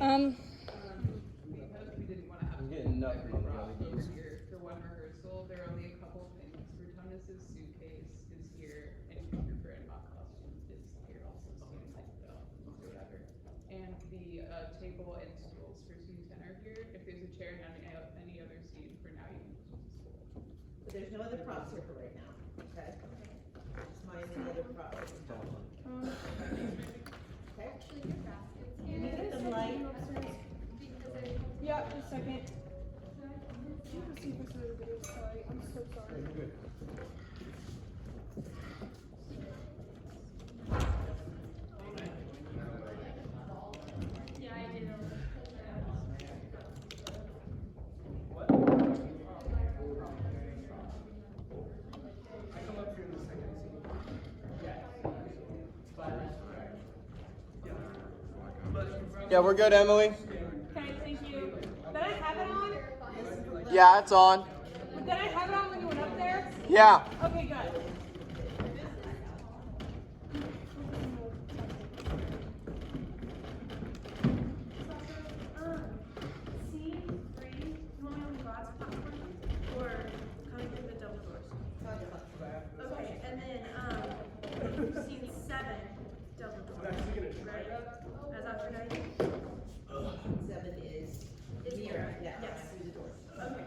We didn't want to have getting nothing on the brought other over keys. here for one rehearsal. There are only a couple things. Rutonus's suitcase is here, and Cooper and mock costume is here also, student or whatever. And the table and stools for scene 10 are here. If there's a chair in any other scene, for now you can just use a stool. But there's no other props here for right now, okay? Just mind any other props. Okay. Actually, your baskets Can you get them light? Yeah, just a second. You can see this other video, sorry. I'm so sorry. Good. Yeah, I do. Yeah, we're good, Emily. Okay, thank you. Did I have it on? Yeah, it's on. Did I have it on when you went up there? Yeah. Okay, good. Scene 3, you want me on the glass platform? Or kind of the double doors? Okay, and then, scene 7, double doors. Right? As after night? 7 is mirror, yeah, Yes. through the door. Okay.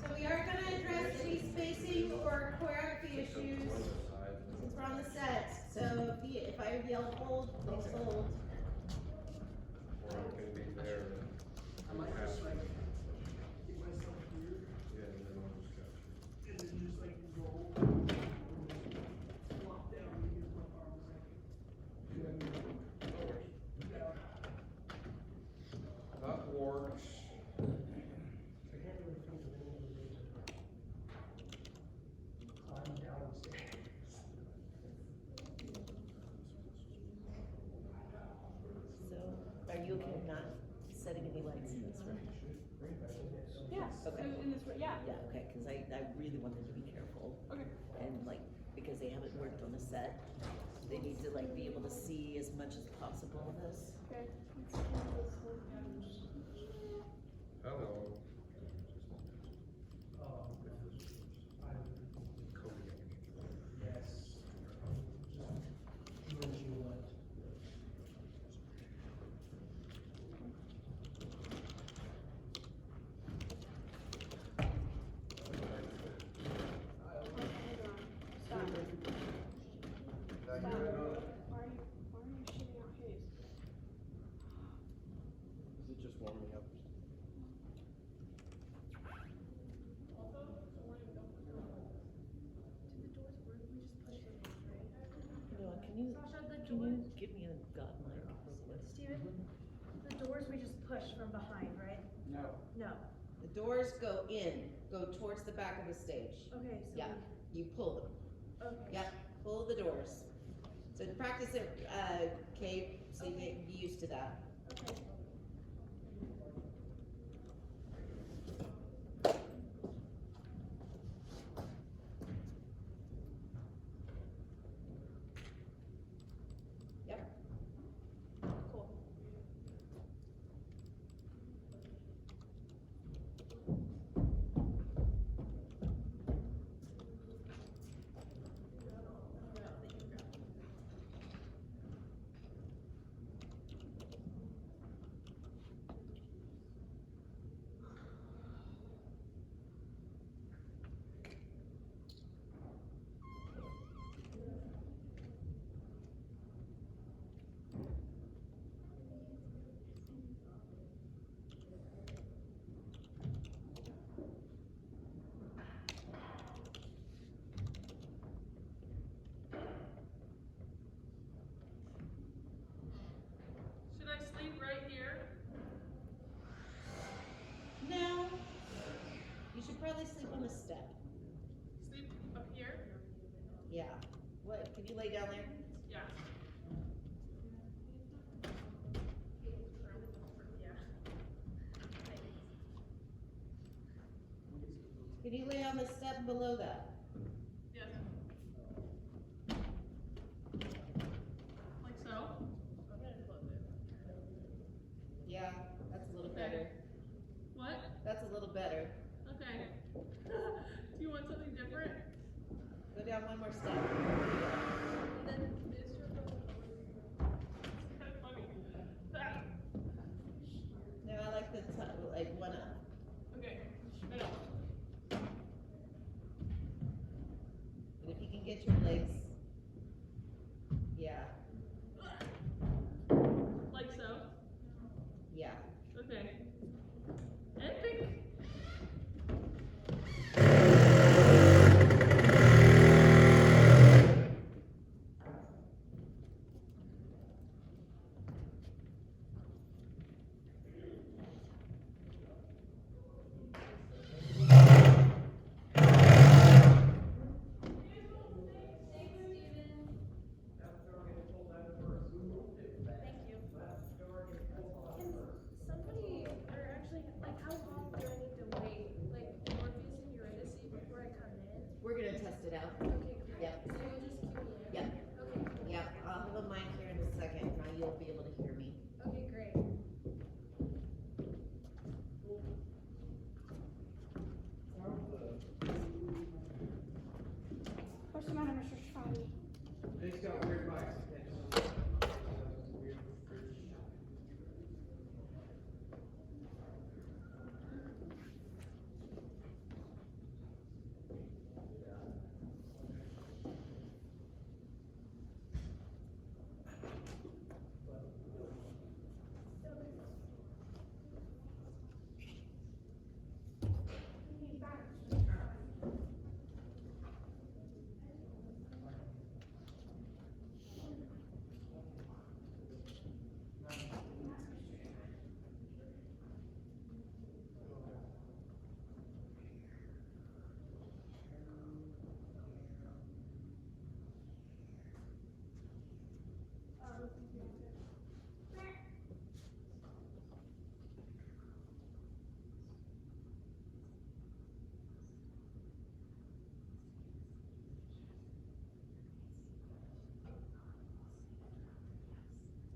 So we are gonna address any spacing or choreography issues since we're on the set. So if I yell hold, please hold. Or it can be there. I might just like keep myself here. Yeah, and then I'll just catch you. And then just like roll. Flop down and use my arms like. Yeah. That works. I can't really think of any other way to climb down the stairs. So are you okay with not setting any lights in this room? Yeah. Okay. In this, yeah. Yeah, okay, because I really want them to be careful. Okay. And like, because they haven't worked on the set, they need to like be able to see as much as possible of this. Okay. Hello. Yes. Just what you want. Stop. Why are you shooting out haze? Is it just warming up? Noah, can you give me a god mic? Steven, the doors we just push from behind, right? No. No. The doors go in, go towards the back of the stage. Okay, so. Yeah, you pull them. Okay. Yep, pull the doors. So practice it, Kate, so you get used to that. Okay. Yep. Cool. Should I sleep right here? No, you should probably sleep on the step. Sleep up here? Yeah. What, can you lay down there? Yeah. Can you lay on the step below that? Yes. Like so? Yeah, that's a little better. What? That's a little better. Okay. Do you want something different? Go down one more step. And then is your brother It's kind of funny. That. No, I like the like one up. Okay. I know. And if you can get your legs, yeah, Like so? yeah. Okay. And pick. Thank you. Can somebody, or actually, like, how long do I need to wait? Like, Morpheus and Eurydice before I come in? We're gonna test it out. Okay, great. Yep. So you'll just cue me in? Yep. Okay, cool. Yep, I'll have a mic here in a second, now you'll be able to hear me. Okay, great. What's the matter, Mr. Shivani? It's got weird mics.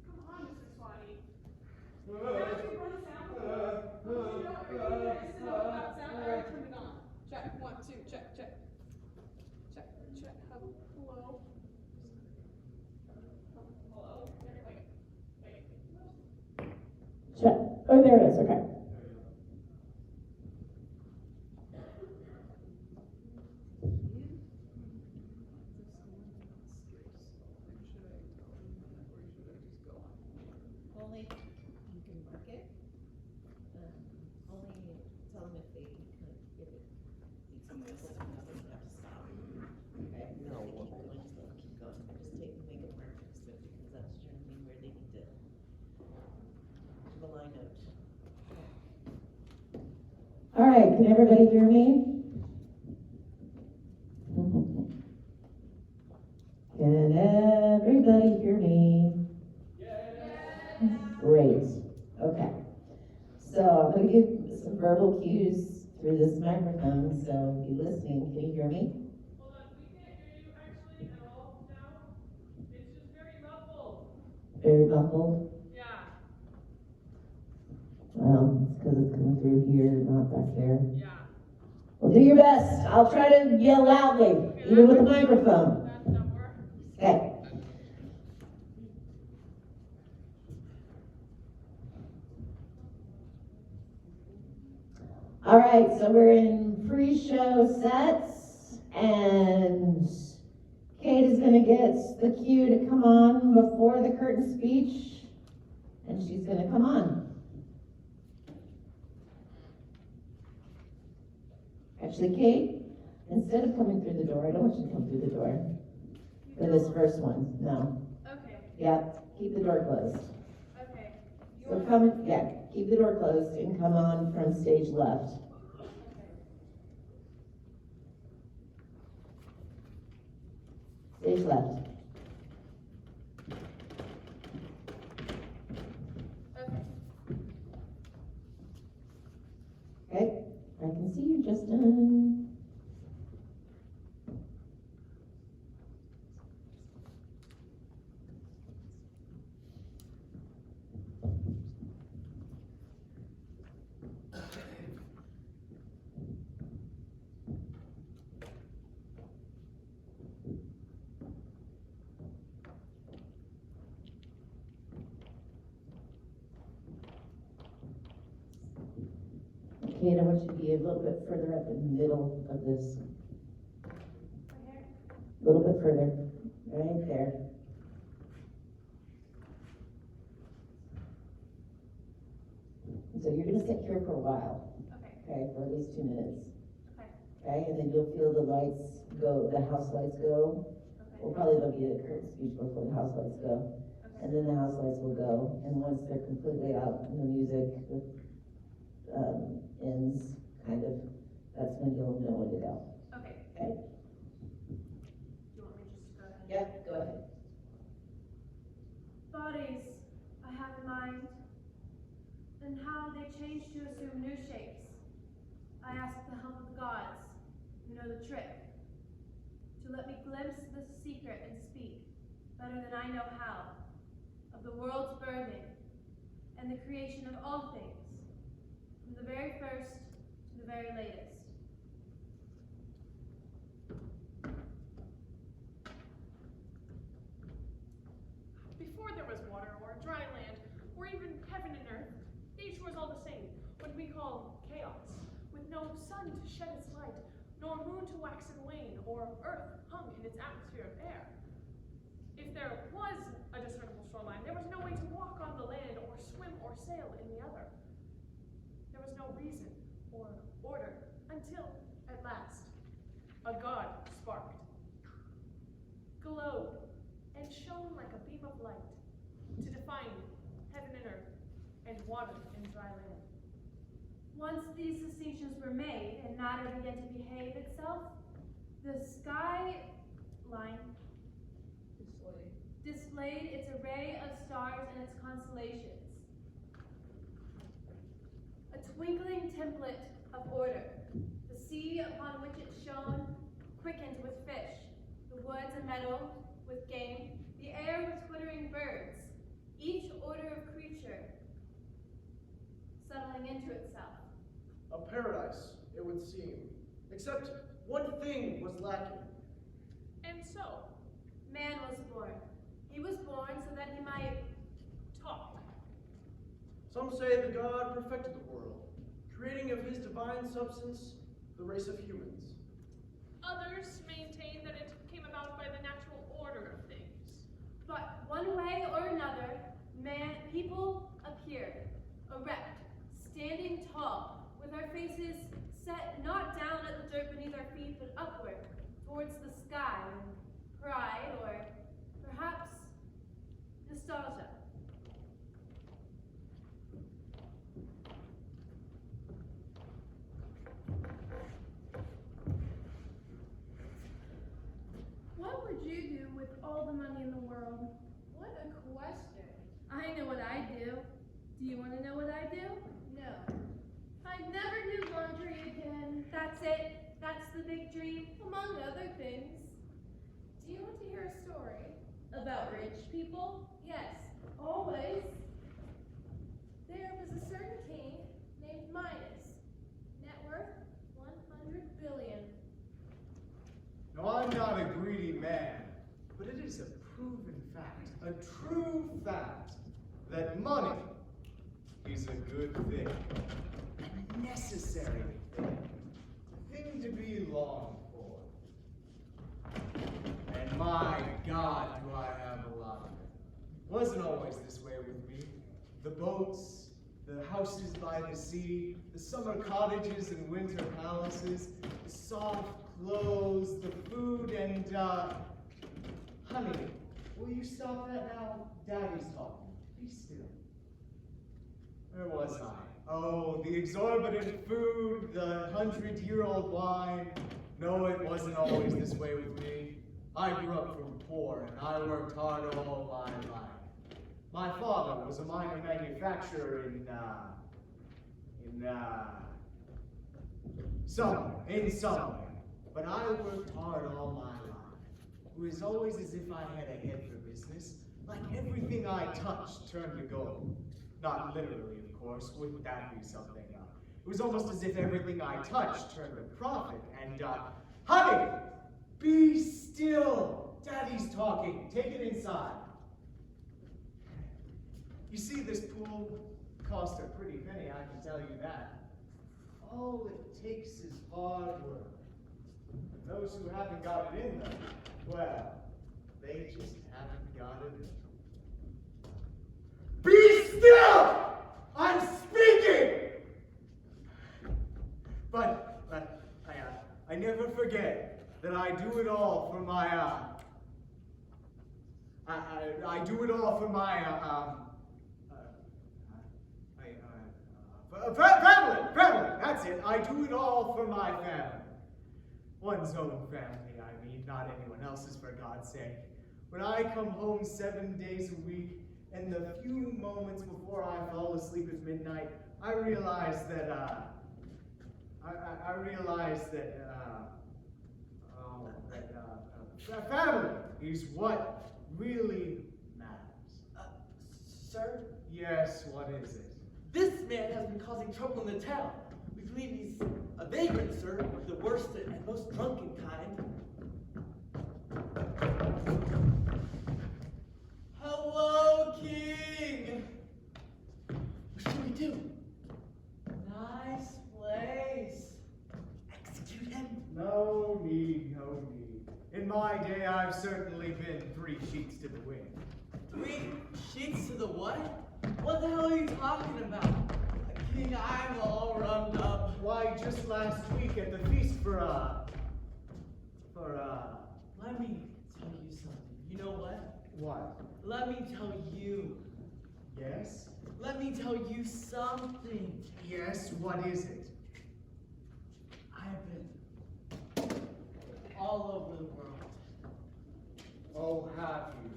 Come on, Mr. Swati. Now you run the sound before. You know, everything that is still about sound, I already turned it on. Check, 1, 2, check, check. Check, check, hello. Hello? Check. Oh, there it is. Okay. Only, you can mark it, only tell them if they, if it needs some whistle, you have to stop. Okay, and if they keep going, just let them keep going, just take and make it markers, but because that's generally where they need to have a line note. All right. Can everybody hear me? Can everybody hear me? Great. Okay. So I'm going to give some verbal cues through this microphone, so be listening. Can you hear me? Hold on, we can't hear you actually at all now. It's just very muffled. Very muffled? Yeah. Well, it's because it's coming through here, not back there. Yeah. Well, do your best. I'll try to yell loudly, even with the microphone. That number. Okay. All right, so we're in pre-show sets, and Kate is going to get the cue to come on before the curtain speech, and she's going to come on. Actually, Kate, instead of coming through the door, I don't want you to come through the door for this first one. No. Okay. Yeah, keep the door closed. Okay. So come, yeah, keep the door closed and come on from stage left. Stage left. Okay. Okay, I can see you, Justin. Kate, I want you to be a little bit further at the middle of this. A little bit further, right there. So you're gonna sit here for a while, Okay, okay, for at least 2 minutes. okay, Okay, and then you'll feel the lights go, the house lights go. Well, okay, probably there'll be a curtain speech before the house lights go. okay. And then the house lights will go, and once they're completely out and the music ends, kind of, that's when you'll know when to go. Okay. Okay? Do you want me just to go ahead? Yep, go ahead. Bodies I have in mind, and how they change to assume new shapes. I ask the help of the gods, who know the trick, to let me glimpse the secret and speak, better than I know how, of the world's birthing and the creation of all things, from the very first to the very latest. Before there was water or dry land, or even heaven and earth, nature was all the same, what we call chaos, with no sun to shed its light, nor moon to wax and wane, or earth hung in its atmosphere of air. If there was a discernible shoreline, there was no way to walk on the land, or swim or sail in the other. There was no reason or order, until, at last, a god sparked, glowed, and shone like a beam of light, to define heaven and earth, and water and dry land. Once these distinctions were made, and matter began to behave itself, the sky line displayed its array of stars and its constellations. A twinkling template of order. The sea upon which it shone quickened with fish, the woods and meadows with game, the air with twittering birds, each order of creature settling into itself. A paradise, it would seem. Except one thing was lacking. And so, Man was born. He was born so that he might talk. Some say the God perfected the world, creating of his divine substance the race of humans. Others maintain that it came about by the natural order of things. But one way or another, people appeared, erect, standing tall, with our faces set not down at the dirt beneath our feet, but upward, towards the sky, in pride, or perhaps nostalgia. What would you do with all the money in the world? What a question. I know what I do. Do you want to know what I do? No. I'd never do laundry again. That's it. That's the big dream. Among other things. Do you want to hear a story? About rich people? Yes, always. There was a certain king named Midas. Net worth 100 billion. Now, I'm not a greedy man, but it is a proven fact, a true fact, that money is a good thing, a necessary thing, a thing to be longed for. And my God, do I have a lot of it. Wasn't always this way with me. The boats, the houses by the sea, the summer cottages and winter palaces, the soft clothes, the food, and, honey, will you stop that now? Daddy's talking. Be still. Where was I? Oh, the exorbitant food, the 100-year-old wine. No, it wasn't always this way with me. I grew up from poor, and I worked hard all my life. My father was a minor manufacturer somewhere. But I worked hard all my life. It was always as if I had a head for business, like everything I touched turned to gold. Not literally, of course, wouldn't that be something? It was almost as if everything I touched turned to profit, and, honey, be still! Daddy's talking, take it inside. You see, this pool cost a pretty penny, I can tell you that. all it takes is hard work. And those who haven't got it in them, well, they just haven't got it in them. Be still! I'm speaking! But I never forget that I do it all for my, I do it all for my, family, that's it. I do it all for my family. One's own family, I mean, not anyone else's, for God's sake. When I come home 7 days a week, and the few moments before I fall asleep at midnight, I realize that, family is what really matters. Sir, Yes, what is it? this man has been causing trouble in the town. We believe he's a vagrant, sir, the worst and most drunken kind. Hello, King! What should we do? Nice place. Execute him. No need, no need. In my day, I've certainly been 3 sheets to the wind. 3 sheets to the what? What the hell are you talking about? King, I'm all run up. Why, just last week at the feast Let me tell you something. You know what? what? Let me tell you. Yes? Let me tell you something. Yes, what is it? I've been all over the world. Oh, have you?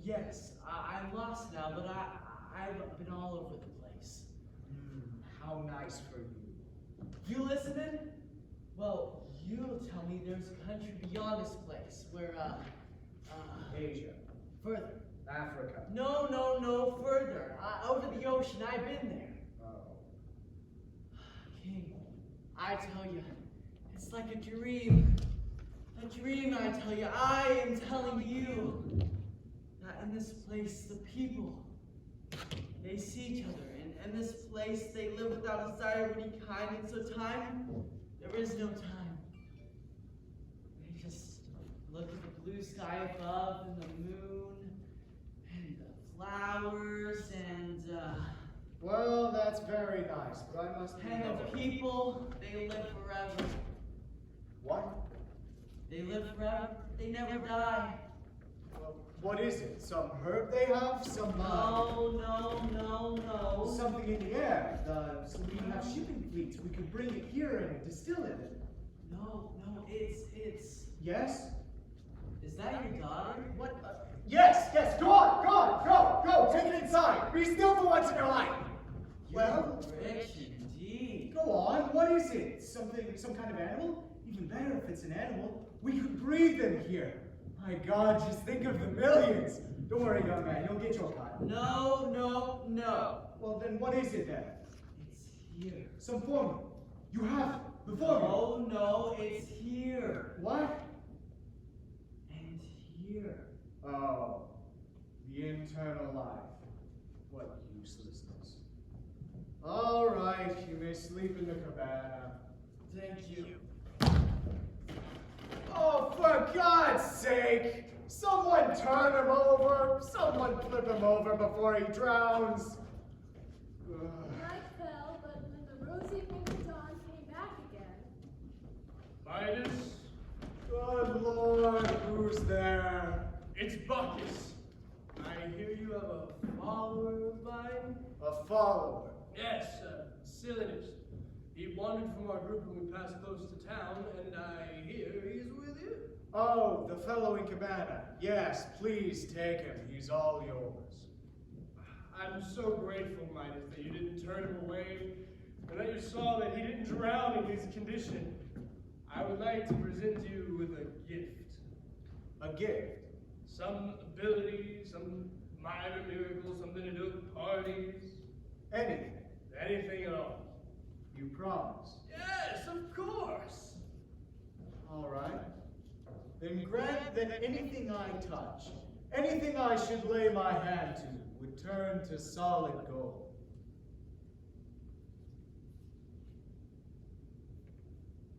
Yes, I'm lost now, but I've been all over the place. How nice for you. You listening? Well, you'll tell me there's a country beyond this place where, Asia, further. Africa. No, further. Over the ocean, I've been there. Oh. King, I tell you, it's like a dream. A dream, I tell you. I am telling you that in this place, the people, they see each other. And in this place, they live without desire of any kind. And so time, there is no time. They just look at the blue sky above and the moon and the flowers and, Well, that's very nice, but I must be and the going. people, they live forever. What? They live forever. They never die. Well, what is it? Some herb they have? Some, No. something in the air. So we have shipping fleets. We could bring it here and distill it. No, it's. Yes? Is that your daughter? What? Yes! Go on! Go! Take it inside! Be still for once in your life! Well? You're rich indeed. Go on, what is it? Some kind of animal? Even better if it's an animal. We could breed them here. My God, just think of the millions. Don't worry, young man, you'll get your cut. No. Well, then what is it then? It's here. Some formula. You have it. The formula. No, it's here. What? And here. Oh, the internal life. What uselessness. All right, you may sleep in the cabana. Thank you. Oh, for God's sake! Someone turn him over! Someone flip him over before he drowns! Night fell, but when the rosy pink dawn came back again, Midas, Good Lord, who's there? it's Bacchus. I hear you have a follower of mine? A follower. Yes, Silenus. He wandered from our group when we passed close to town, and I hear he's with you. Oh, the fellow in cabana. Yes, please take him. He's all yours. I'm so grateful, Midas, that you didn't turn him away, and that you saw that he didn't drown in his condition. I would like to present you with a gift. A gift. Some ability, some minor miracle, something to do with parties. Anything. Anything at all. You promise. Yes, of course. All right. Then grant that anything I touch, anything I should lay my hand to, would turn to solid gold.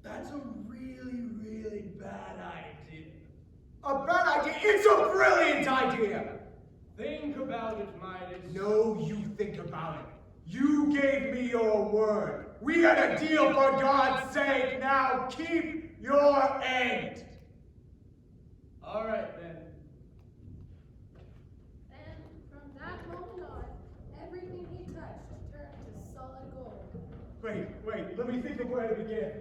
That's a really, really bad idea. A bad idea? It's a brilliant idea! Think about it, Midas. No, you think about it. You gave me your word. We had a deal, for God's sake. Now keep your end. All right, then. And from that moment on, everything he touched turned to solid gold. Wait, let me think of where to begin.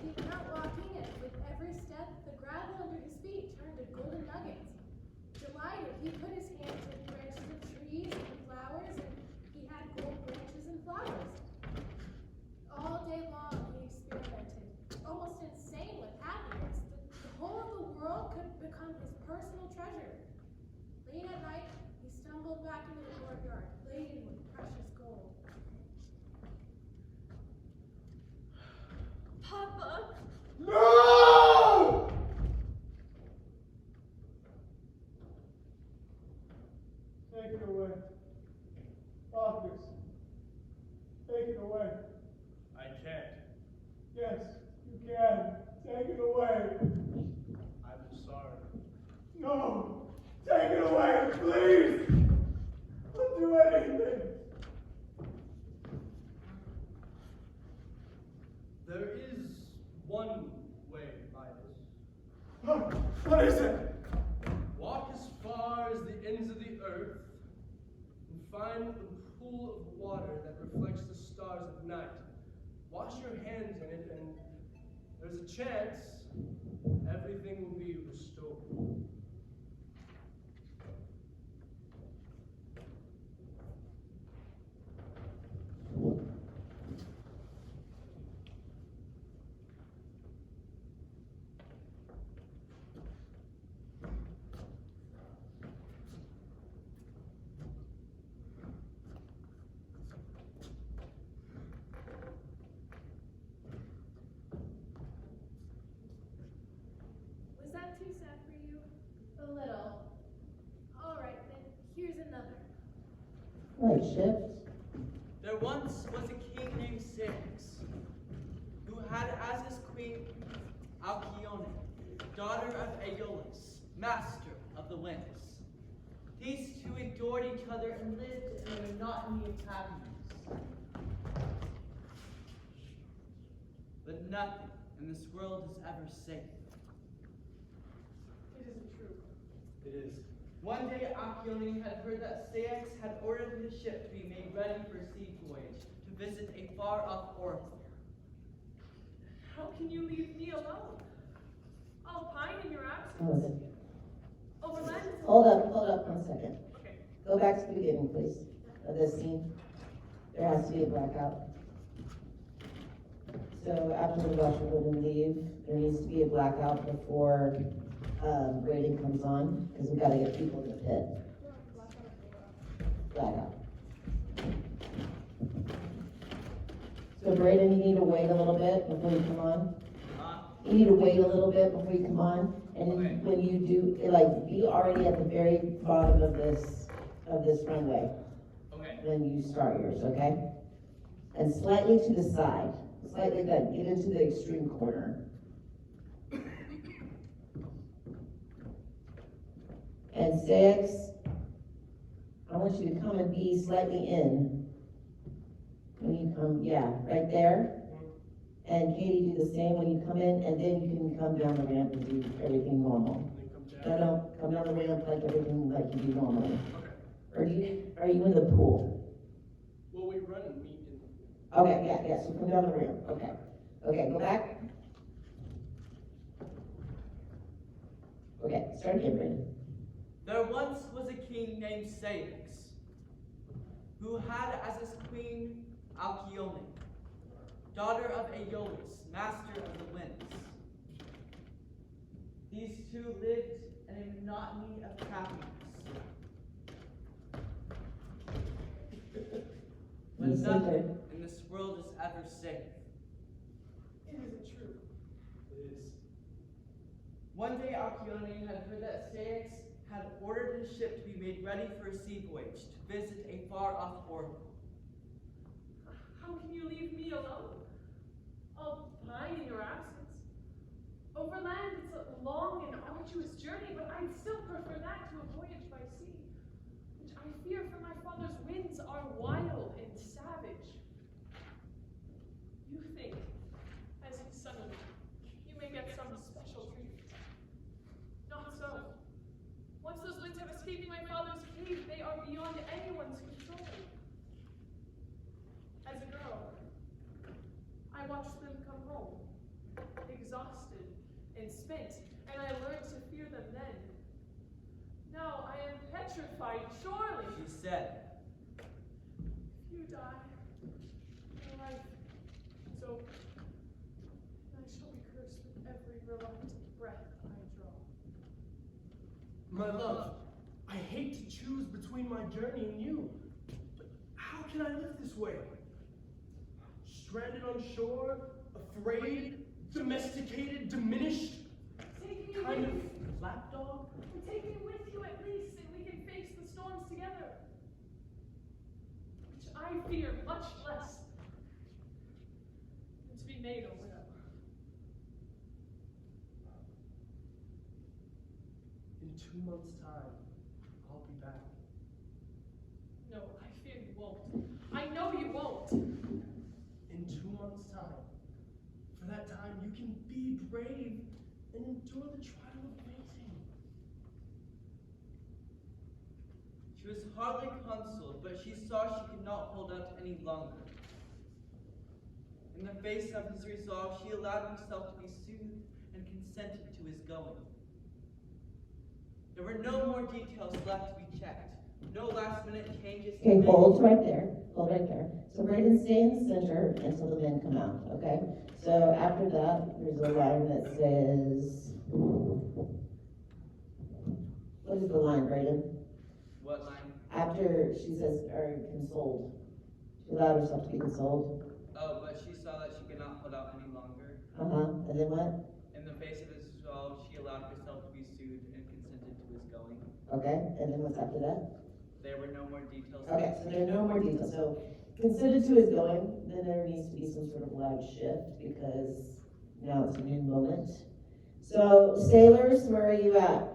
He went out walking, and with every step, the gravel under his feet turned to golden nuggets. Delighted, he put his hand to branches of trees and flowers, and he had gold branches and flowers. All day long he experimented, almost insane with happiness. The whole of the world could become his personal treasure. Late at night, he stumbled back into the courtyard, laden with precious gold. Papa! No! Take it away. Office. Take it away. I can't. Yes, you can. Take it away. I'm sorry. No! Take it away, please! I'll do anything. There is one way, Midas. What is it? Walk as far as the ends of the earth and find a pool of water that reflects the stars at night. Wash your hands in it, and there's a chance everything will be restored. Was that too sad for you? A little. All right, then here's another. Right shift. There once was a king named Syrinx, who had as his queen Alcyone, daughter of Aeolus, master of the winds. These two adored each other and lived in a monotony of happiness. But nothing in this world is ever safe. It isn't true. It is. One day, Alcyone had heard that Syrinx had ordered his ship to be made ready for a sea voyage to visit a far-off oracle. How can you leave me alone? I'll pine in your absence. Okay. Oh, relent. Hold up 1 second. Okay. Go back to the beginning, please, of this scene. There has to be a blackout. So after the Russia women leave, there needs to be a blackout before Braden comes on, because we've got to get people in the pit. Blackout. So Braden, you need to wait a little bit before you come on. You need to wait a little bit before you come on, and Okay. when you do, like, be already at the very bottom of this runway Okay. when you start yours, okay? And slightly to the side, slightly good, get into the extreme corner. And 6, I want you to come and be slightly in. When you come, yeah, right there. And Katie, do the same when you come in, and then you can come down the ramp and do everything normal. No, come down the ramp like everything like you do normally. Okay. Are you in the pool? Well, we run and meet in the Okay, yeah, so come down the ramp, okay. Okay, go back. Okay, start again, Brandon. There once was a king named Syrinx, who had as his queen Alcyone, daughter of Aeolus, master of the winds. These two lived in a monotony of happiness. But You said nothing in this world is ever safe. It isn't true. It is. One day Alcyone had heard that Syrinx had ordered his ship to be made ready for a sea voyage to visit a far-off oracle. How can you leave me alone? I'll behind in your absence. Overland, it's a long and arduous journey, but I'd still prefer that to a voyage by sea, which I fear for my father's winds are wild and savage. You think, as his son-in-law, you may get some special treatment. Not so. Once those winds have escaped my father's cave, they are beyond anyone's control. As a girl, I watched them come home, exhausted and spent, and I learned to fear them then. Now I am petrified, surely. She said, If you die, my life is over, and I shall be cursed with every reluctant breath I draw. My love, I hate to choose between my journey and you, but how can I live this way? Stranded on shore, afraid, domesticated, diminished, Take me kind with of you. lapdog? Take me with you at least, and we can face the storms together. Which I fear much less than to be made a widow. In 2 months' time, I'll be back. No, I fear you won't. I know you won't. In 2 months' time. For that time, you can be brave and endure the trial of waiting. she was hardly consoled, but she saw she could not hold out any longer. In the face of his resolve, she allowed herself to be soothed and consented to his going. There were no more details left to be checked. No last-minute changes to Okay, make. hold right there, hold right there. So Braden, stay in the center until the men come out, okay? So after that, there's a line that says, what is the line, Braden? What line? After she says, are consoled. She allowed herself to be consoled. Oh, but she saw that she could not hold out any longer. And then what? In the face of his resolve, she allowed herself to be soothed and consented to his going. Okay, and then what's after that? There were no more details. Okay, so there are no more details. So consented to his going, then there needs to be some sort of loud shift because now it's a new moment. So sailors, where are you at?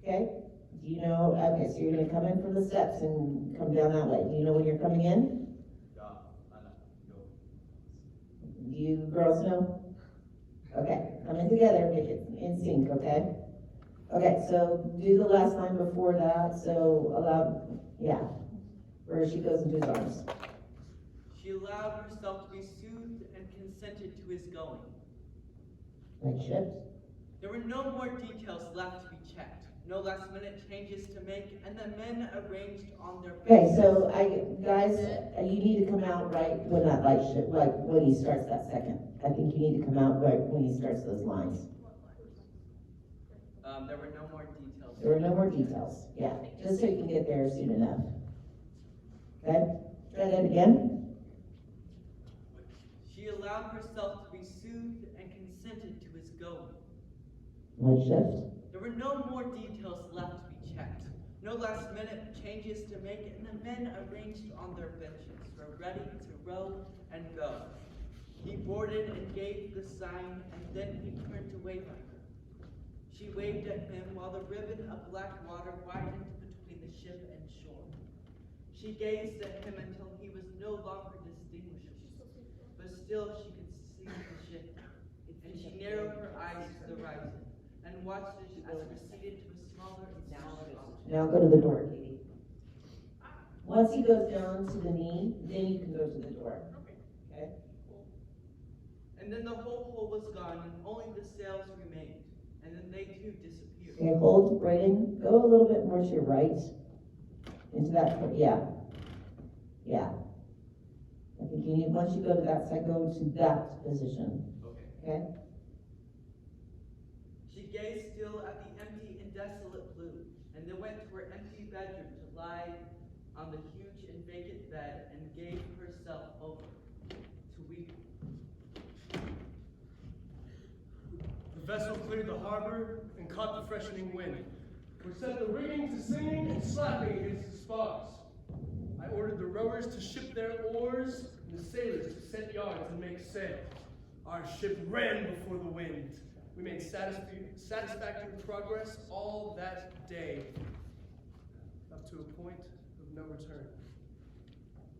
Okay, do you know, okay, so you're gonna come in from the steps and come down that way. Do you know when you're coming in? Do you girls know? Okay, come in together, make it in sync, okay? Okay, so do the last line before that, so allow, yeah, where she goes into his arms. She allowed herself to be soothed and consented to his going. Like shift. There were no more details left to be checked. No last-minute changes to make, and the men arranged on their Okay, bases. so guys, you need to come out right when that light shift, like when he starts that second. I think you need to come out right when he starts those lines. There were no more details. There were no more details, yeah, just so you can get there soon enough. Okay, try that again. She allowed herself to be soothed and consented to his going. Light shift. There were no more details left to be checked. No last-minute changes to make, and the men arranged on their benches were ready to row and go. He boarded and gave the sign, and then he turned to wave at her. She waved at him while the ribbon of black water widened between the ship and shore. She gazed at him until he was no longer distinguishable, but still she could see the ship, and she narrowed her eyes to the horizon and watched it as it receded to a smaller and smaller object. Now go to the door, Katie. Once he goes down to the knee, then you can go to the door. Okay? And then the whole hull was gone, and only the sails remained. And then they too disappeared. Okay, hold, Braden, go a little bit more to your right. Into that, yeah. Yeah. I think you need, once you go to that side, go to that position. Okay? She gazed still at the empty and desolate blue, and then went to her empty bedroom to lie on the huge and vacant bed and gave herself over to weeping. The vessel cleared the harbor and caught the freshening wind, which set the rigging to singing and slapping against the spars. I ordered the rowers to ship their oars and the sailors to set yards and make sail. Our ship ran before the wind. We made satisfactory progress all that day, up to a point of no return.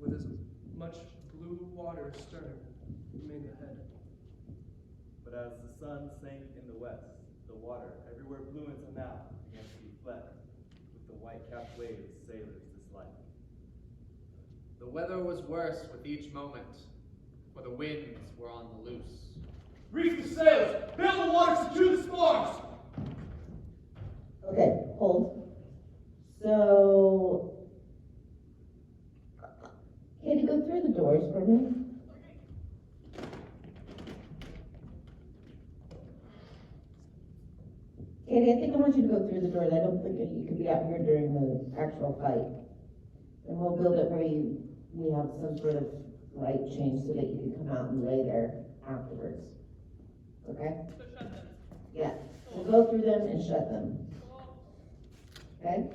With as much blue water astern remained ahead. But as the sun sank in the west, the water everywhere blew until now began to be flecked with the white-capped waves sailors dislike. The weather was worse with each moment, for the winds were on the loose. Reef the sails! Bail the water! Secure the spars! Okay, hold. So, Katie, go through the doors for me. Katie, I think I want you to go through the doors. I don't think that you could be out here during the actual fight. And we'll build it where we have some sort of light change so that you can come out and lay there afterwards. Okay? So shut them. Yeah. So go through them and shut them. Okay?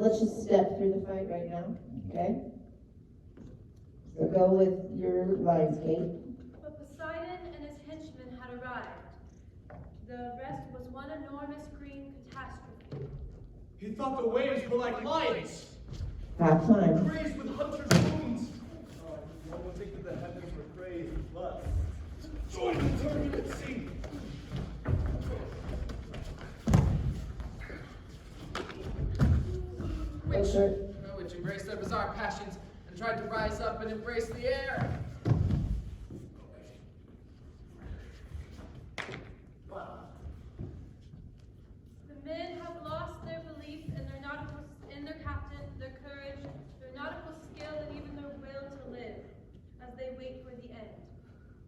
Let's just step through the fight right now. Okay? So go with your lines, Kate. But Poseidon and his henchmen had arrived. The rest was one enormous green catastrophe. He thought the waves were like lions, Half time. crazed with hunter's wounds. Oh, one would think that the heavens were crazed with lust. Join the turbulent sea. Which embraced their bizarre passions and tried to rise up and embrace the air. The men have lost their belief in their captain, their courage, their nautical skill, and even their will to live, as they wait for the end.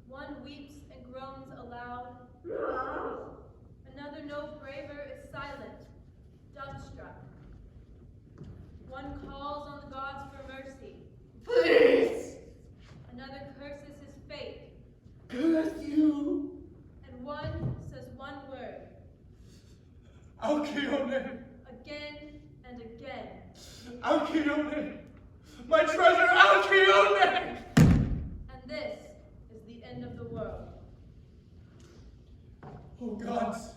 One weeps and groans aloud. Another, no braver, is silent, dumbstruck. One calls on the gods for mercy. Please! Another curses his fate. Curse you! And one says one word, Alcyone! again and again. Alcyone! My treasure, Alcyone! And this is the end of the world. Oh gods!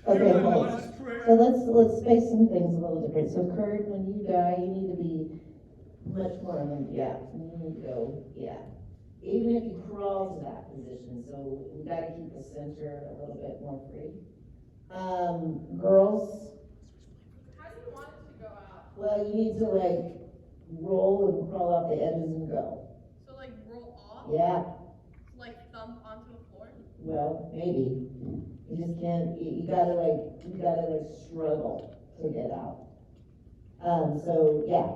Okay, Hear my hold. modest prayer. So let's space some things a little different. So Kurt, when you die, you need to be much more on the, yeah, you need to go, yeah. Even if you crawl to that position, so we gotta keep the center a little bit more free. Girls, How do you want it to go out? well, you need to like roll and crawl off the edges and go. So like roll off? Yeah, Like thump onto the floor? well, maybe. You just can't, you gotta struggle to get out. So yeah,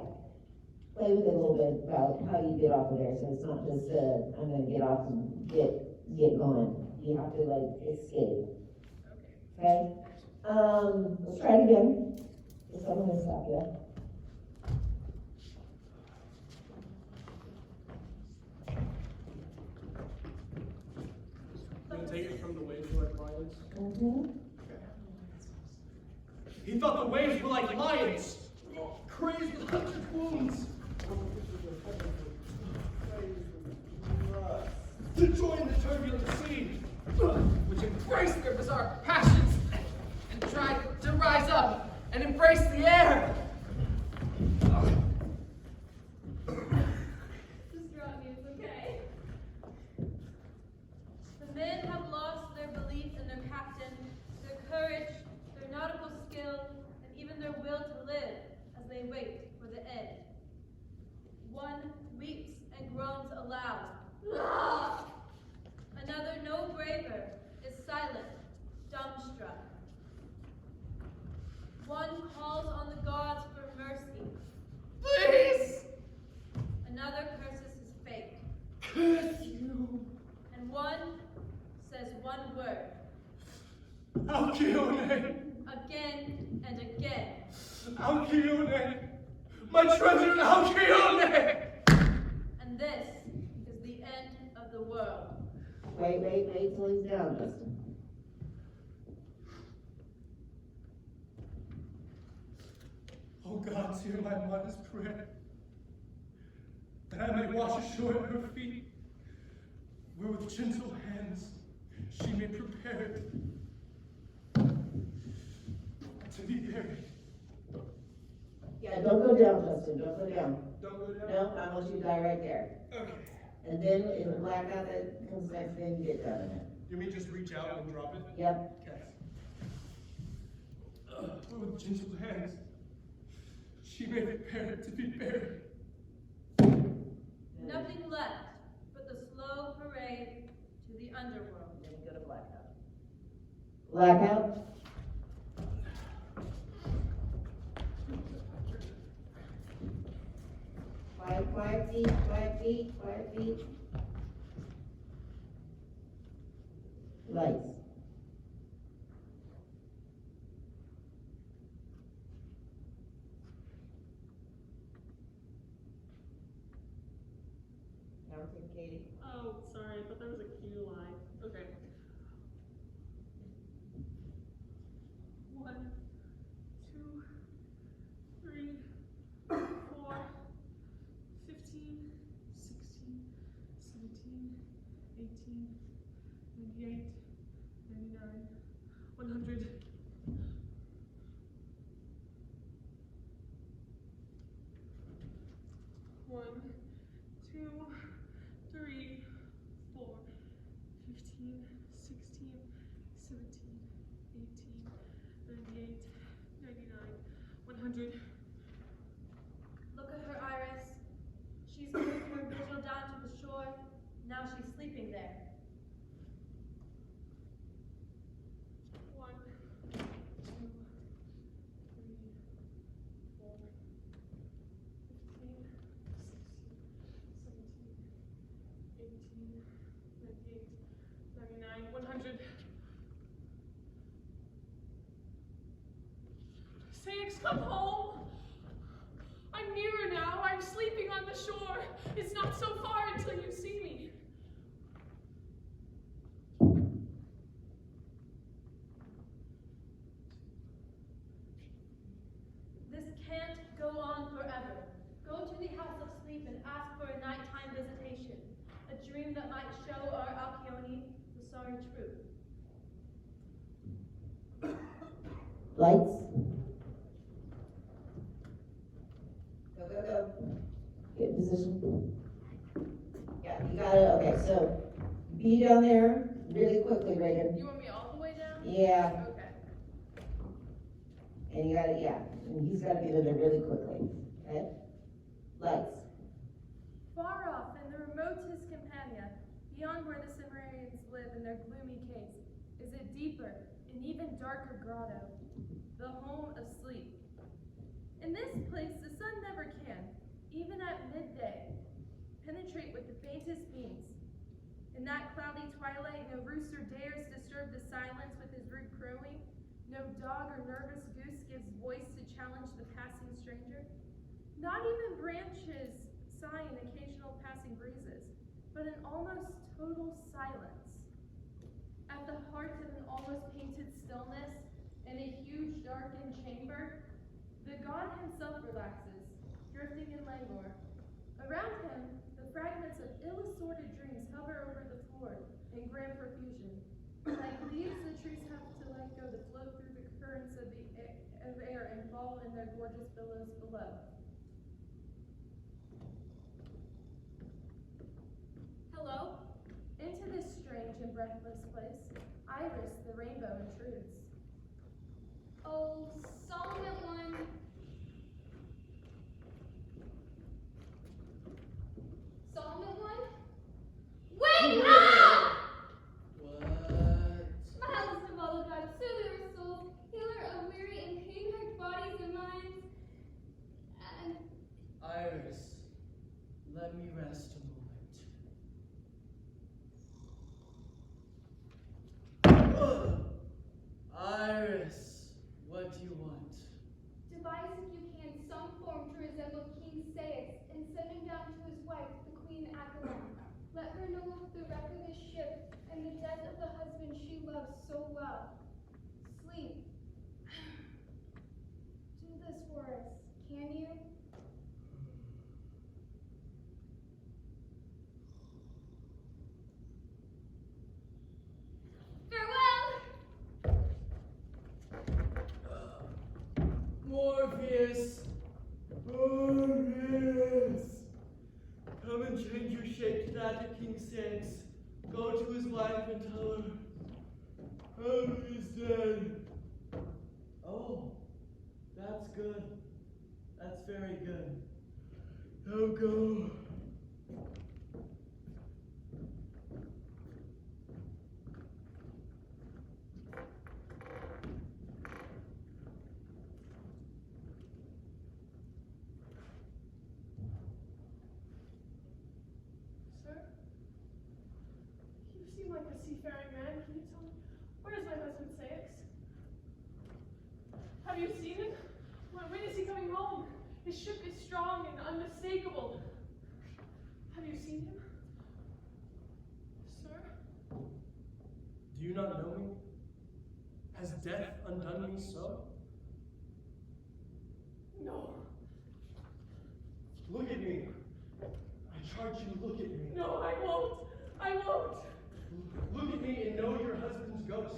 play with it a little bit about how you get off of there. So it's not just, I'm gonna get off and get going. You have to like escape. Okay? Let's try it again. Just I'm gonna stop you. I'm gonna take it from the waves were like lions. Mm-hmm. He thought the waves were like lions, crazed with hunter's wounds. To join the turbulent sea. Which embraced their bizarre passions and tried to rise up and embrace the air. Distraught me, it's okay. The men have lost their belief in their captain, their courage, their nautical skill, and even their will to live as they wait for the end. One weeps and groans aloud. Another, no braver, is silent, dumbstruck. One calls on the gods for mercy. Please! Another curses his fate. Curse you! And one says one word, Alcyone! again and again. Alcyone! My treasure, Alcyone! And this is the end of the world. Wait till he's down, Justin. O gods, hear my mother's prayer, that I may wash ashore at her feet, where with gentle hands she may prepare it to be buried. Yeah, don't go down, Justin, don't go down. Don't go down? No, I want you to die right there. Okay. And then in the blackout that comes next, then you get done in it. You mean just reach out and drop it? Yep. Okay. With gentle hands, she may prepare it to be buried. Nothing left but the slow parade to the underworld. Then you go to blackout. Blackout? Quiet feet, quiet feet, quiet feet. Lights. Counting, Katie. Oh, sorry, I thought there was a cue line. Okay. 1, 2, 3, 4, 15, 16, 17, 18, 98, 99, 100. One, 2, 3, 4, 15, 16, 17, 18, 98, 99, 100. Look at her, Iris. She's moved her vigil down to the shore. Now she's sleeping there. 1, 2, 3, 4, 15, 16, 17, 18, 98, 100. Saix, come home! I'm nearer now. I'm sleeping on the shore. It's not so far until you see me. This can't go on forever. Go to the house of sleep and ask for a nighttime visitation. A dream that might show our Alcyone the sorry truth. Lights. Go, go, go. Get in position. Yeah, you got it. Okay, so be down there really quickly, Reagan. You want me all the way down? Yeah, Okay. and you got it, yeah. And he's got to get in there really quickly. Okay? Lights. Far off in the remotest Campania, beyond where the Cimmerians live in their gloomy caves, is a deeper and even darker grotto, the home of sleep. In this place, the sun never can, even at midday, penetrate with the faintest beams. In that cloudy twilight, no rooster dares disturb the silence with his rude crowing. No dog or nervous goose gives voice to challenge the passing stranger. Not even branches sigh in occasional passing breezes, but an almost total silence. At the heart of an almost painted stillness, in a huge darkened chamber, the god himself relaxes, drifting in languor. Around him, the fragments of ill-assorted dreams hover over the floor in grand profusion. Like leaves the trees have to let go to flow through the currents of air and fall in their gorgeous billows below. Hello? Into this strange and breathless place, Iris the rainbow intrudes. Oh, Solomon one. Solomon one? Wake up! What? Miles of all God, soother of souls, healer of weary and pain-hurt bodies and minds. And Iris, let me rest a moment. Ugh. Iris, what do you want? devise if you can some form to resemble King Saix and send him down to his wife, the Queen Avalon. Let her know of the wreck of his ship and the death of the husband she loves so well. Sleep. Do this for us. Miss. Oh, Miss. Come and change your shape to that of King 6. Go to his wife and tell her, Henry is dead. Oh, that's good. That's very good. Now go. Sir? You seem like a seafaring man. Can you tell me, where is my husband Saix? Have you seen him? When is he coming home? His ship is strong and unmistakable. Have you seen him? Sir? Do you not know me? Has death undone me so? No. Look at me. I charge you, look at me. No, I won't. I won't. Look at me and know your husband's ghost.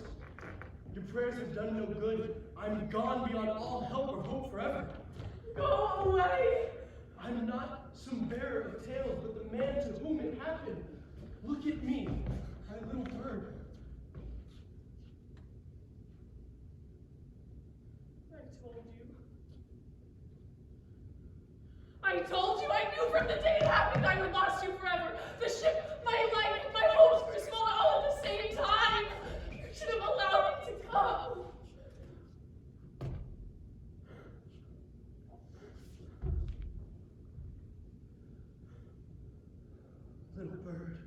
Your prayers have done no good. I'm gone beyond all help or hope forever. Go away. I'm not some bearer of tales, but the man to whom it happened. Look at me, my little bird. I told you. I knew from the day it happened I would lost you forever. The ship, my life, my hopes were small all at the same time. You should have allowed me to come. Little bird.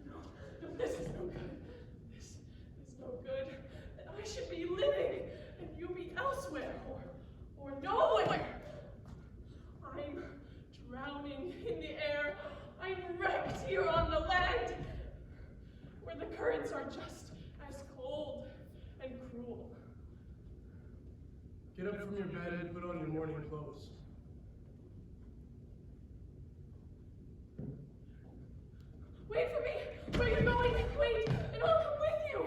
No, this is no good. This is no good. I should be living, and you be elsewhere, or nowhere. I'm drowning in the air. I'm wrecked here on the land, where the currents are just as cold and cruel. Get up from your bed and put on your morning clothes. Wait for me! Where are you going? Wait, and I'll come with you!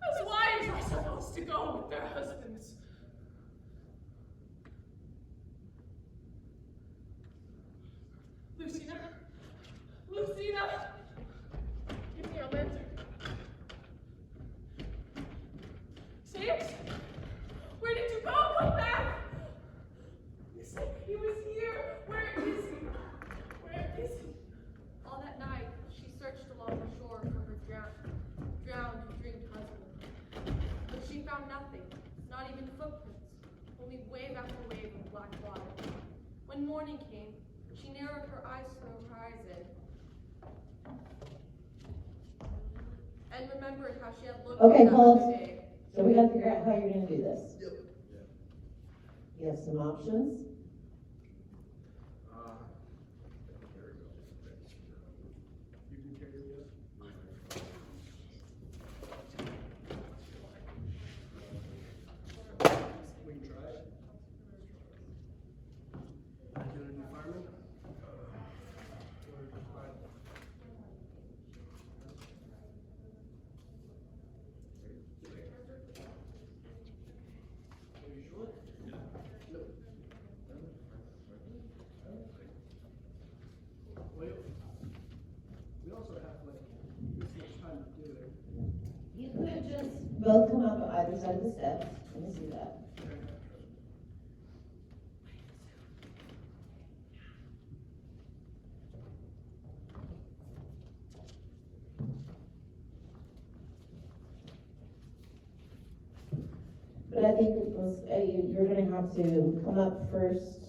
As wives are supposed to go with their husbands. Lucina! Lucina! Give me your lantern. Saix? Where did you go? Come back! You said he was here. Where is he? Where is he? All that night, she searched along the shore for her drowned, dreamed husband. But she found nothing, not even footprints, only wave after wave of black water. When morning came, she narrowed her eyes to the horizon and remembered how she had looked Okay, that hold. other day. So we gotta figure out how you're gonna do this. You have some options. You can carry me up. We can try it. Get a new fireman? Are you sure? No. Well, we also have like this much time to do it. You could just both come up either side of the steps. Let me see that. But I think it was, you're gonna have to come up first.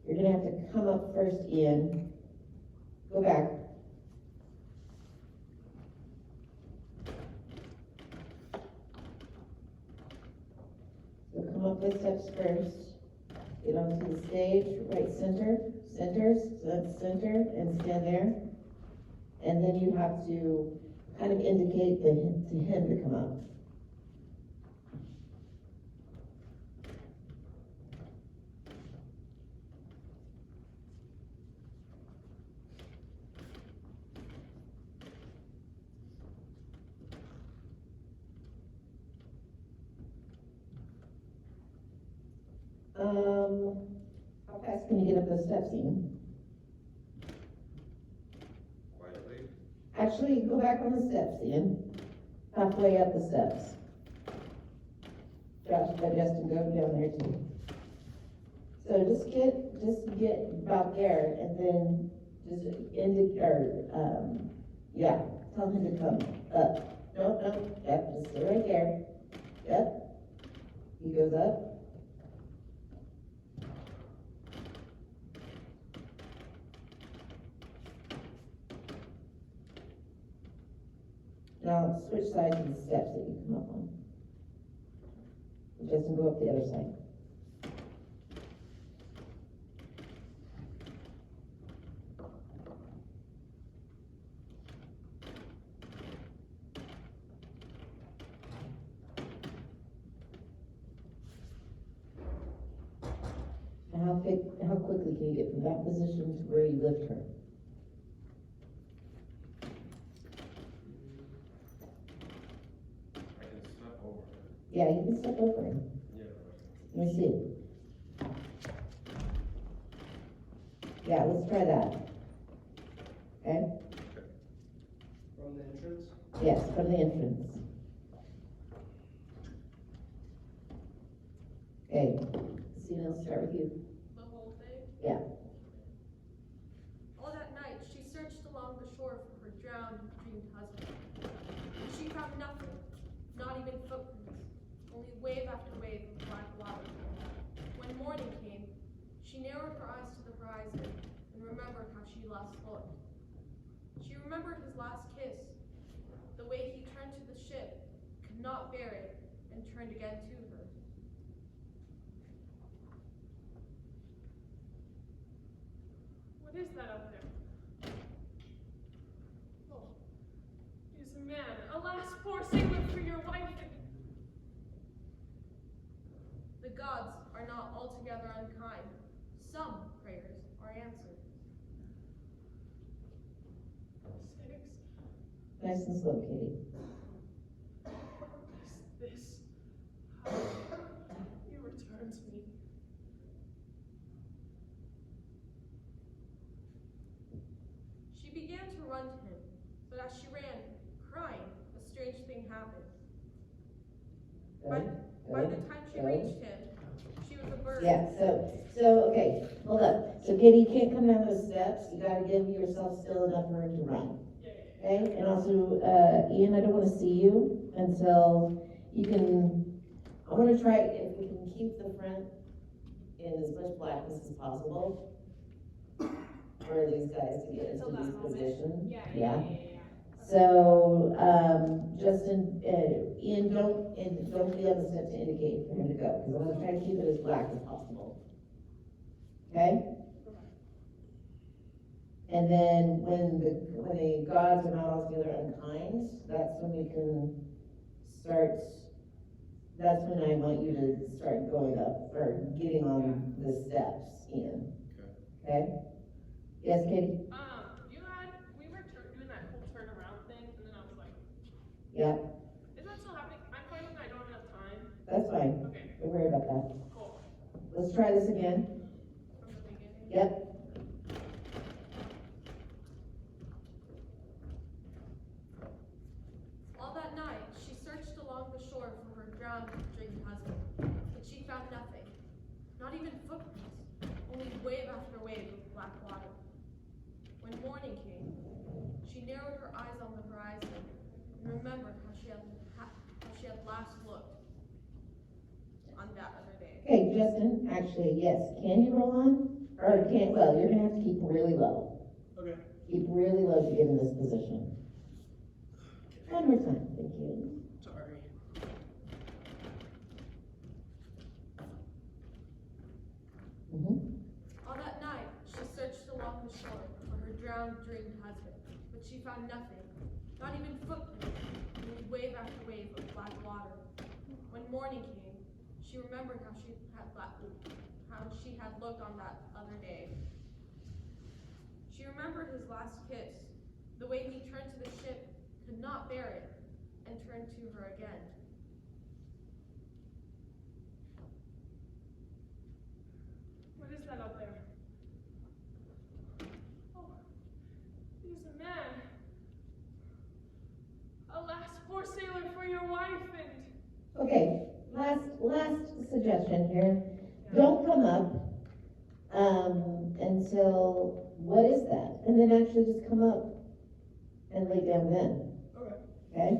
You're gonna have to come up first in. Go back. So come up the steps first. Get onto the stage, right centers, so that's center, and stand there. And then you have to kind of indicate to him to come up. get up those steps, Ian? Quietly. Actually, go back on the steps, Ian. Halfway up the steps. Josh, Justin, go down there too. So just get about there and then just yeah, tell him to come up. No, yep, just stay right there. Yep. He goes up. Now switch sides of the steps that you come up on. Justin, go up the other side. And how quickly can you get from that position to where you lift her? I can step over her. Yeah, you can step over him. Yeah. Let me see. Yeah, let's try that. Okay? From the entrance? Yes, from the entrance. Okay, Christina, I'll start with you. The whole thing? Yeah. All that night, she searched along the shore for her drowned, dreamed husband. And she found nothing, not even footprints, only wave after wave of black water. When morning came, she narrowed her eyes to the horizon and remembered how she last looked. She remembered his last kiss, the way he turned to the ship, could not bear it, and turned again to her. What is that up there? Oh, it is a man. Alas, poor sailor, for your wife. The gods are not altogether unkind. Some prayers are answered. 6. Nice and slow, Katie. Is this how you return to me? She began to run to him, but as she ran, crying, a strange thing happened. By the time she reached him, she was a bird. Yeah, so, okay, hold up. So Katie, you can't come down those steps. You gotta give yourself still enough room to run. Okay, and also, Ian, I don't wanna see you until you can, I wanna try, if we can keep the front in as much blackness as possible for these guys to get into these positions. Yeah. So, Justin, Ian, don't be on the step to indicate for him to go, because I wanna try to keep it as black as possible. Okay? And then when the gods are not altogether unkind, that's when we can start, that's when I want you to start going up, or getting on the steps, Ian. Okay? Yes, Katie? We were doing that whole turnaround thing, and then I was like, Yeah, is that still happening? I'm fine with it, I don't have enough time. that's fine. Okay, Don't worry about that. cool. Let's try this again. From the beginning. Yep. All that night, she searched along the shore for her drowned, dreamed husband, but she found nothing, not even footprints, only wave after wave of black water. When morning came, she narrowed her eyes on the horizon and remembered how she had last looked on that other day. Okay, Justin, actually, yes. Can you roll on? Or can't, well, you're gonna have to keep really low. Okay. Keep really low to get in this position. One more time, thank you. Sorry. All that night, she searched along the shore for her drowned, dreamed husband, but she found nothing, not even footprints, only wave after wave of black water. When morning came, she remembered how she had looked on that other day. She remembered his last kiss, the way he turned to the ship, could not bear it, and turned to her again. What is that up there? Okay, last suggestion here. Don't come up, until, what is that? And then actually just come up and lay down then, Okay. okay?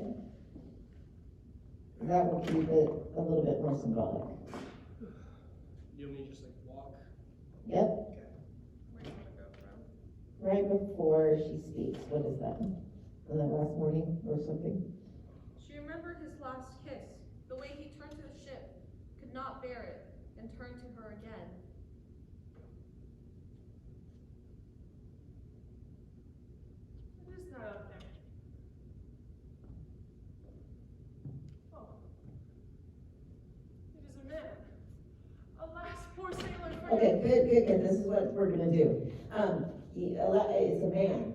That will keep it a little bit more symbolic. You'll need to just like walk. Yep, Okay. Where do you wanna go from? right before she speaks. What is that? On that last morning or something? She remembered his last kiss, the way he turned to the ship, could not bear it, and turned to her again. What is that up there? Oh. It is a man. Alas, poor sailor. For Okay, good. This is what we're gonna do. It's a man,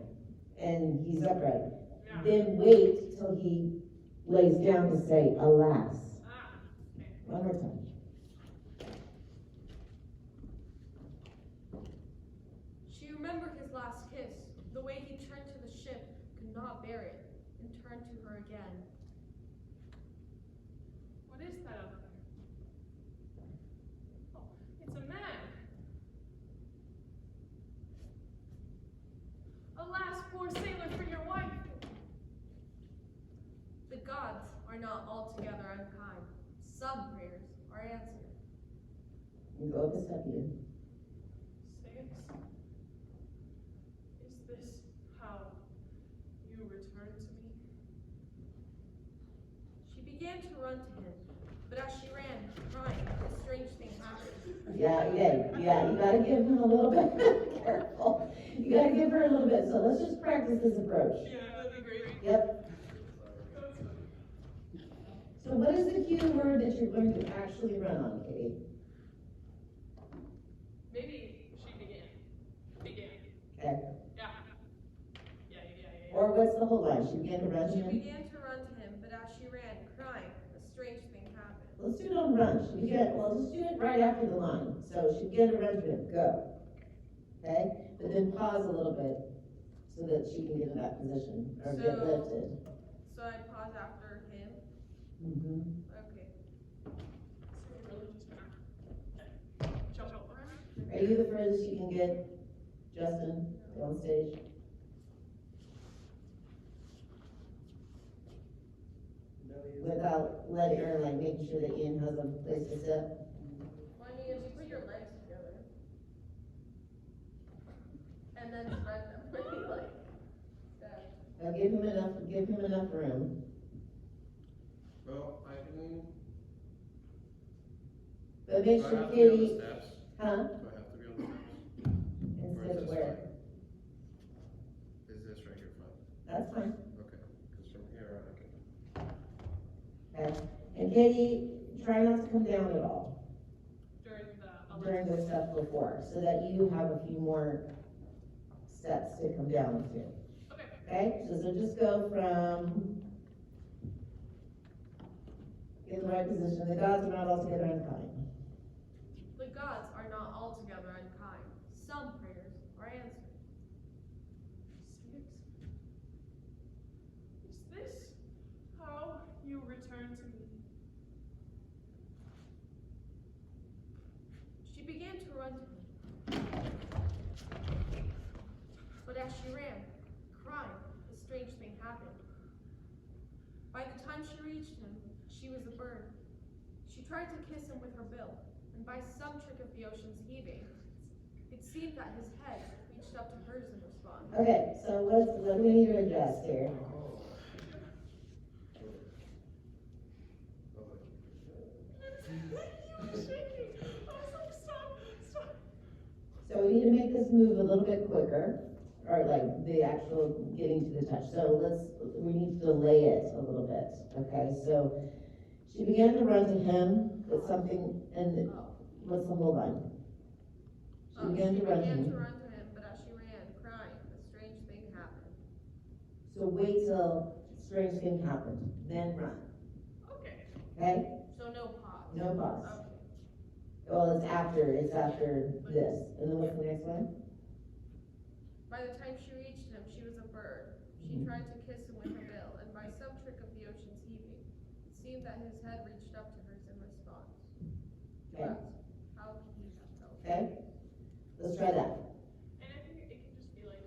and he's upright. Yeah. Then wait till he lays down to say, alas. Okay. One more time. She remembered his last kiss, the way he turned to the ship, could not bear it, and turned to her again. What is that up there? Oh, it's a man. Alas, poor sailor, for your wife. The gods are not altogether unkind. Some prayers are answered. And go up a step again. Saints, is this how you return to me? She began to run to him, but as she ran, crying, a strange thing happened. Yeah, you gotta give him a little bit, careful. You gotta give her a little bit, so let's just practice this approach. Yeah, that'd be great. Yep. So what is the cue word that you're going to actually run on, Katie? Maybe she began. Okay. Yeah. Or what's the whole line? She began to run to She him? began to run to him, but as she ran, crying, a strange thing happened. Let's do it on run. She began, well, just do it right after the line. So she began to run to him, go. Okay? But then pause a little bit so that she can get in that position or get So- lifted. So I pause after him. Mm-hmm. Okay. So we really just gonna jump over him? Are you the furthest you can get, Justin, on stage? Without letting her, like, making sure that Ian has a place to sit? Well, I mean, if you put your legs together, and then spread them, maybe like that. Give him enough room. Well, I can. But make Do I sure have to be on the Katie, steps? huh? Do I have to be on the steps? Instead of this where? Is this right here fine? That's fine. Okay, because from here I can. Okay. And Katie, try not to come down at all During during the stuff before, so that you have a few more steps to come down to. Okay. Okay? So just go from, get in the right position. The gods are not altogether unkind. The gods are not altogether unkind. Some prayers are answered. Saints, is this how you return to me? She began to run to him. But as she ran, crying, a strange thing happened. By the time she reached him, she was a bird. She tried to kiss him with her bill, and by some trick of the ocean's heaving, it seemed that his head reached up to hers in response. Okay, so what do we need to adjust here? So we need to make this move a little bit quicker, or like the actual getting to the touch. So we need to delay it a little bit, okay? So she began to run to him with something, and what's the whole line? She began to run to him. But as she ran, crying, a strange thing happened. So wait till strange thing happened, then run, Okay. okay? So no pause. No pause. Okay. Well, it's after this. And then what's the next one? By the time she reached him, she was a bird. She tried to kiss him with her bill, and by some trick of the ocean's heaving, it seemed that that his head reached up to hers in response. You Okay. asked, how could he have felt? Okay? Let's try that. And I think it can just be like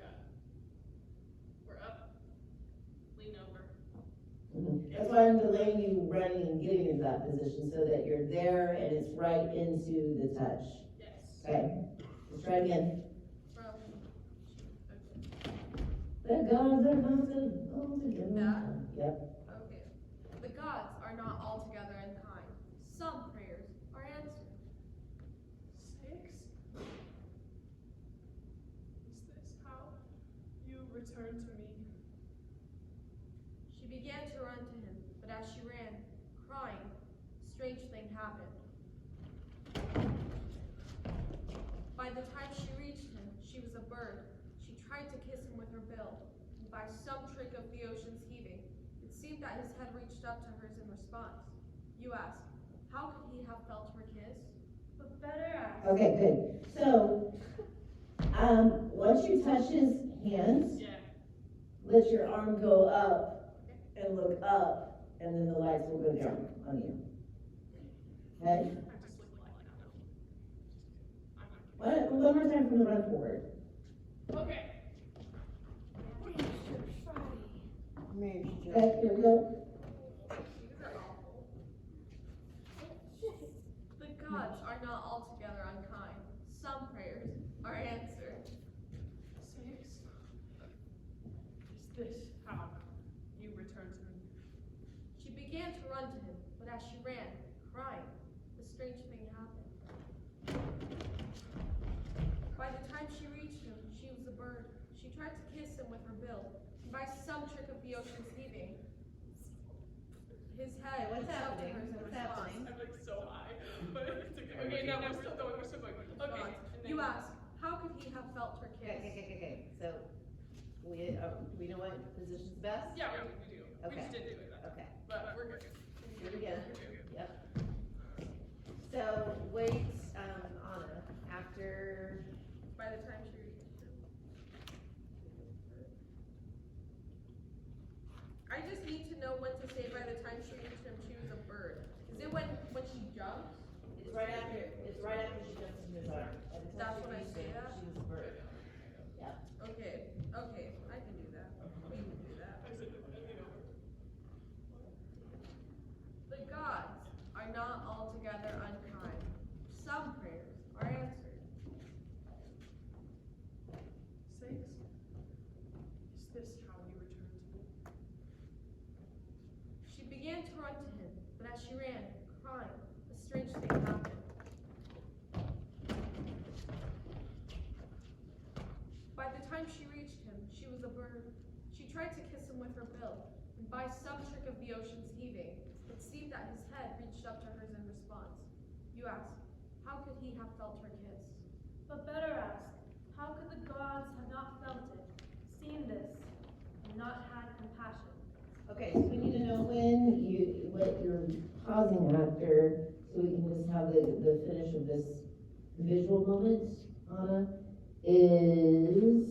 we're up, lean over. That's why I'm delaying you running and getting into that position so that you're there and it's right into the touch. Yes. Okay? Let's try again. From, The gods are not all together. That? Yep. okay. The gods are not altogether unkind. Some prayers are answered. 6? Is this how you return to me? She began to run to him, but as she ran, crying, a strange thing happened. By the time she reached him, she was a bird. She tried to kiss him with her bill, and by some trick of the ocean's heaving, it seemed that his head reached up to hers in response. You ask, how could he have felt her kiss? But better ask. Okay, good. So, once you touch his hands, Yeah. let your arm go up and look up, and then the lights will go down on you. Okay? I'm just looking like that. One more time from the run forward. Okay. Okay, here we go. The gods are not altogether unkind. Some prayers are answered. 6? Is this how you return to me? She began to run to him, but as she ran, crying, a strange thing happened. By the time she reached him, she was a bird. She tried to kiss him with her bill, and by some trick of the ocean's heaving, his head What's reached up to happening? hers in What's response. happening? I'm like so high, but it's okay. Okay, no, we're still going, we're still going. Okay. Response. And then, You ask, how could he have felt her kiss? Okay. So, we know what position's best? Yeah, we do. We Okay. just didn't do it that. Okay. But we're good. Here we go. We're good. Yep. So, wait, Anna, after, By the time she reached him. I just need to know when to say by the time she reached him, she was a bird. Is it when she jumps? it's right after she jumps in his arm. By the time That's she when I reached say him, that? She was a bird. Yep. Okay, I can do that. We can do that. I said, lean over. The gods are not altogether unkind. Some prayers are answered. 6? Is this how you return to me? She began to run to him, but as she ran, crying, a strange thing happened. By the time she reached him, she was a bird. She tried to kiss him with her bill, and by some trick of the ocean's heaving, it seemed that his head reached up to hers in response. You ask, how could he have felt her kiss? But better ask, how could the gods have not felt it, seen this, and not had compassion? Okay, so we need to know what you're pausing after, so we can just have the finish of this visual moment, Anna, is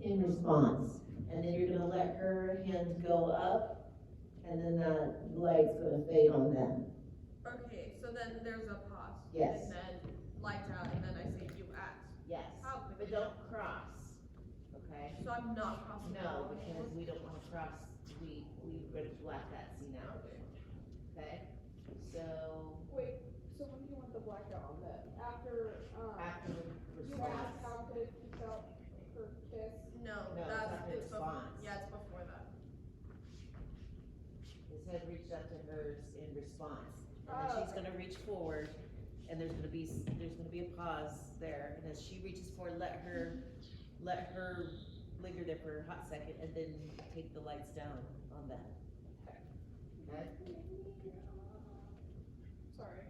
in response. And then you're gonna let her hands go up, and then that light's gonna fade on them. Okay, so then there's a pause. Yes. And then lights out, and then I say you ask. Yes, How could but he don't have- cross, okay? So I'm not crossing No, over. because we don't wanna cross, we would black that scene out, okay? So, Wait, so when do you want the blackout on that? After, after the you response. asked how could it be felt her kiss? No, No, that's, it's after it's before, response. yeah, it's before that. His head reached up to hers in response, and Oh, then she's okay. gonna reach forward, and there's gonna be a pause there, and as she reaches forward, let her linger there for a hot second, and then take the lights down on that. Okay? Sorry.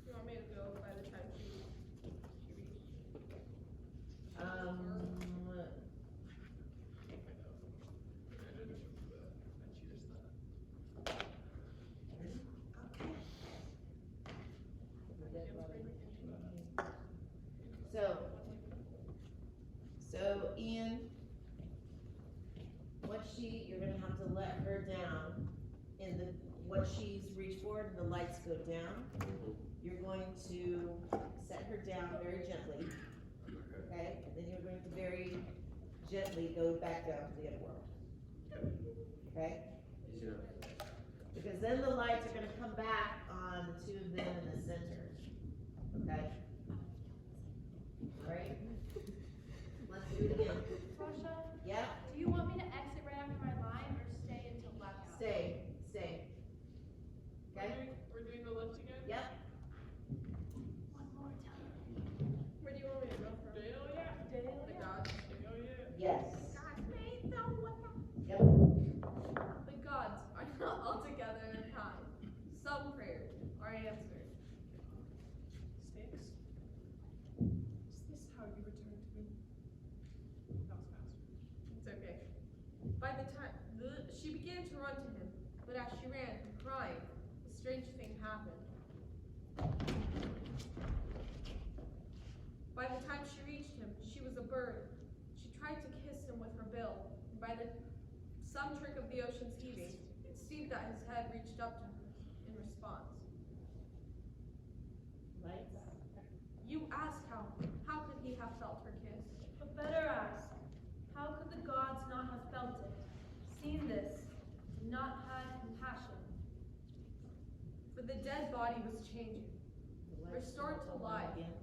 You want me to go by the time she reached? to let her down in the, what she's reached for, and the lights go down. You're going to set her down very gently, okay? And then you're going to very gently go back down to the other world. Okay? Yeah. Because then the lights are gonna come back on the two of them in the center. Okay? Alright? Let's do it again. Sasha, Yeah? do you want me to exit right after my line or stay until blackout? Stay. Okay? We're doing the lift again? Yep. One more time. Where do you want me to go from? Dale, yeah. Dale, The yeah. gods. Oh, yeah. Yes. Yep. The gods are not altogether kind. Some prayers are answered. Sticks? Is this how you return to me? That was fast. It's okay. By the time she began to run to him, but as she ran, crying, a strange thing happened. By the time she reached him, she was a bird. She tried to kiss him with her bill, and by some trick of the ocean's heaving, it seemed that his head reached up to her in response. Lights. You ask how could he have felt her kiss? But better ask, how could the gods not have felt it, seen this, and not had compassion? For the dead body was changing, The lights restored to come on life. again.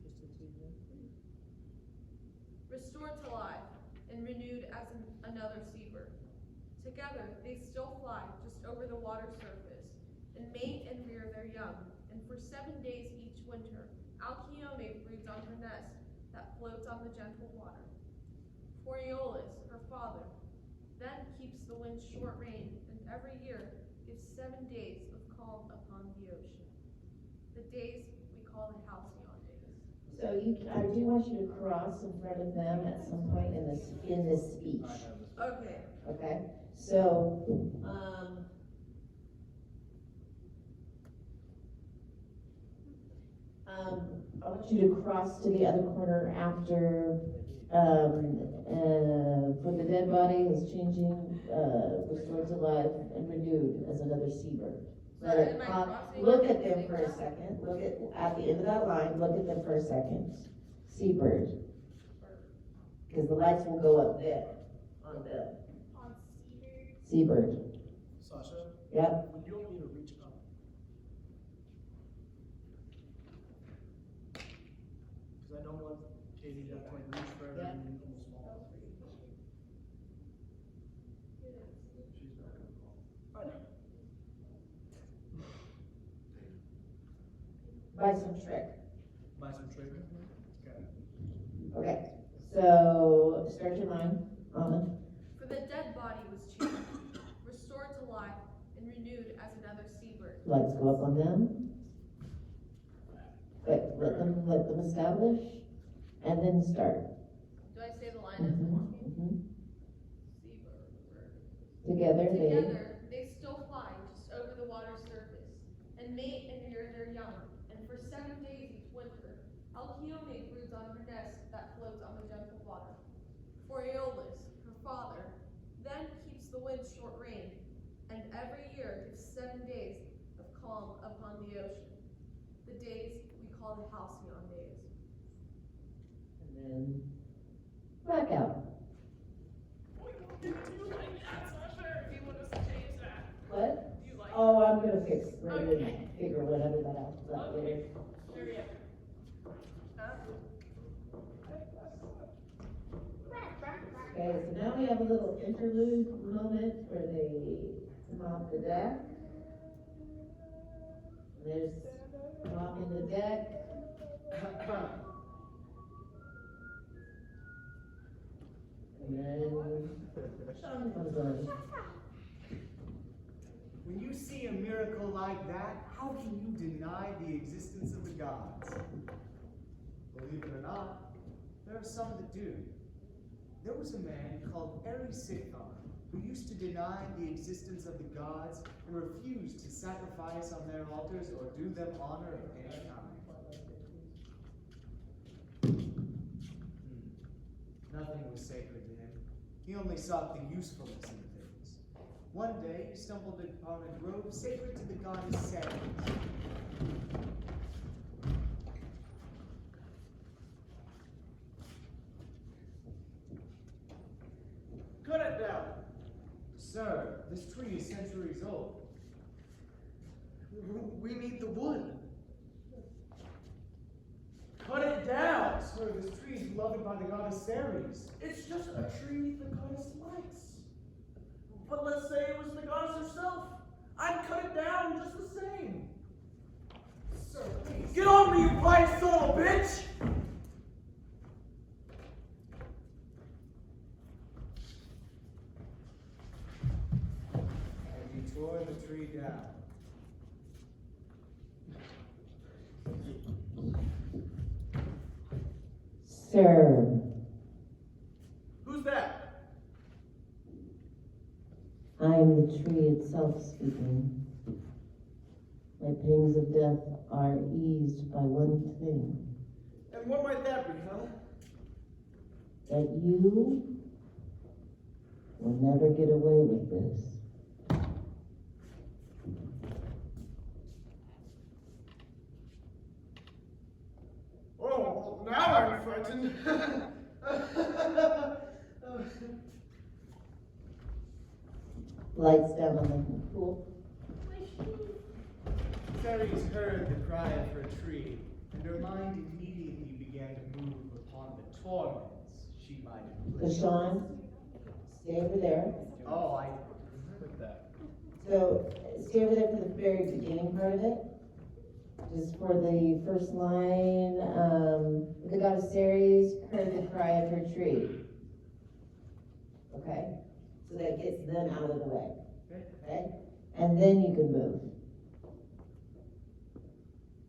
Just the two of them. Restored to life and renewed as another seabird. Together, they still fly just over the water surface and mate and rear their young. And for 7 days each winter, Alcyone broods on her nest that floats on the gentle water. For Aeolus, her father, then keeps the winds short rein, and every year gives 7 days of calm upon the ocean. The days we call the Halcyon days. So I do want you to cross in front of them at some point in this speech. I have this. Okay. Okay? So, I want you to cross to the other corner after, for the dead body is changing, restored to life and renewed as another seabird. Let it Am I pop. crossing Look at at the them same for a time? second. Look at the end of that line, look at them for a second. Seabird. Because the lights will go up there on them. On Seabird. Sasha? Yep. Would you want me to reach up? Because I don't want Katie to have to like reach forever Yeah. and then almost fall. She's not gonna call. I know. By some trick. Buy some trick. Okay. Okay. So, start your line, Anna. For the dead body was changed, restored to life, and renewed as another seabird. Lights go up on them. Let them establish, and then start. Do I say the line as I'm walking? Mhm. Seabird. Together, Together, they still fly just over the water's surface, and mate and rear their young. And for 7 days each winter, Alcyone broods on her nest that floats on the gentle water. For Aeolus, her father, then keeps the winds short rein, and every year gives 7 days of calm upon the ocean. The days we call the Halcyon days. and then blackout. Do you like that, Sasha, or do you want us to change that? What? Do you like Oh, I'm gonna fix, Okay. figure whatever that out later. Okay. There we go. Okay, so now we have a little interlude moment where they come off the deck. There's walking the deck. And then Sean comes on. When you see a miracle like that, how can you deny the existence of the gods? Believe it or not, there are some that do. There was a man called Erysichthon who used to deny the existence of the gods and refused to sacrifice on their altars or do them honor of any kind. Nothing was sacred to him. He only sought the usefulness in things. One day he stumbled upon a grove sacred to the goddess Ceres. Cut it down. Sir, this tree is centuries old. We need the wood. Cut it down. Sir, this tree is beloved by the goddess Ceres. It's just a tree the goddess likes. But let's say it was the goddess herself. I'd cut it down just the same. Sir, please. Get on me, you blind son of a bitch! And he tore the tree down. Sir, Who's that? I am the tree itself speaking. My pangs of death are eased by one thing, And what might that be, huh? that you will never get away with this. Oh, now I'm frightened. Lights down on the pool. Ceres heard the cry of her tree, and her mind immediately began to move upon the torments she might inflict. Deshaun, stay over there. Oh, I remembered that. So, stay over there for the very beginning part of it. Just for the first line, the goddess Ceres heard the cry of her tree. Okay? So that gets them out of the way. Okay? And then you can move.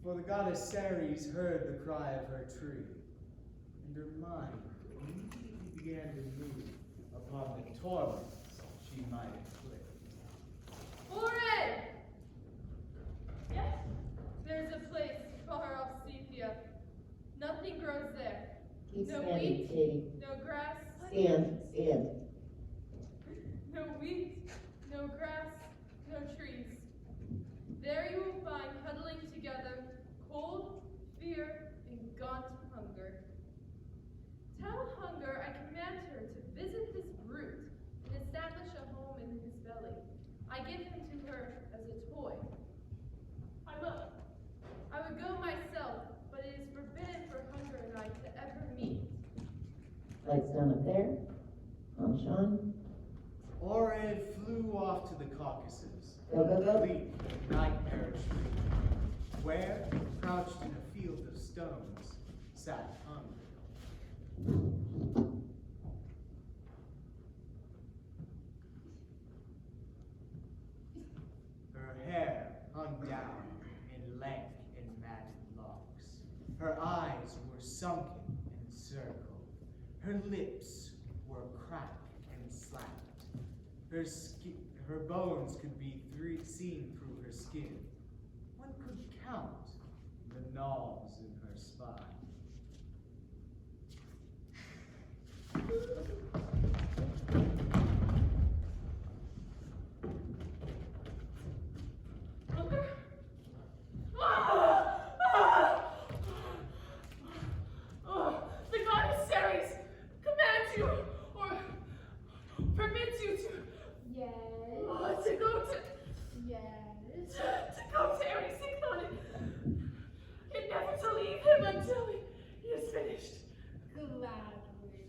For the goddess Ceres heard the cry of her tree, and her mind immediately began to move upon the torments she might inflict. Foray! Yes? There's a place far off Sepia. Nothing grows there. Keep No standing, wheat, Katie. no grass. Stand, stand. No wheat, no grass, no trees. There you will find huddling together cold, fear, and gaunt hunger. Tell hunger I command her to visit this brute and establish a home in his belly. I give him to her as a toy. I will. I would go myself, but it is forbidden for hunger and I to ever meet. Lights down up there. On Sean. Ored flew off to the Caucasus, Go, go, go. complete nightmare tree, where, crouched in a field of stones, sat hunger. Her hair hung down in lank and matted locks. Her eyes were sunken and circled. Her lips were cracked and slapped. Her bones could be seen through her skin. One could count the knobs in her spine. Hunger? The goddess Ceres commands you, or permits you to, Yes. to go to, Yes. to go to Erysichthon and never to leave him until he is finished. Gladly.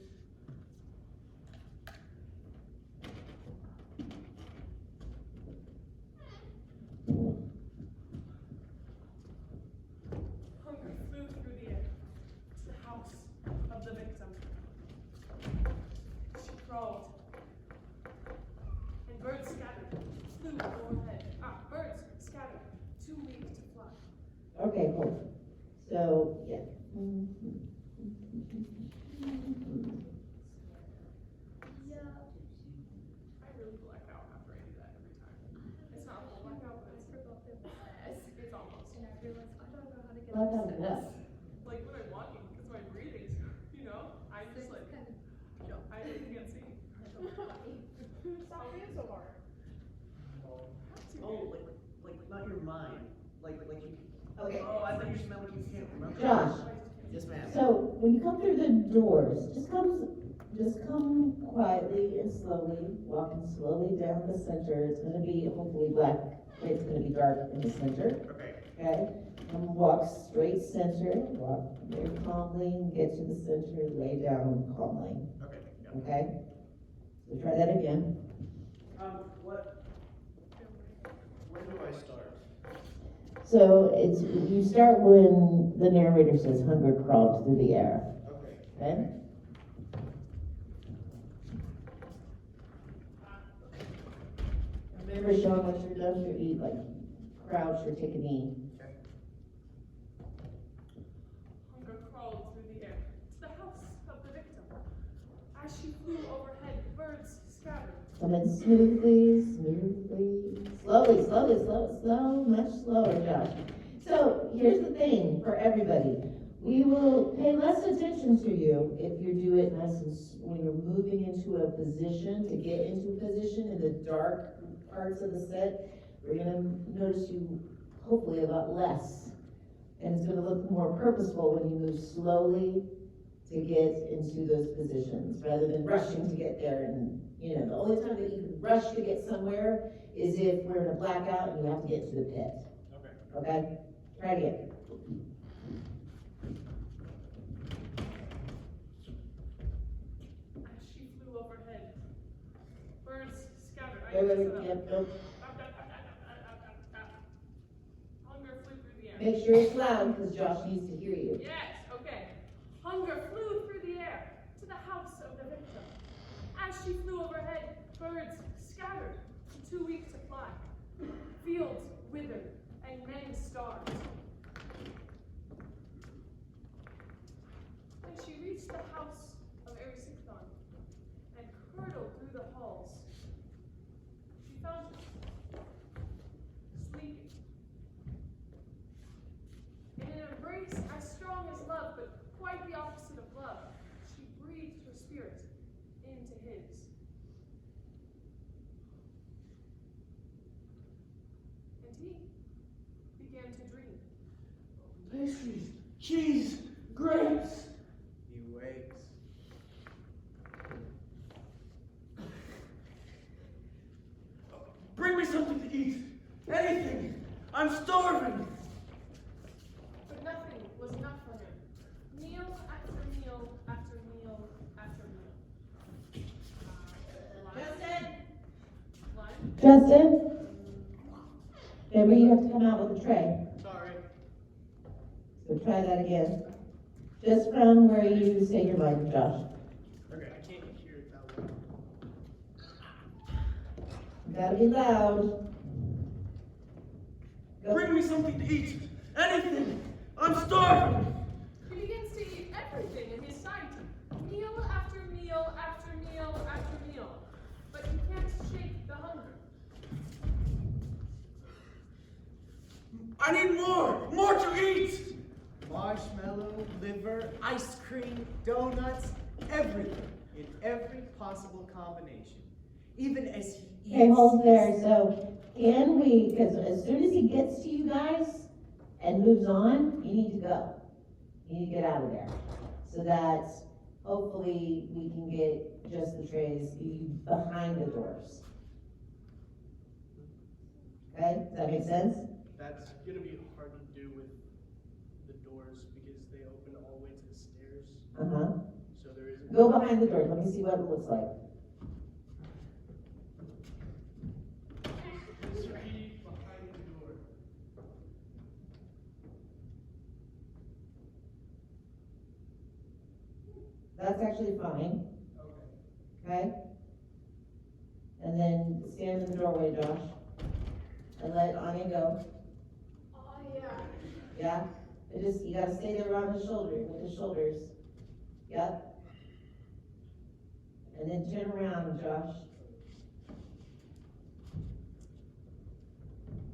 Hunger flew through the air to the house of the victim. She crawled, and birds scattered flew overhead. Birds scattered, too weak to fly. Okay, cool. So, yeah. I really black out after I do that every time. It's not a full blackout, but it's almost. And everyone's, I don't know how to get Black out upstairs. what? Like when I'm walking, because my breathing, I just like, I can't see. Stop being so hard. Josh, Yes, ma'am. so when you come through the doors, just come quietly and slowly, walking slowly down the center. It's gonna be hopefully black, it's gonna be dark in the center, Okay. okay? Walk straight center, walk very calmly, get to the center, lay down calmly, Okay. Yeah. okay? So try that again. When do I start? So you start when the narrator says hunger crawled through the air, Okay. okay? Remember, Sean, once you're done, you eat, like, crouch or take a knee. Okay. Hunger crawled through the air to the house of the victim. As she flew overhead, birds scattered. Come in smoothly, slow, much slower, Josh. So here's the thing for everybody. We will pay less attention to you if you do it nice and when you're moving into a position, to get into a position in the dark parts of the set. We're gonna notice you hopefully a lot less. And it's gonna look more purposeful when you move slowly to get into those positions, rather than rushing to get there. And, you know, the only time that you can rush to get somewhere is if we're in a blackout and you have to get to the pit. Okay. Okay? Try again. As she flew overhead, birds scattered. Yep, nope. Hunger flew through the air. Make sure it's loud, because Josh needs to hear you. Yes, okay. Hunger flew through the air to the house of the victim. As she flew overhead, birds scattered, too weak to fly. Fields withered, and men starved. When she reached the house of Erysichthon and hurtled through the halls, she found him sleeping. In an embrace as strong as love, but quite the opposite of love, she breathed her spirit into his. And he began to dream. Pastries, cheese, grapes. He wakes. Bring me something to eat. Anything. I'm starving. But nothing was enough for him. Meal after meal after meal after meal. Lunch. Justin? Remember, you have to come out with a tray. Sorry. So try that again. Just from where you say your line, Josh. Okay, I can't hear it that well. You gotta be loud. Go. Bring me something to eat. Anything. I'm starving. He begins to eat everything in his sight. Meal after meal after meal after meal. But he can't shake the hunger. I need more. More to eat. Marshmallow, liver, ice cream, donuts, everything. In every possible combination. Even as he eats. Okay, hold there. So can we, because as soon as he gets to you guys and moves on, you need to go. You need to get out of there. So that hopefully we can get just the trays behind the doors. Okay, does that make sense? That's gonna be hard to do with the doors because they open all the way to the stairs. Uh-huh. So there isn't. Go behind the doors. Let me see what it looks like. Three behind the door. That's actually fine. Okay. Okay? And then stand in the doorway, Josh. And let Anya go. Oh, yeah. Yeah? You gotta stay there on his shoulder, with his shoulders. Yep. And then turn around, Josh.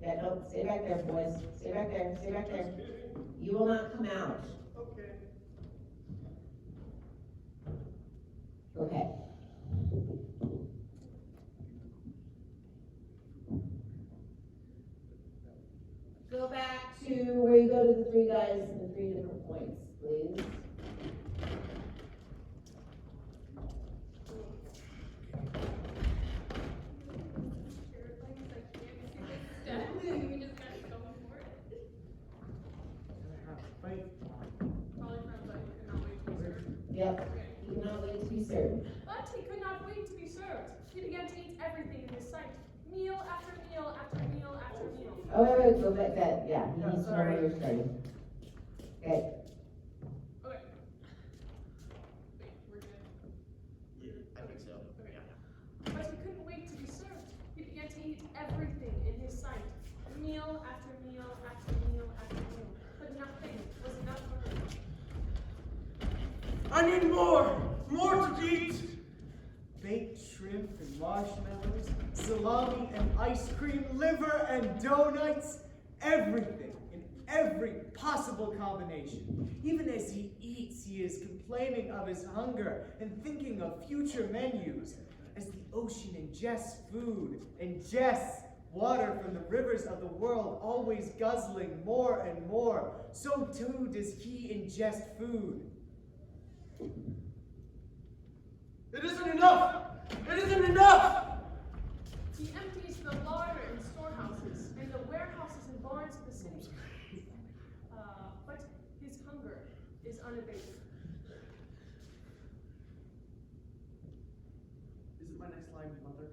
Yeah, no, stay back there, boys. Stay back there, stay back there. You will not come out. Okay. Okay. Go back to where you go to the three guys in the three different points. Oh, wait, go back that, yeah, he Yeah, needs to know sorry. where you're starting. Okay, Okay. Wait, we're good. Yeah, I think so. Okay. But he couldn't wait to be served. He began to eat everything in his sight, meal after meal after meal after meal. But nothing was enough for him. I need more! More to eat! Baked shrimp and marshmallows, salami and ice cream, liver and donuts, everything in every possible combination. Even as he eats, he is complaining of his hunger and thinking of future menus. As the ocean ingests food, ingests water from the rivers of the world, always guzzling more and more, so too does he ingest food. It isn't enough! It isn't enough! He empties the larder and storehouses and the warehouses and barns of the city. But his hunger is unabated. Isn't my next line mother?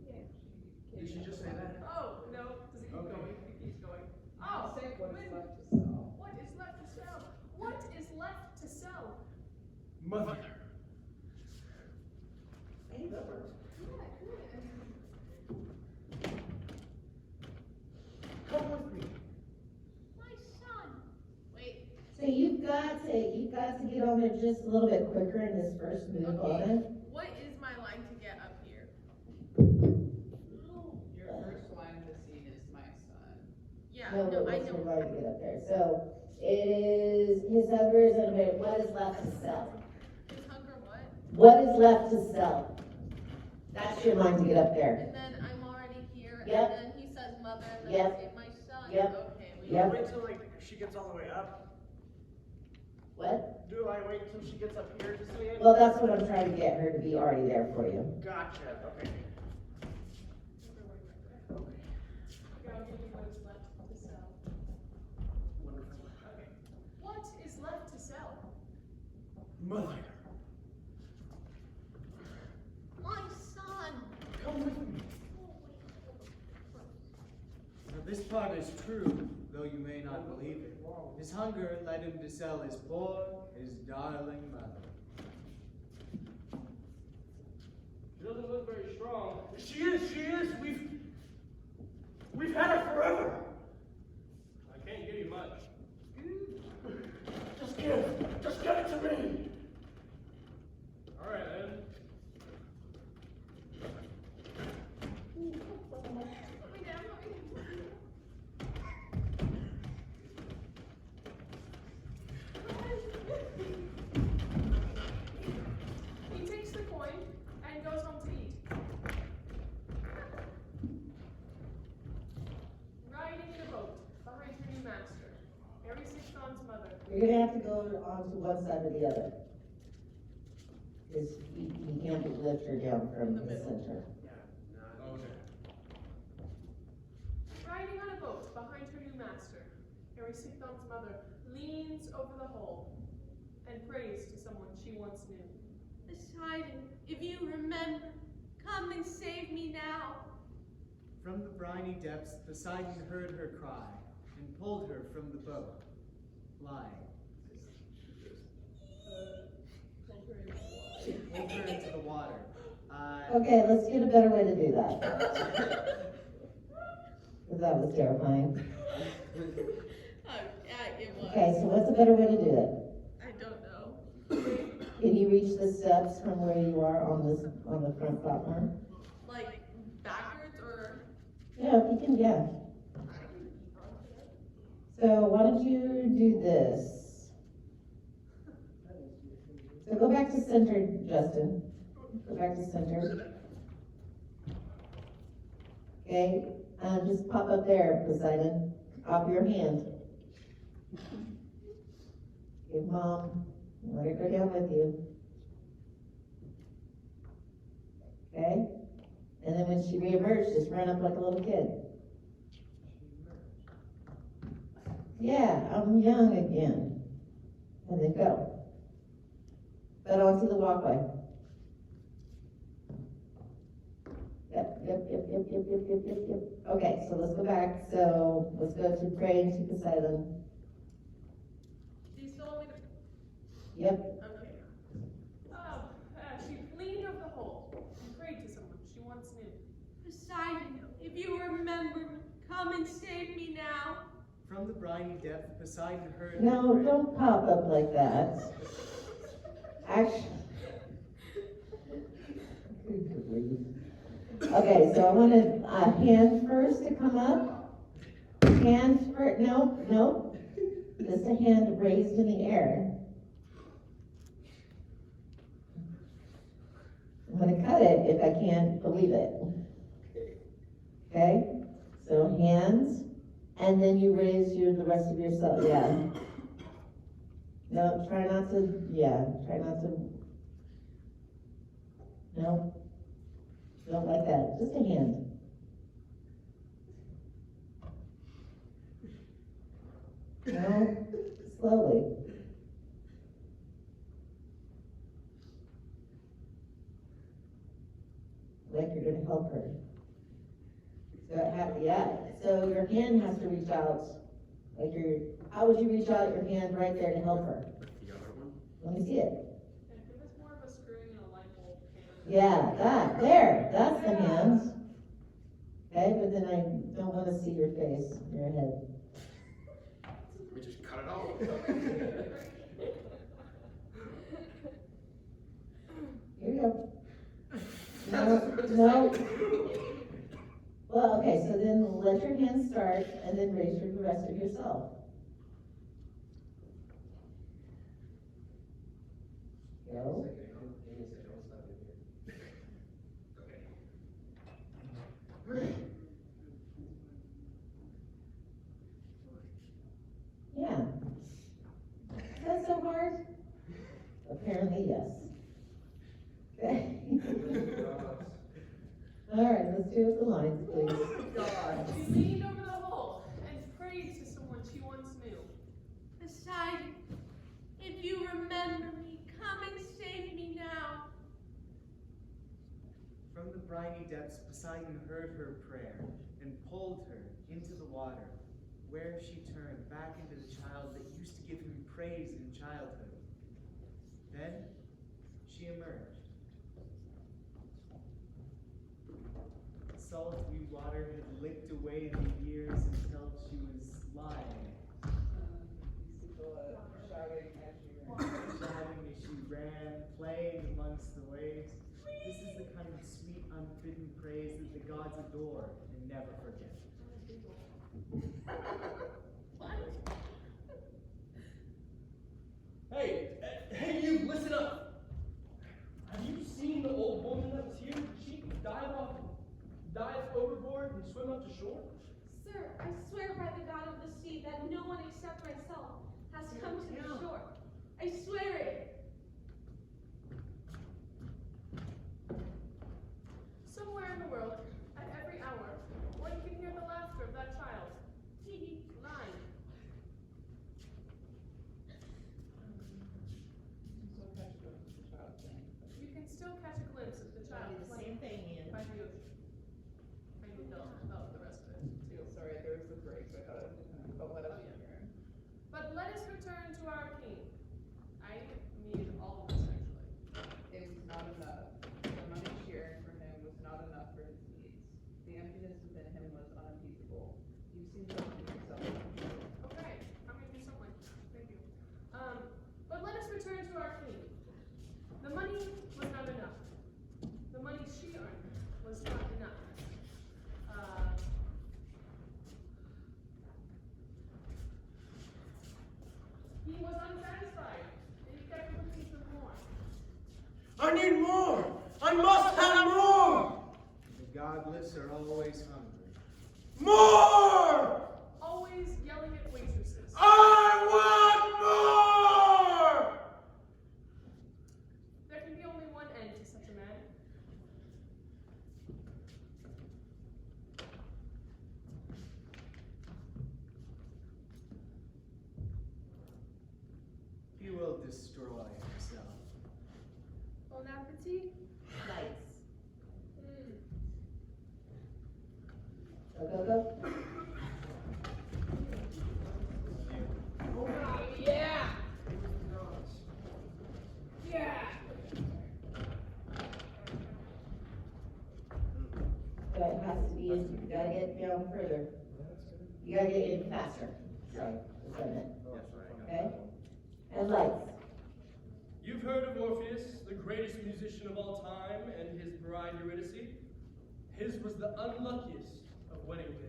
Yeah. Did she just say that? Oh, no, does it keep Okay. going? It keeps going. Oh, Say what is when- left to sell. What is left to sell? What is left to sell? Mother. Hey, that works. Come with me. My son. Wait. so you've got to get on there just a little bit quicker in this first move on it. What is my line to get up here? Your first line of the scene is my son. Yeah, No, no, but I what's your know. line to get up there? So it is, his hunger is unabated, what is left to sell? His hunger what? What is left to sell? That's your line to get up there. And then I'm already here, Yep. and then he says mother, and then Yep. I say my son. Yep. Okay. Yep. Wait till like she gets all the way up. What? Do I wait till she gets up here to say it? Well, that's what I'm trying to get her to be already there for you. Gotcha. Okay. Okay, I'll give you what is left to sell. Wonderful. Okay. What is left to sell? Mother. My son. Come with me. Now this part is true, though you may not believe it. His hunger led him to sell his poor, his darling mother. She doesn't look very strong. She is. We've had her forever. I can't give you much. Just give it to me. All right then. He takes the coin and goes home to eat. Riding in a boat behind her new master, Harry Sixton's mother. You're gonna have to go on to one side or the other. Because he can't lift her down from the center. Okay. Riding on a boat behind her new master, Harry Sixton's mother leans over the hole and prays to someone she once knew. Poseidon, if you remember, come and save me now. From the briny depths, Poseidon heard her cry and pulled her from the boat, flying. Pulled her into the water. Okay, let's get a better way to do that. Because that was terrifying. Yeah, it was. Okay, so what's a better way to do it? I don't know. Can you reach the steps from where you are on the front platform? Like, backwards or? Yeah, you can, yeah. So why don't you do this? So go back to center, Justin. Go back to center. Okay, just pop up there, Poseidon, off your hand. Give mom, let her go down with you. Okay? And then when she reemerges, just run up like a little kid. Yeah, I'm young again. And then go. But onto the walkway. Yep. Okay, so let's go back. So let's go to praying to Poseidon. Do you still want me to? Yep. Okay. She leaned over the hole and prayed to someone she once knew. Poseidon, if you remember me, come and save me now. From the briny depth, Poseidon heard. No, don't pop up like that. Actually. Okay, so I want a hand first to come up. Hand first. No. Just a hand raised in the air. I'm going to cut it if I can't believe it. Okay? So hands, and then you raise the rest of yourself. Yeah. No, try not to. No. Don't like that. Just a hand. No. Slowly. Like you're going to help her. So your hand has to reach out. How would you reach out your hand right there to help her? The other one? Let me see it. And if it's more of a screwing in a light bulb can. Yeah, that's the hand. Okay, but then I don't want to see your face, your head. We just cut it off. Here you go. No. Well, okay, so then let your hand start and then raise the rest of yourself. Go. Yeah. Is that so hard? Apparently, yes. Okay. All right, let's do the lines, please. She leaned over the hole and prayed to someone she once knew. Poseidon, if you remember me, come and save me now. From the briny depths, Poseidon heard her prayer and pulled her into the water, where she turned back into the child that used to give him praise in childhood. Then she emerged. Salty water had licked away the years until she was lying. Shouting as she ran, playing amongst the waves. This is the kind of sweet, unbidden praise that the gods adore and never forget. Hey, you, listen up. Have you seen the old woman that was here? Did she dive overboard and swim up to shore? Sir, I swear by the god of the sea that no one except myself has come to the shore. I swear it. Somewhere in the world, at every hour, one can hear the laughter of that child. Nine. You can still catch a glimpse of the child Probably the same thing, Ian. I do develop the rest of it too. Sorry, there was a break, so I thought it was, but let us hear. But let us return to our king. I need all of this actually. It was not enough. The money she earned from him was not enough for his needs. The emptiness within him was unappeasable. You've seen something yourself. Okay, I'm gonna do something. Thank you. But let us return to our king. The money was not enough. The money she earned was not enough. He was unsatisfied, and he kept looking for more. I need more! I must have more! The godless are always hungry. More! Always yelling at waitresses. I want more! There can be only one end to such a man. He will destroy himself. Bon appetit. Nice. Go, go, go. Yeah! Yeah! So it has to be, you gotta get down further. You gotta get in faster. Sorry, that's what I meant. Okay? And lights. You've heard of Orpheus, the greatest musician of all time, and his bride Eurydice. His was the unluckiest of wedding days.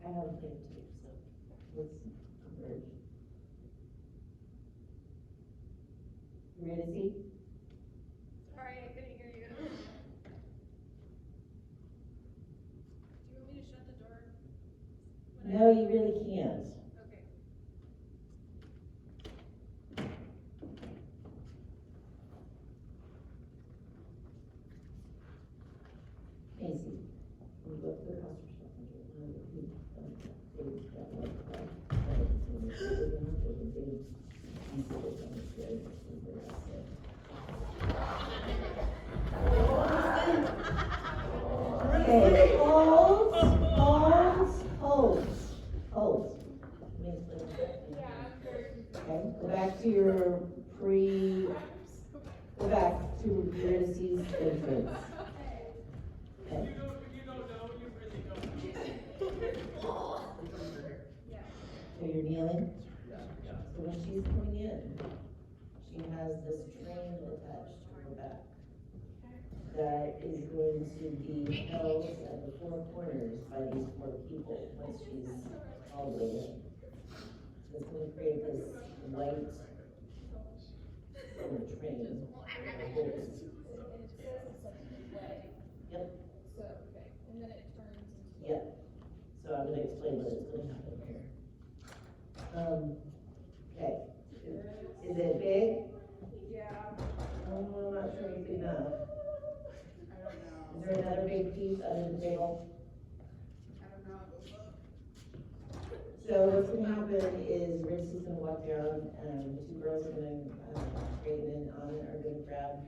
I have a thing too, so let's converge. Eurydice? Sorry, I couldn't hear you. Do you want me to shut the door? No, you really can't. Okay. Macy, we go to the costume shop and get one of the people that like that. Okay, hold. Okay, go back to your go back to Eurydice's entrance. Okay. So you're kneeling? So when she's coming in, she has this train attached to her back that is going to be held at the four corners by these four people once she's all the way in. So it's going to create this white train. Yep. So, okay, and then it turns into. Yep. So I'm going to explain what is going to happen here. Okay. Is it big? Yeah. Oh, I'm not sure it's big enough. I don't know. Is there another big piece under the table? I don't know. So what's gonna happen is Rich is gonna walk down, and the two girls are gonna, Raven and Anna are gonna grab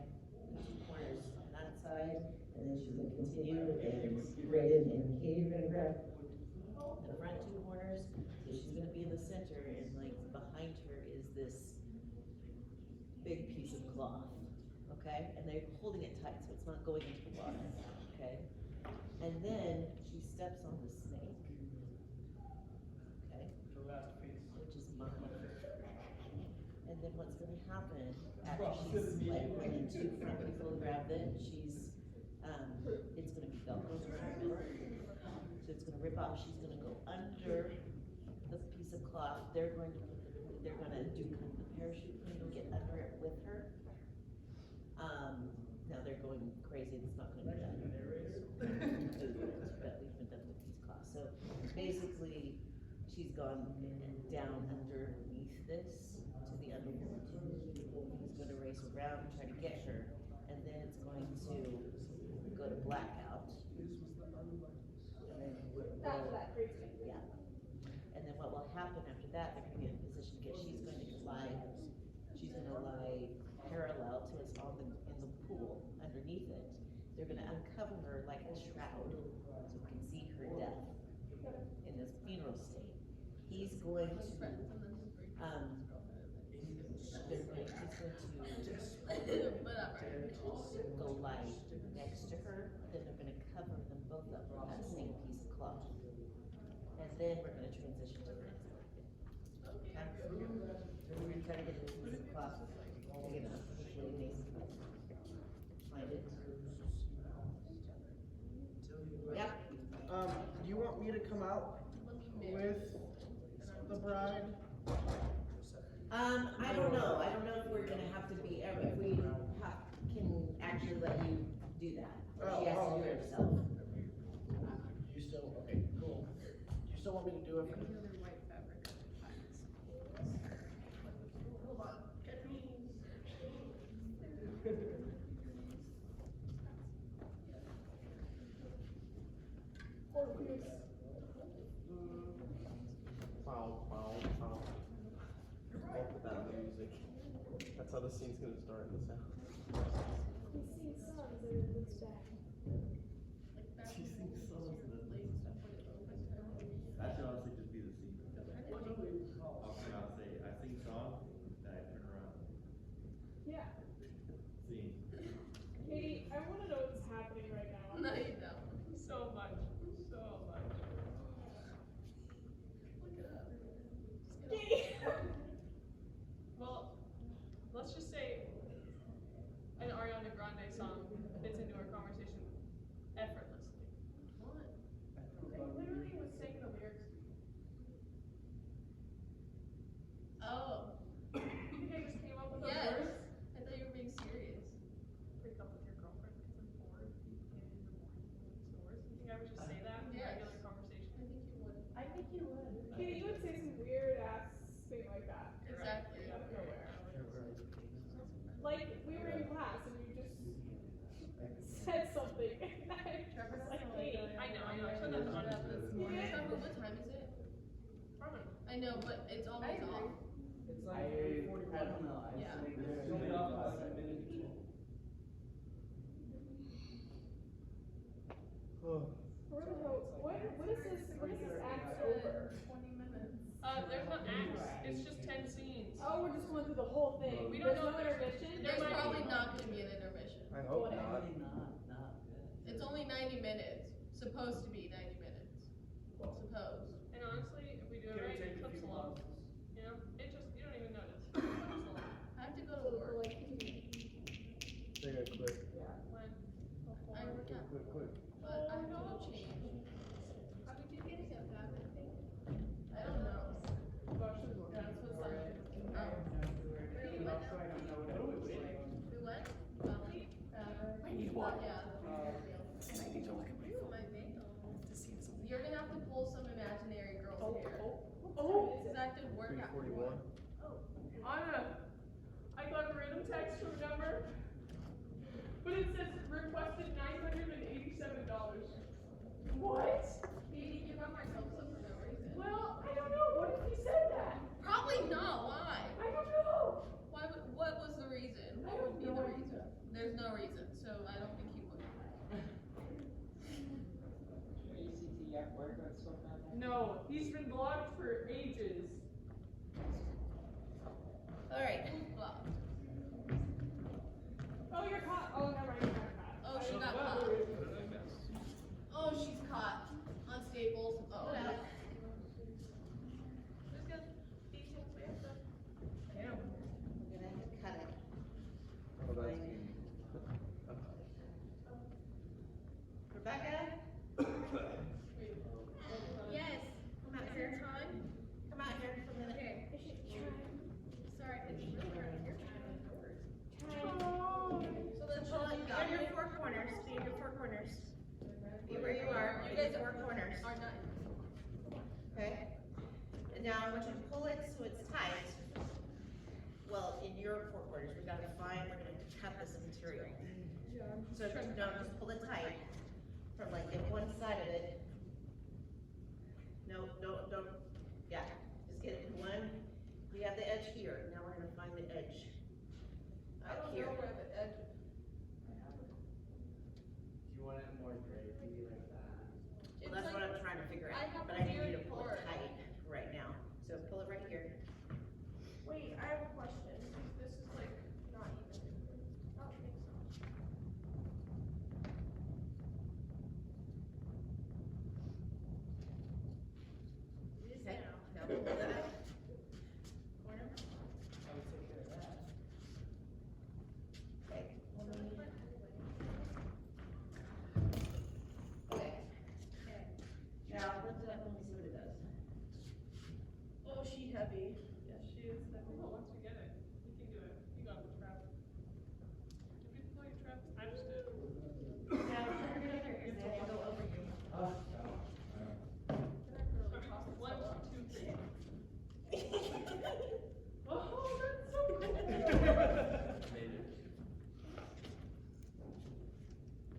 the two corners on that side, and then she's gonna continue, and Raven and Katie are gonna grab the front two corners. So she's gonna be in the center, and like behind her is this big piece of cloth, okay? And they're holding it tight, so it's not going into the water, okay? And then she steps on the snake, okay? Which is mine. And then what's gonna happen after she's like running two front people to grab it, she's, it's gonna be velcro around it. So it's gonna rip off, she's gonna go under the piece of cloth, they're gonna do kind of the parachute thing and get under it with her. Now they're going crazy, it's not gonna be that. But we've been done with piece of cloth. So basically, she's gone down underneath this to the underwater. He's gonna race around and try to get her, and then it's going to go to blackout. And then After that creates me. yeah. And then what will happen after that, they're gonna be in a position to get, she's gonna lie parallel to us in the pool underneath it. They're gonna uncover her like a shroud, so we can see her death in this funeral state. He's going to, go lie next to her, then they're gonna cover them both up with that same piece of cloth. And then we're gonna transition to the next one. Okay? We're gonna try to get this piece of cloth big enough, hopefully Mason find it. Yep. Do you want me to come out with the bride? I don't know. I don't know if we're gonna have to be, if we can actually let you do that. Or she has to do it herself. You still, okay, cool. You still want me to do it? Any other white fabric? Hold on. Get me. Wow, wow, wow. Off with that music. That's how the scene's gonna start in the sound. He sings songs and it looks bad. She sings songs and then that should honestly just be the scene. I'll come out and say, I sing songs, then I turn around. Yeah. Scene. Katie, I wanna know what's happening right now. No, you don't. So much. So much. Look it up. Katie! Well, let's just say an Ariana Grande song fits into our conversation effortlessly. What? It literally was saying the lyrics to you. Oh. You think I just came up with those Yes. words? I thought you were being serious. Break up with your girlfriend because I'm bored. You get in the morning and snores. You think I would just say that in Yes. regular conversation? I think you would. I think you would. Katie, you would say some weird ass thing like that. Exactly. Out of nowhere. Like, we were in class and you just said something. And I Trevor was like, doesn't Katie. like I know. I said that on this morning. Trevor, what time is it? I know, but it's always off. It's like 45. I don't know. Yeah. It's only off about 7 minutes. Where the hell, what is this act over? 20 minutes. There's no acts, it's just 10 scenes. Oh, we're just going through the whole thing. We don't There's know no if there's- intermission. There's might probably be. not gonna be an intermission. I hope not. Probably not good. It's only 90 minutes. Supposed to be 90 minutes. Supposed. And honestly, if we do it Give or right, take it a clips few along. pauses. You know, it just, you don't even notice. It clips along. I have to go to work. They're gonna quit. When? I work out, Quit. but I have to go change. How did you get so bad, I think? I don't know. That's what's like. Oh. Really, what now? We went? I need one. Yeah. I need to look at my Ooh, my veil. to see if something. You're gonna have to pull some imaginary girls here. Oh! It's an active workout. 341. Anna, I got a random text from a number, but it says requested $987. What? Katie, you got my hopes up for no reason. Well, I don't know. What if he said that? Probably not. Why? I don't know. What was the reason? What would be the reason? There's no reason, so I don't think he would. No, he's been blocked for ages. Alright, blocked. Oh, you're caught. Oh, never mind. You're not caught. Oh, she got caught. Oh, she's caught. On Staples. Oh, yeah. Just gonna teach him we have to. I'm gonna have to cut it. Oh, that's good. Rebecca? Yes. Come out here. Time? Come out here for a minute. Okay. Sorry, it's really hard to hear. So let's show you On your four corners, be in your four corners. Be where you are, You in guys your four corners. are not. Okay? And now I want you to pull it so it's tight. Well, in your four corners, we gotta find, we're gonna cut this material. So just pull it tight from like in one side of it. No, don't, yeah, just get it in one. We have the edge here, now we're gonna find the edge. I Up don't here. know where the edge. Do you want it more drapey like that? Well, that's what I'm trying to figure I out, have but a I need you weird to pull cord. it tight right now. So pull it right here. Wait, I have a question. This is like not even. I don't think so. Okay, now pull that out. Corner. I would take care of that. Okay. Okay. Now lift it up, let me see what it does. Oh, she heavy. Yes, she is. I think once we get it, we can do it. You got the trap. Did we deploy a trap? I just did. Now turn it over, because they go over you. One, two, three. Oh, that's so cool. Made it.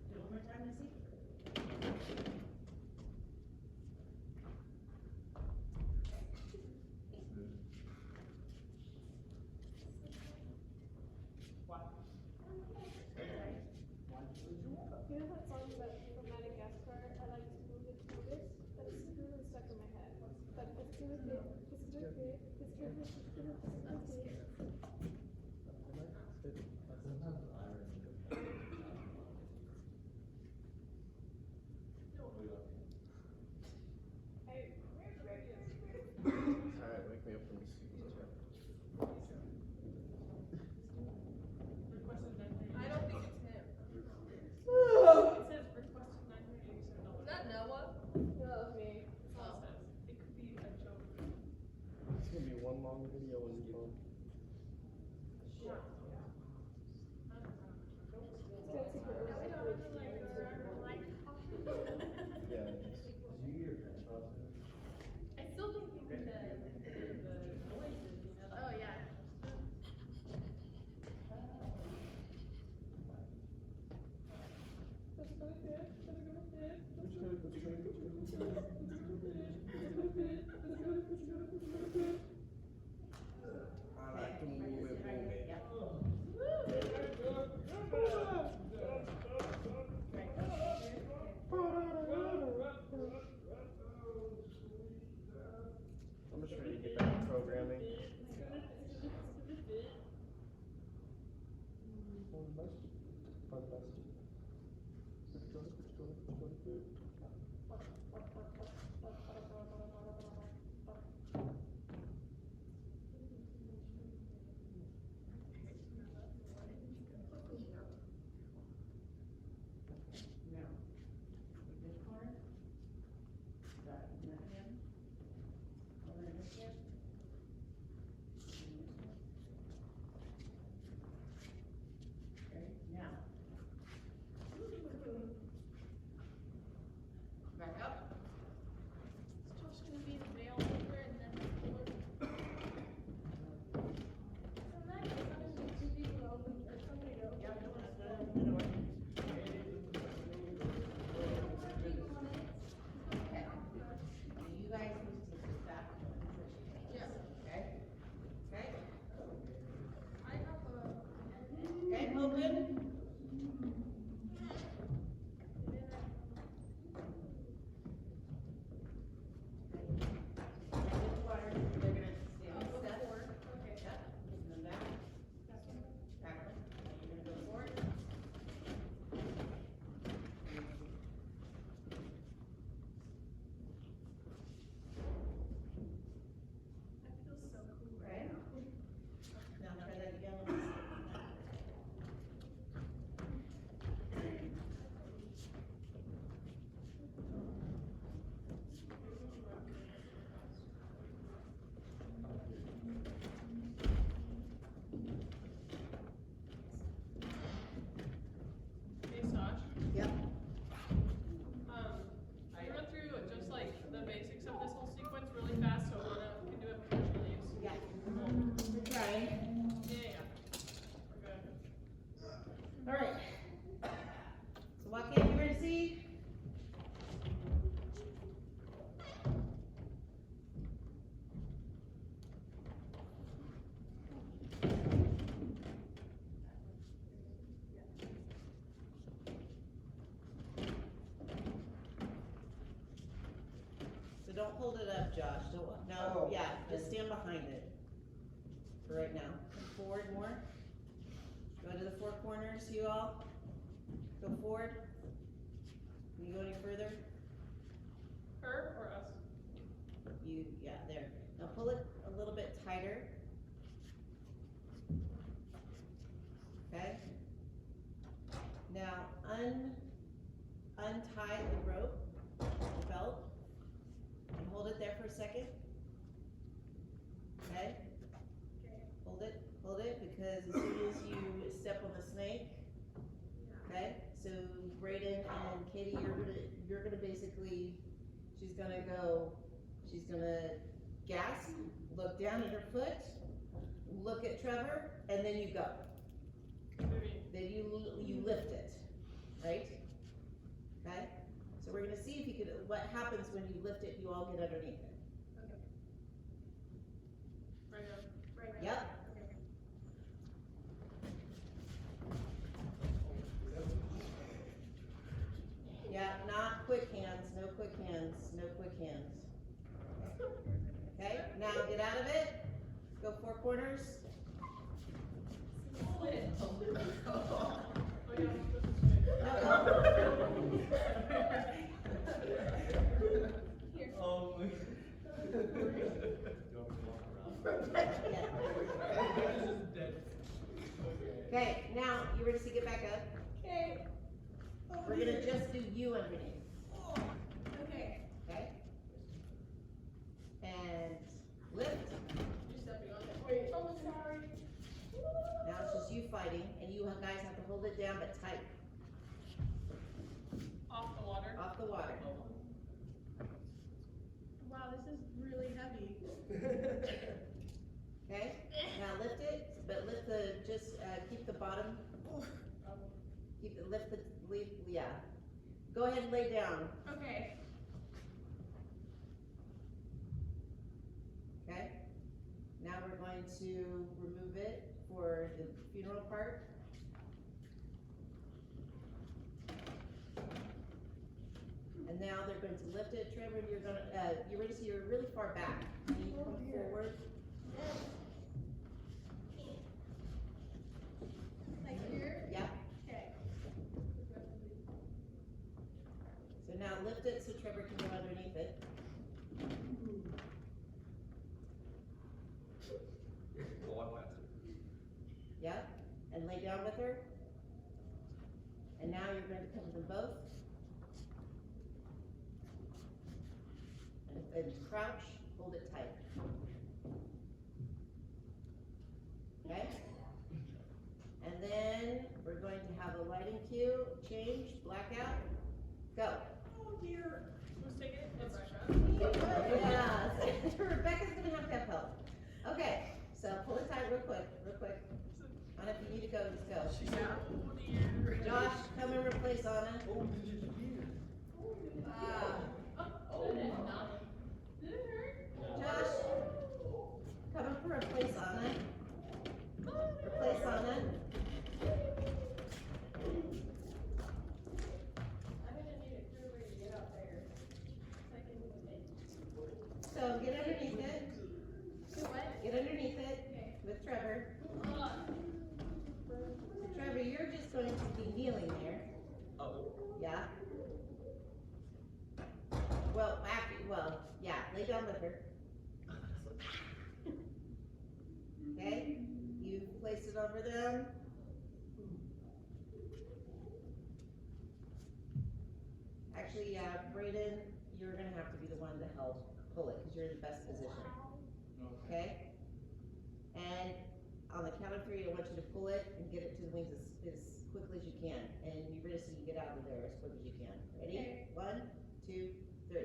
Do it one more time, Missy. Alright, wake me up from this. I don't think it's him. It says requested $987. Is that Noah? No, that was me. That's all it says. It could be a joke. It's gonna be one long video on your phone. Yeah, it is. I still don't think the noises, you know. Oh, yeah. I like to move it, move it. I'm just ready to get back to programming. Back up. Is Josh gonna be the veil holder and then the killer? So next, I'm gonna do two people open, or somebody to open. Yep, let's go open the door. Okay. You guys need to take this back. Yes. Okay? Okay? I have a. Okay, open. Water, they're gonna stay on the step. Okay. Yep, and then back. Backward. You're gonna go forward. I feel so cool Okay. right now. Now try that again. Hey, Saj. Yep. I run through just like the basics of this whole sequence really fast, so we can do it before she leaves. Yeah. Cool. We're trying. Yeah. We're good. All right. So walk in, you ready to see? So don't hold it up, Josh. Don't, no, Oh. yeah, just stand behind it. For right now. Come forward more. Go to the four corners, you all. Go forward. Can you go any further? Her or us? You, yeah, there. Now pull it a little bit tighter. Okay? Now untie the rope, the belt, and hold it there for a second. Okay? Hold it, because as soon as you step on the snake, okay? So Brayden and Katie, you're gonna basically, she's gonna gasp, look down at her foot, look at Trevor, and then you go. Then you lift it, right? Okay? So we're gonna see if you could, what happens when you lift it, you all get underneath it. Right here. Right. Yep. Yeah, not quick hands, no quick hands, no quick hands. Okay, now get out of it. Go four corners. Oh my. Okay, now you ready to get back up? Okay. We're gonna just do you underneath. Okay. Okay? And lift. You're stepping on it. Wait, oh, sorry. Now it's just you fighting, and you guys have to hold it down but tight. Off the water. Off the water. Wow, this is really heavy. Okay? Now lift it, but lift the, just, keep the bottom. Lift the, yeah. Go ahead and lay down, Okay. okay? Now we're going to remove it for the funeral part. And now they're going to lift it. Trevor, you're gonna, you're ready, so you're really far back. Can you come forward? Like here? Yeah. Okay. So now lift it so Trevor can go underneath it. Yeah, and lay down with her. And now you're going to cover them both. And crouch, hold it tight. Okay? And then we're going to have a lighting cue, change, blackout, go. Oh dear. Who's taking it? It's Yeah, Rebecca's gonna have to have help. Okay, so pull it tight real quick, Anna, if you need to go, just go. She's out. Oh dear. Josh, come and replace Anna. Oh, did you hear? Did it hurt? Josh, come and replace Anna. Replace Anna. I'm gonna need a crew to get out there. So get underneath it. Do what? Get underneath it Okay. with Trevor. Trevor, you're just going to be kneeling there. Oh. Yeah. Well, yeah, lay down with her. Okay? You place it over them. Actually, Brayden, you're gonna have to be the one to help pull it, because you're in the best position. Okay? And on the count of three, I want you to pull it and get it to the wings as quickly as you can. And you're ready so you can get out of there as quick as you can. Ready? Okay. 1, 2, 3.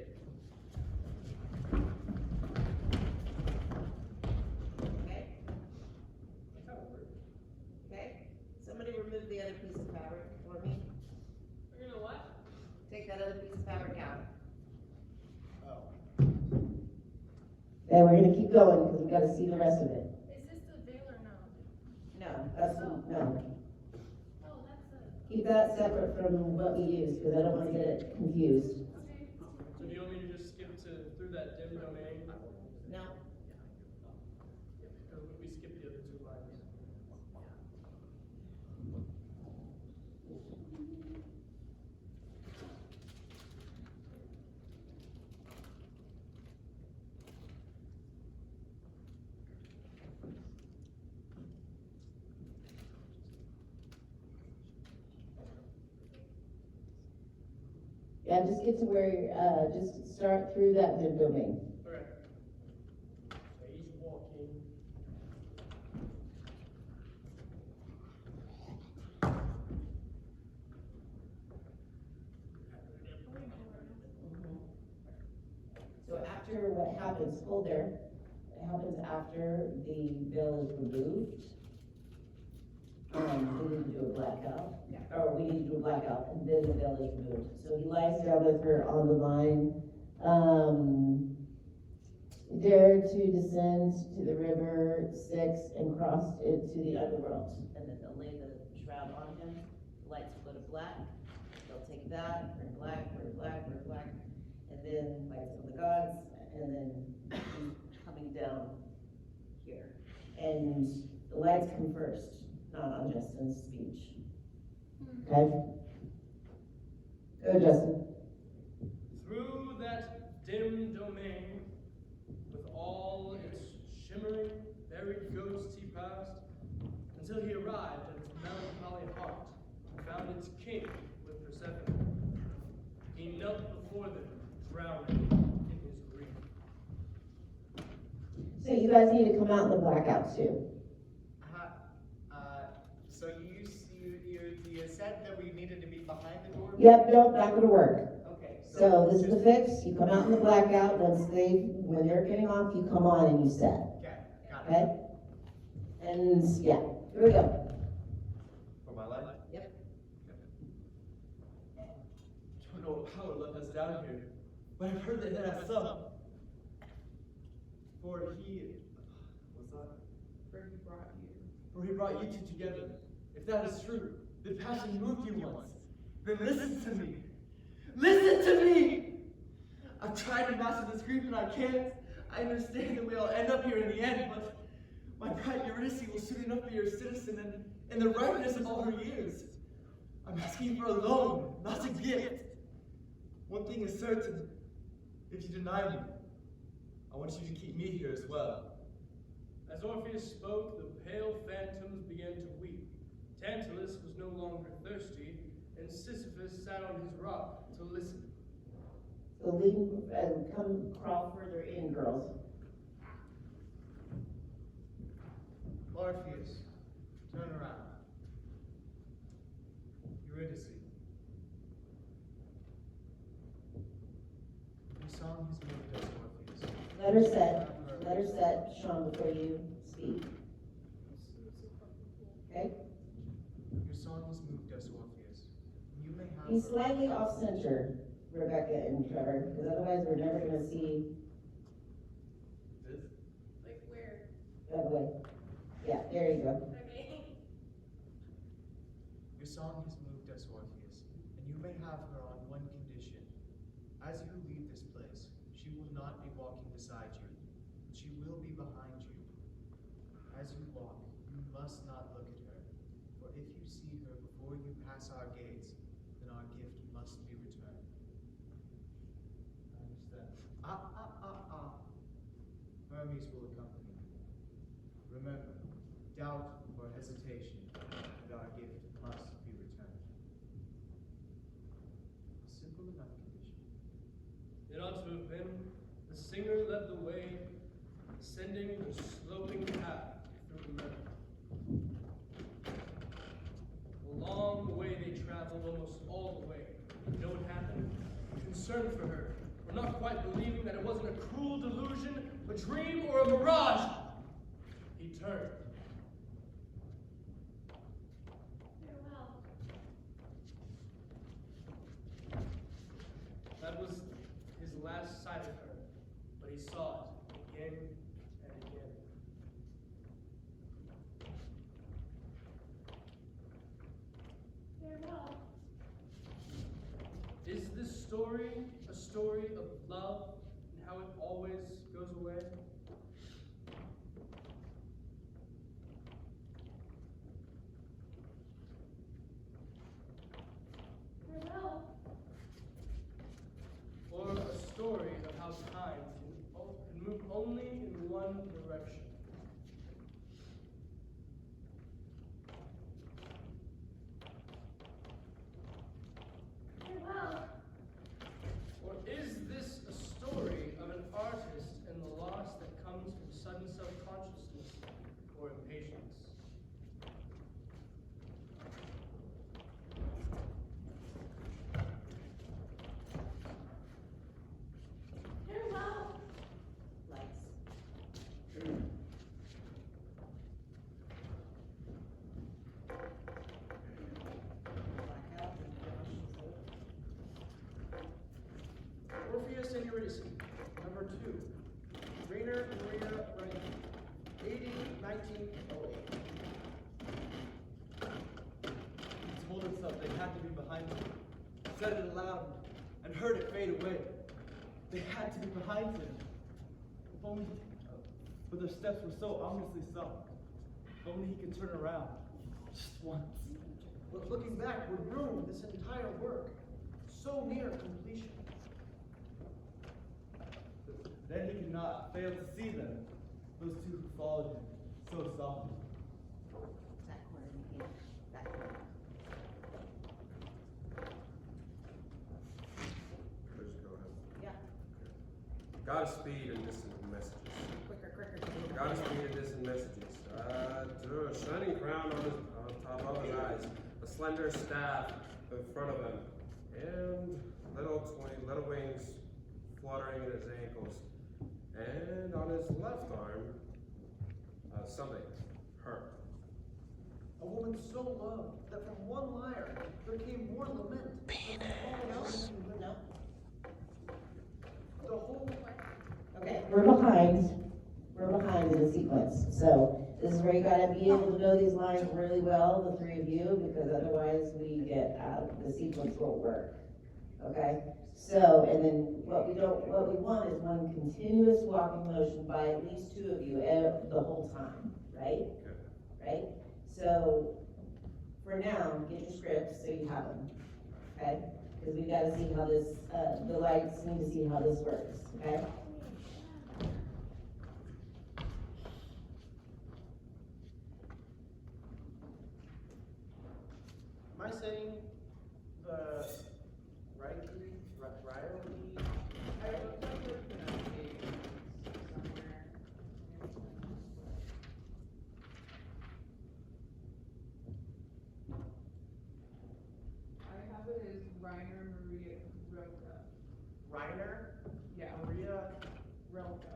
Okay? Okay? Somebody remove the other piece of fabric for me. We're gonna what? Take that other piece of fabric out. Oh. Okay, we're gonna keep going because we've gotta see the rest of it. Is this the veil or no? No. No. Oh, that's a. Keep that separate from what we use, because I don't wanna get it confused. Okay. So do you want me to just skip through that dim domain? No. Because we skipped the other two lines. Yeah, just get to where, just start through that mid domain. Alright. So he's walking. So after what happens, hold there, it happens after the veil is removed. We need to do a blackout, or we need to do a blackout, and then the veil is removed. So he lies down with her on the line. Dare to descend to the river Styx and cross it to the underworld. And then they'll lay the shroud on him. The lights will go to black. They'll take that, burn black, burn black, burn black. And then lights on the gods, and then he's coming down here. and the lights come first, not on Justin's speech. Okay? Go, Justin. Through that dim domain, with all its shimmering, buried ghosts he passed, until he arrived at its melancholy heart, and found its king with Persephone. He knelt before them, drowning in his grief. So you guys need to come out in the blackout too. So you said that we needed to be behind the door? Yep, nope, not gonna work. Okay. So this is the fix, you come out in the blackout, when they're getting off, you come on and you set, Okay, got it. okay? And, yeah, here we go. For my life? Yep. I don't know what power led us down here, but I've heard that it has some. For he brought you two together. If that is true, the passion moved you once. Then listen to me. Listen to me! I've tried to master this grief and I can't. I understand that we all end up here in the end, but my bride Eurydice will soon enough be your citizen and in the ripeness of all her years. I'm asking for a loan, not a gift. One thing is certain. If you deny me, I want you to keep me here as well. As Orpheus spoke, the pale phantoms began to weep. Tantalus was no longer thirsty, and Sisyphus sat on his rock to listen. So lean, come crawl further in, girls. Orpheus, turn around. Eurydice. Your song has moved us, Orpheus. Let her set, Sean, before you speak. Okay? Your song has moved us, Orpheus. You may have He's her. slightly off center, Rebecca and Trevor, because otherwise we're never gonna see This? Like where? that way. Yeah, there you go. Okay. Your song has moved us, Orpheus, and you may have her on one condition. As you leave this place, she will not be walking beside you, but she will be behind you. As you walk, you must not look at her, for if you see her before you pass our gates, then our gift must be returned. I understand. Hermes will accompany you. Remember, doubt or hesitation, and our gift must be returned. A simple enough condition. It ought to have been the singer led the way, ascending the sloping path through the meadow. Along the way they traveled, almost all the way. You know what happened? Concerned for her, or not quite believing that it wasn't a cruel delusion, a dream, or a mirage. He turned. Farewell. That was his last sight of her, but he saw it again and again. Farewell. Is this story a story of love and how it always goes away? Farewell. Or a story of how time can move only in one direction? Farewell. Or is this a story of an artist and the loss that comes from sudden self-consciousness or impatience? Farewell. Lights. Blackout and Orpheus and Eurydice, number 2. Rainer and Maria Running, 1908. He told himself they had to be behind him. Said it aloud and heard it fade away. They had to be behind him. If but their steps were so ominously soft. If only he could turn around, just once. But looking back would ruin this entire work, so near completion. Then he could not fail to see them, those two who followed him so softly. That corner, yeah, that corner. Just go ahead. Yeah. Godspeed and distant messages. Quicker. Godspeed and distant messages. A shining crown on top of his eyes, a slender staff in front of him, and little wings fluttering in his ankles. And on his left arm, something hurt. A woman so loved that from one lyre there came more lament. No. The whole Okay, we're behind in the sequence. So this is where you gotta be able to know these lines really well, the three of you, because otherwise we get out, the sequence won't work. Okay? So, and then what we want is one continuous walking motion by at least two of you the whole time, right? Okay. Right? So, for now, get your scripts so you have them, okay? Because we gotta see how this, the lights need to see how this works, okay? Am I saying the right? I looked up the pronunciation somewhere. I have it as Reiner Maria Rilke. Reiner? Yeah, Maria? Rilke.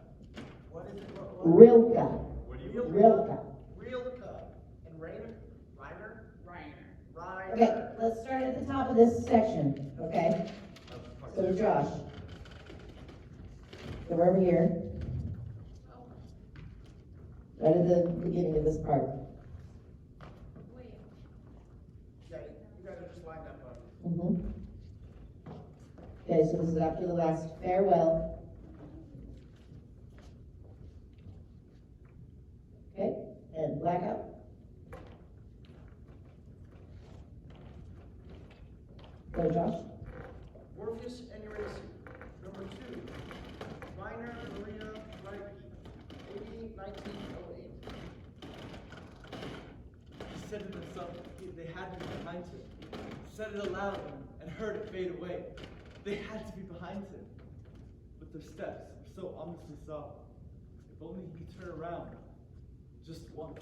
What is it? Rilke. What do you? Rilke. Rilke. And Reiner? Reiner? Reiner. Reiner. Okay, let's start at the top of this section, okay? So Josh. So we're over here. Right at the beginning of this part. Wait. Yeah, you guys are just lined up on. Okay, so this is after the last farewell. Okay, and blackout. Go, Josh. Orpheus and Eurydice. Number 2. Reiner Maria Rilke. 1908. He said to himself, they had to be behind him. Said it aloud and heard it fade away. They had to be behind him. But their steps were so ominously soft. If only he could turn around, just once.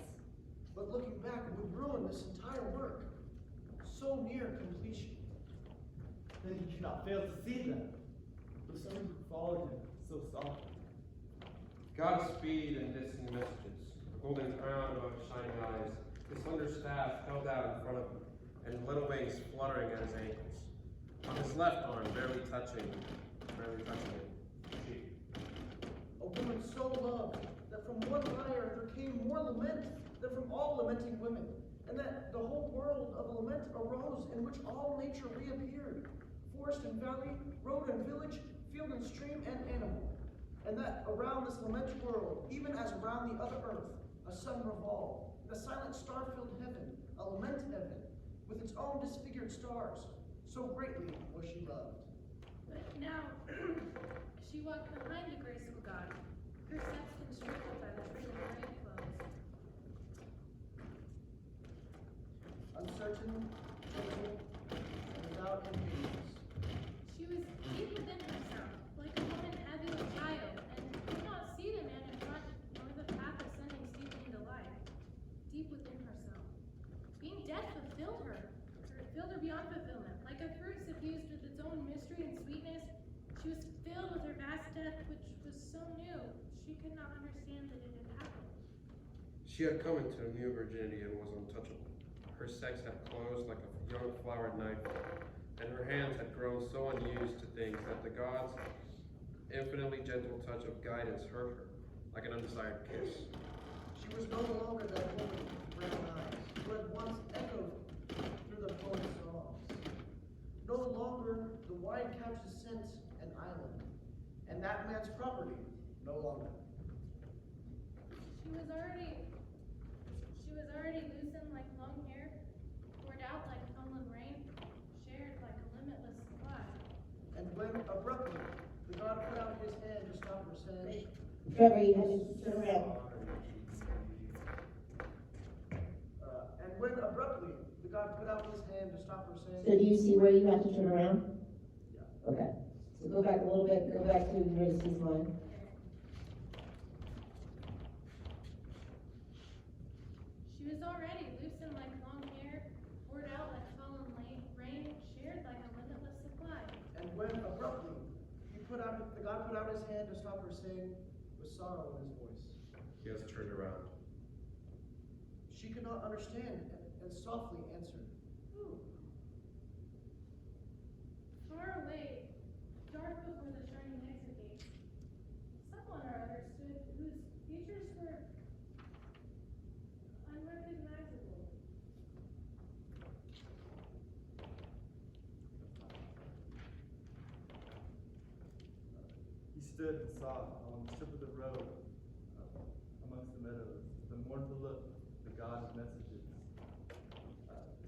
But looking back would ruin this entire work, so near completion. Then he could not fail to see them. Those two who followed him so softly. Godspeed and distant messages. A golden crown above his shining eyes, his slender staff held out in front of him, and little wings fluttering at his ankles. On his left arm, barely touching his cheek. A woman so loved that from one lyre there came more lament than from all lamenting women, and that the whole world of lament arose in which all nature reappeared, forest and valley, road and village, field and stream and animal, and that around this lament world, even as around the other earth, a sun revolved, and a silent star-filled heaven, a lament heaven, with its own disfigured stars, so greatly was she loved. But now, she walked behind the graceful god, her steps constricted by the train of grave clothes. Uncertain, gentle, and without impatience. She was deep within herself, like a woman having a child, and could not see the man in front, nor the path ascending steeply into life. Deep within herself. Being dead fulfilled her beyond fulfillment. Like a fruit suffused with its own mystery and sweetness, she was filled with her vast death, which was so new, she could not understand that it had happened. She had come into a new virginity and was untouchable. Her sex had closed like a young flowered knife, and her hands had grown so unused to things that the gods' infinitely gentle touch of guidance hurt her, like an undesired kiss. She was no longer that woman with brown eyes, who had once echoed through the poet's songs. No longer the wide couch's scent and island, and that man's property no longer. She was already loosened like long hair, poured out like funneling rain, shared like a limitless supply. And when abruptly the god put out his hand to stop her, saying, Trevor, you have to turn around. And when abruptly the god put out his hand to stop her, saying, So do you see where you have to turn around? Yeah. Okay. So go back a little bit, go back to Ulysses' line. She was already loosened like long hair, poured out like fallen rain, shared like a limitless supply. And when abruptly the god put out his hand to stop her, saying, with sorrow in his voice. He has turned around. She could not understand, and softly answered, Who? Far away, dark before the shining exit gates, someone or other stood whose features were unrecognizable. He stood and saw on the strip of the road, amongst the meadows, the mournful look, the god of messages,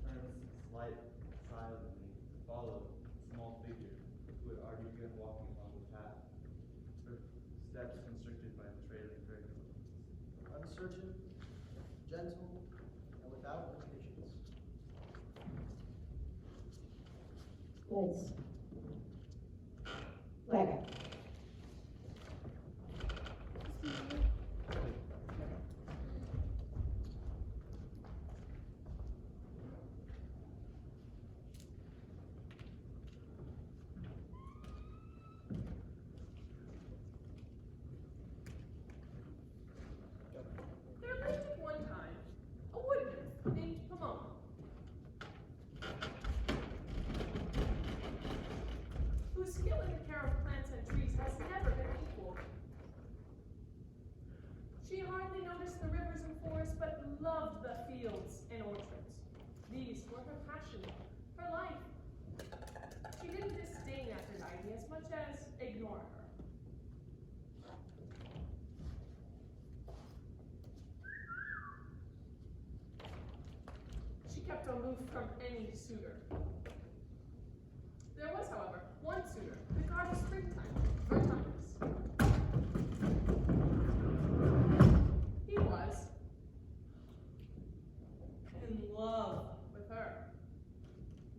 turns slight silently to follow a small figure who had already begun walking along the path, her steps constricted by the trailing grace. uncertain, gentle, and without impatience. Lights. Back up. There lived at one time a woodnymph named Pomona, whose skill in the care of plants and trees has never been equaled. She hardly noticed the rivers and forests, but loved the fields and orchards. These were her passion, her life. She didn't disdain Aphrodite as much as ignore her. She kept aloof from any suitor. There was, however, one suitor, the god of springtime, Vertumnus. He was In love. with her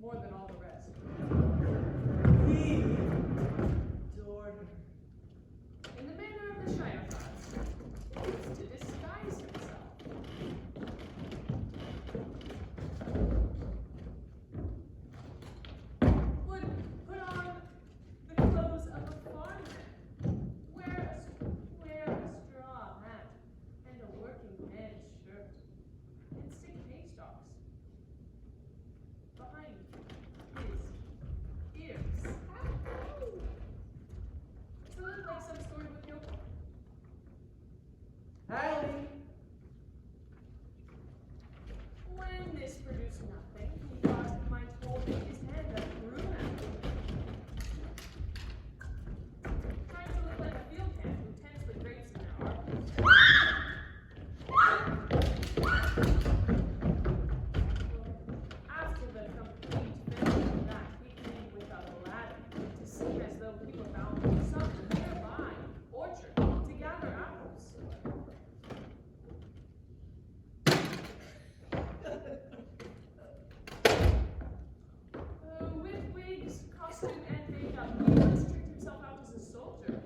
more than all the rest. He adored her. In the manner of the Shire gods, he used to disguise himself. Would put on the clothes of a farmhand, wear a straw hat and a working man's shirt, and stick hay stalks behind his ears. To look like some sort of a yokel. Howdy. When this produced nothing, he thought he might hold in his hand a broom apple. Trying to look like a field hand who tends the grapes in their arbors. After the complete failure of that, he came with a ladder to seem as though he were bound to some nearby orchard to gather apples. With wigs, costume, and makeup, he once tricked himself out as a soldier.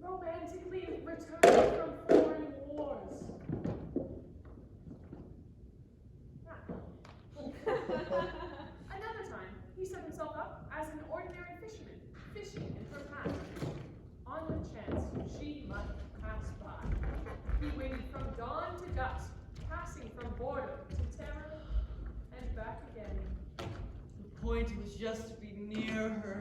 Romantically returned from foreign wars. Another time, he set himself up as an ordinary fisherman, fishing in her path. On the chance she might pass by, he waited from dawn to dusk, passing from border to terror and back again. The point was just to be near her.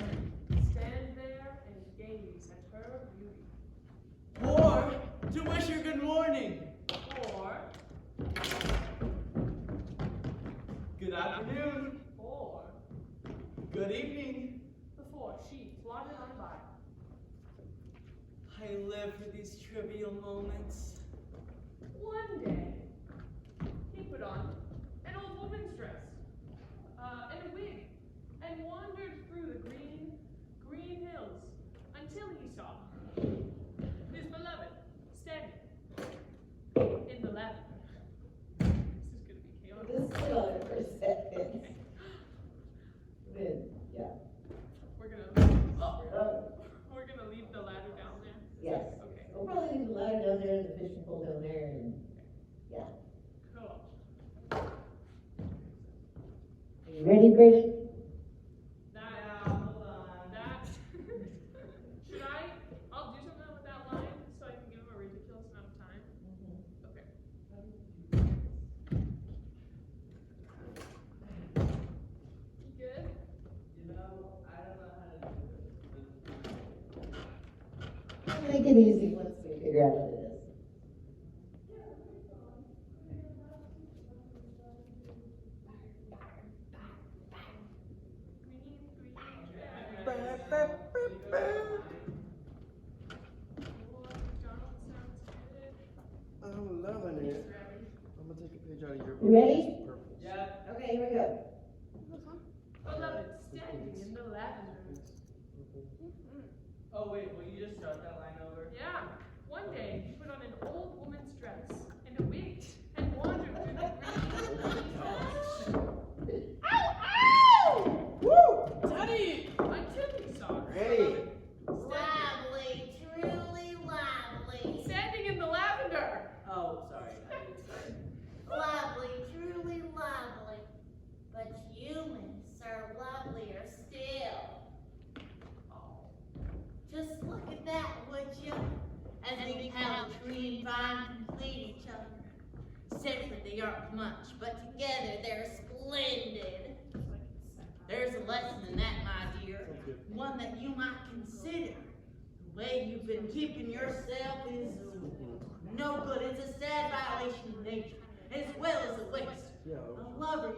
Stand there and gaze at her beauty. Or to wish her good morning. Or I live for these trivial moments. One day, he put on an old woman's dress, and a wig, and wandered through the green hills until he saw his beloved standing in the lavender. This is gonna be chaotic. Just hold on for a second. Good, yeah. We're gonna leave the ladder down there. Yes. Okay. We'll probably leave the ladder down there and the fishing pole down there and, yeah. Cool. Are you ready, Brady? I'll do something with that line so I can give him a ridiculous amount of time. Okay. You good? You know, I don't know how to do this. Make it easy once we figure out what it is. I'm loving it. I'm gonna take a page out of your book. You ready? Purple. Yep. Okay, here we go. Beloved, standing in the lavender. Oh wait, will you just start that line over? Yeah. One day, he put on an old woman's dress and a wig and wandered through the green. Ow! Woo! Daddy! Until he saw her. Hey! Lively, truly lively. Standing in the lavender. Oh, sorry. Lovely, truly lovely. But humans are lovelier still. Just look at that, would you? And think how the tree and vine complete each other. Separately they aren't much, but together they're splendid. There's a lesson in that, my dear. One that you might consider. The way you've been keeping yourself is no good. It's a sad violation of nature, as well as a waste. A lover,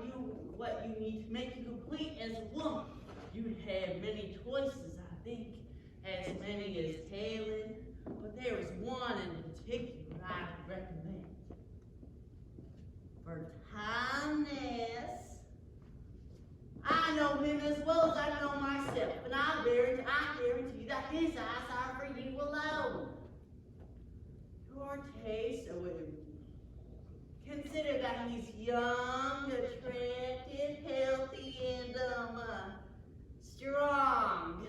what you need to make you complete as a woman. You'd have many choices, I think, as many as Helen, but there was one in particular I'd recommend. For kindness. I know him as well as I know myself, and I guarantee that his eyes are for you alone. Your taste would consider that he's young, attractive, healthy, and strong.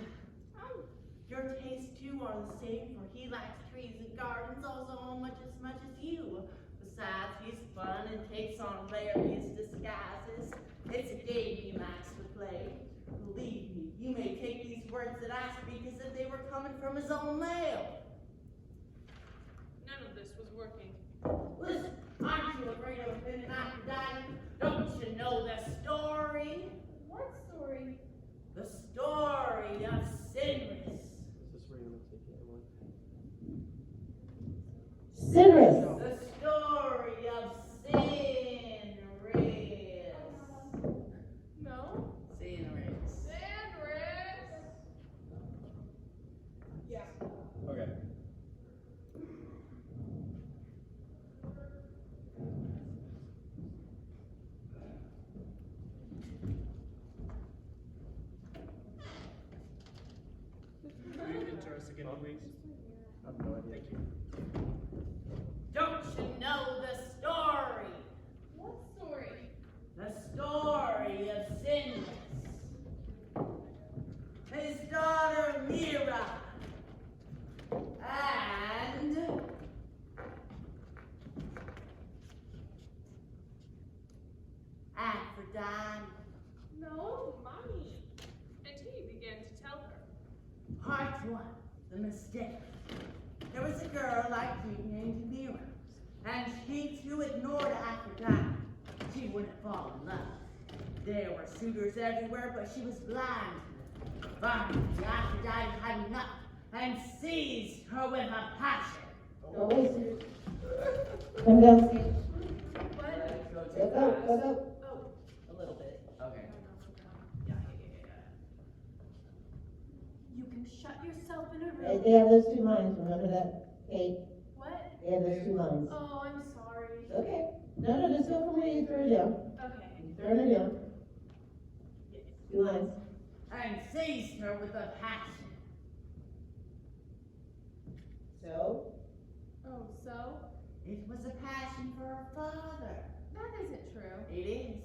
Your tastes too are the same, for he likes trees and gardens also as much as you. Besides, he's fun and takes on various disguises. It's a game he likes to play. Believe me, you may take these words that I speak as if they were coming from his own mouth. None of this was working. Listen, aren't you afraid of offending Aphrodite? Don't you know the story? What story? The story of Sinris. Is this where you're gonna take it, Emily? Citrus. The story of Sinris. No. Sinris. Sandris. Yeah. Okay. Are you interested in any weeks? I have no idea. Thank you. Don't you know the story? What story? The story of Sinris. His daughter Mira. And Aphrodite. No, Mommy. And he began to tell her. Part one, the mistake. There was a girl like you named Mira, and she too ignored Aphrodite. She wouldn't fall in love. There were suitors everywhere, but she was blind to them. Finally, Aphrodite had enough and seized her with a passion. Go away, Citrus. Come downstairs. What? Go, go. A little bit. Okay. You can shut yourself in a They room. have those two lines. lines, remember that, Kate? What? Yeah, those 2 lines. Oh, I'm sorry. It's okay. No, just go from where you threw it down. Okay. You thrown it down. 2 lines. And seized her with a passion. So? Oh, so? It was a passion for her father. That isn't true. It is.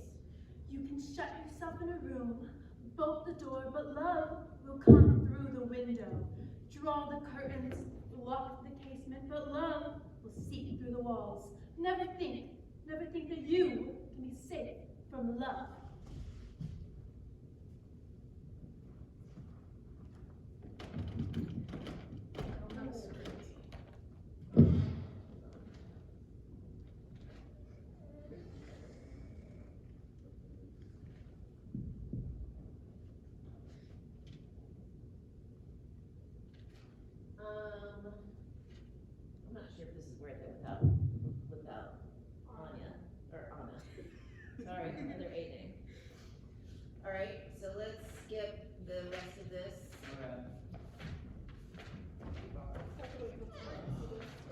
You can shut yourself in a room, bolt the door, but love will come through the window. Draw the curtains, lock the casement, but love will seep through the walls. Never think that you can be safe from love. I'm not sure if this is worth it without Anya, or Anna. Sorry, another A name. Alright, so let's skip the rest of this.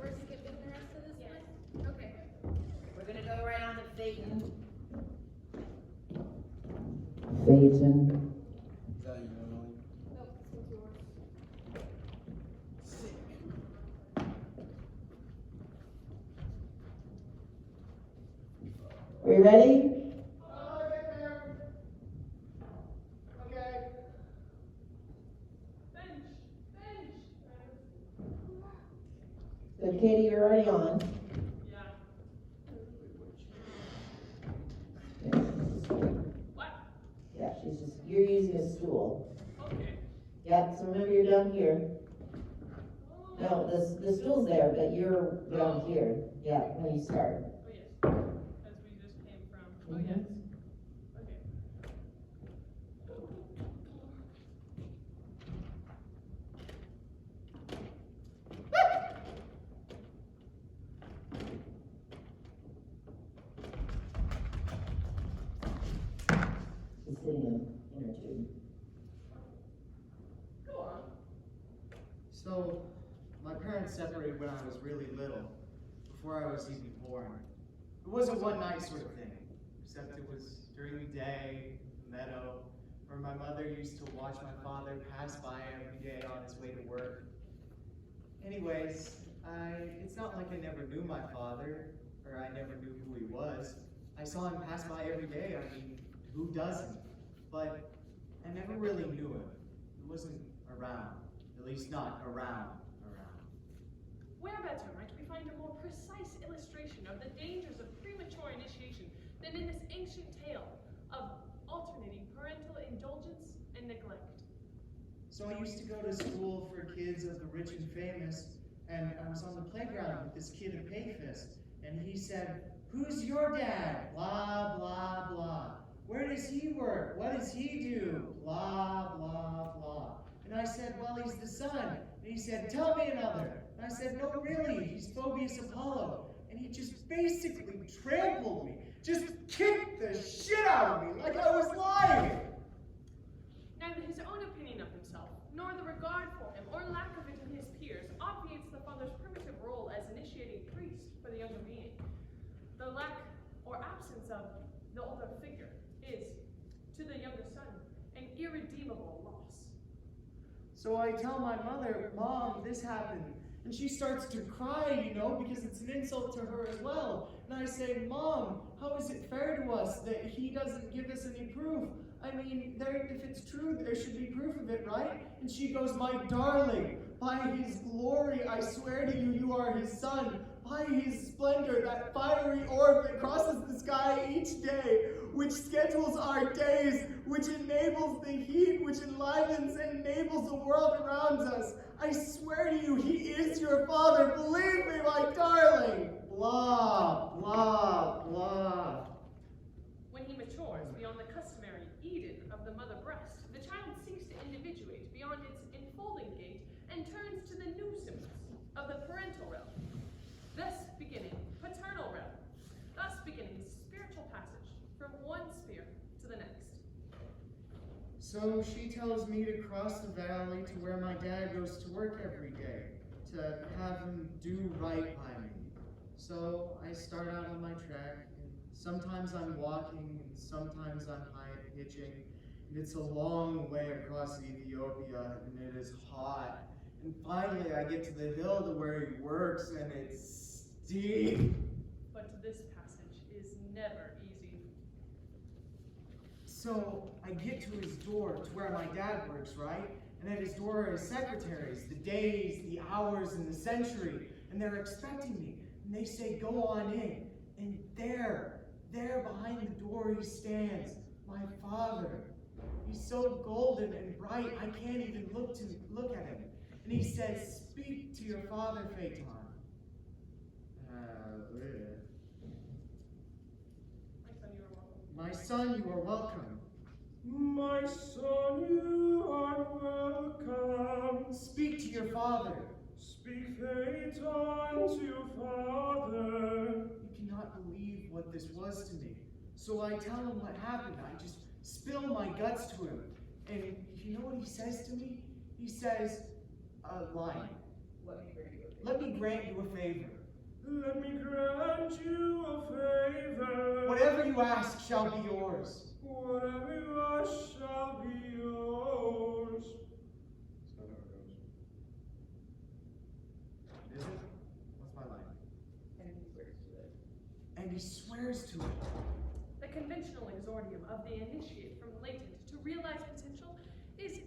We're skipping the rest of this one? Okay. We're gonna go right on to Phaeton. Phaeton. Is that you, Emily? Nope, this one's yours. Are you ready? Okay. Bench. So Katie, you're already on. Yeah. What? Yeah, you're using a stool. Okay. Yep, so remember you're down here. No, the stool's there, but you're down here. Yeah, when you start. Oh, yes. As we just came from. Oh, Mhm. yes. Okay. She's sitting in her tube. Go on. So, my parents separated when I was really little, before I was even born. It wasn't one night sort of thing, except it was during the day, the meadow, where my mother used to watch my father pass by every day on his way to work. Anyways, it's not like I never knew my father, or I never knew who he was. I saw him pass by every day, I mean, who doesn't? But I never really knew him. He wasn't around, at least not around. Where better might we find a more precise illustration of the dangers of premature initiation than in this ancient tale of alternating parental indulgence and neglect? So I used to go to school for kids of the rich and famous, and I was on the playground with this kid at Payfist, and he said, "Who's your dad? Blah, blah, blah. Where does he work? What does he do? Blah, blah, blah." And I said, "Well, he's the son." And he said, "Tell me another." And I said, "No, really, he's Phoebus Apollo." And he just basically trampled me, just kicked the shit out of me like I was lying. Neither his own opinion of himself, nor the regard for him, or lack of it in his peers, obviates the father's primitive role as initiating priest for the younger being. The lack or absence of the older figure is, to the younger son, an irredeemable loss. So I tell my mother, "Mom, this happened." And she starts to cry, because it's an insult to her as well. And I say, "Mom, how is it fair to us that he doesn't give us any proof? I mean, if it's true, there should be proof of it, right?" And she goes, "My darling, by his glory, I swear to you, you are his son. By his splendor, that fiery orb that crosses the sky each day, which schedules our days, which enables the heat, which enlivens and enables the world around us. I swear to you, he is your father. Believe me, my darling." Blah, blah, blah. When he matures beyond the customary Eden of the mother breast, the child seeks to individuate beyond its enfolding gate and turns to the new symbols of the parental realm. Thus beginning paternal realm, thus beginning spiritual passage from one sphere to the next. So she tells me to cross the valley to where my dad goes to work every day, to have him do right by me. So I start out on my trek, and sometimes I'm walking, and sometimes I'm hitching, and it's a long way across Ethiopia, and it is hot. And finally I get to the hill to where he works, and it's steep. But this passage is never easy. So I get to his door, to where my dad works, right? And at his door are his secretaries, the days, the hours, and the century. And they're expecting me. And they say, go on in. And there behind the door he stands, my father. He's so golden and bright, I can't even look at him. And he says, speak to your father, Phaeton. My son, you are welcome. My son, you are welcome. Speak to your father. Speak, Phaeton, to your father. You cannot believe what this was to me. So I tell him what happened. I just spill my guts to him. And you know what he says to me? He says, line. Let me grant you a favor. Let me grant you a favor. Whatever you ask shall be yours. Whatever you ask shall be yours. That's not how it goes. Is it? What's my line? And he swears to it. And he swears to it. The conventional exordium of the initiate from latent to realized potential is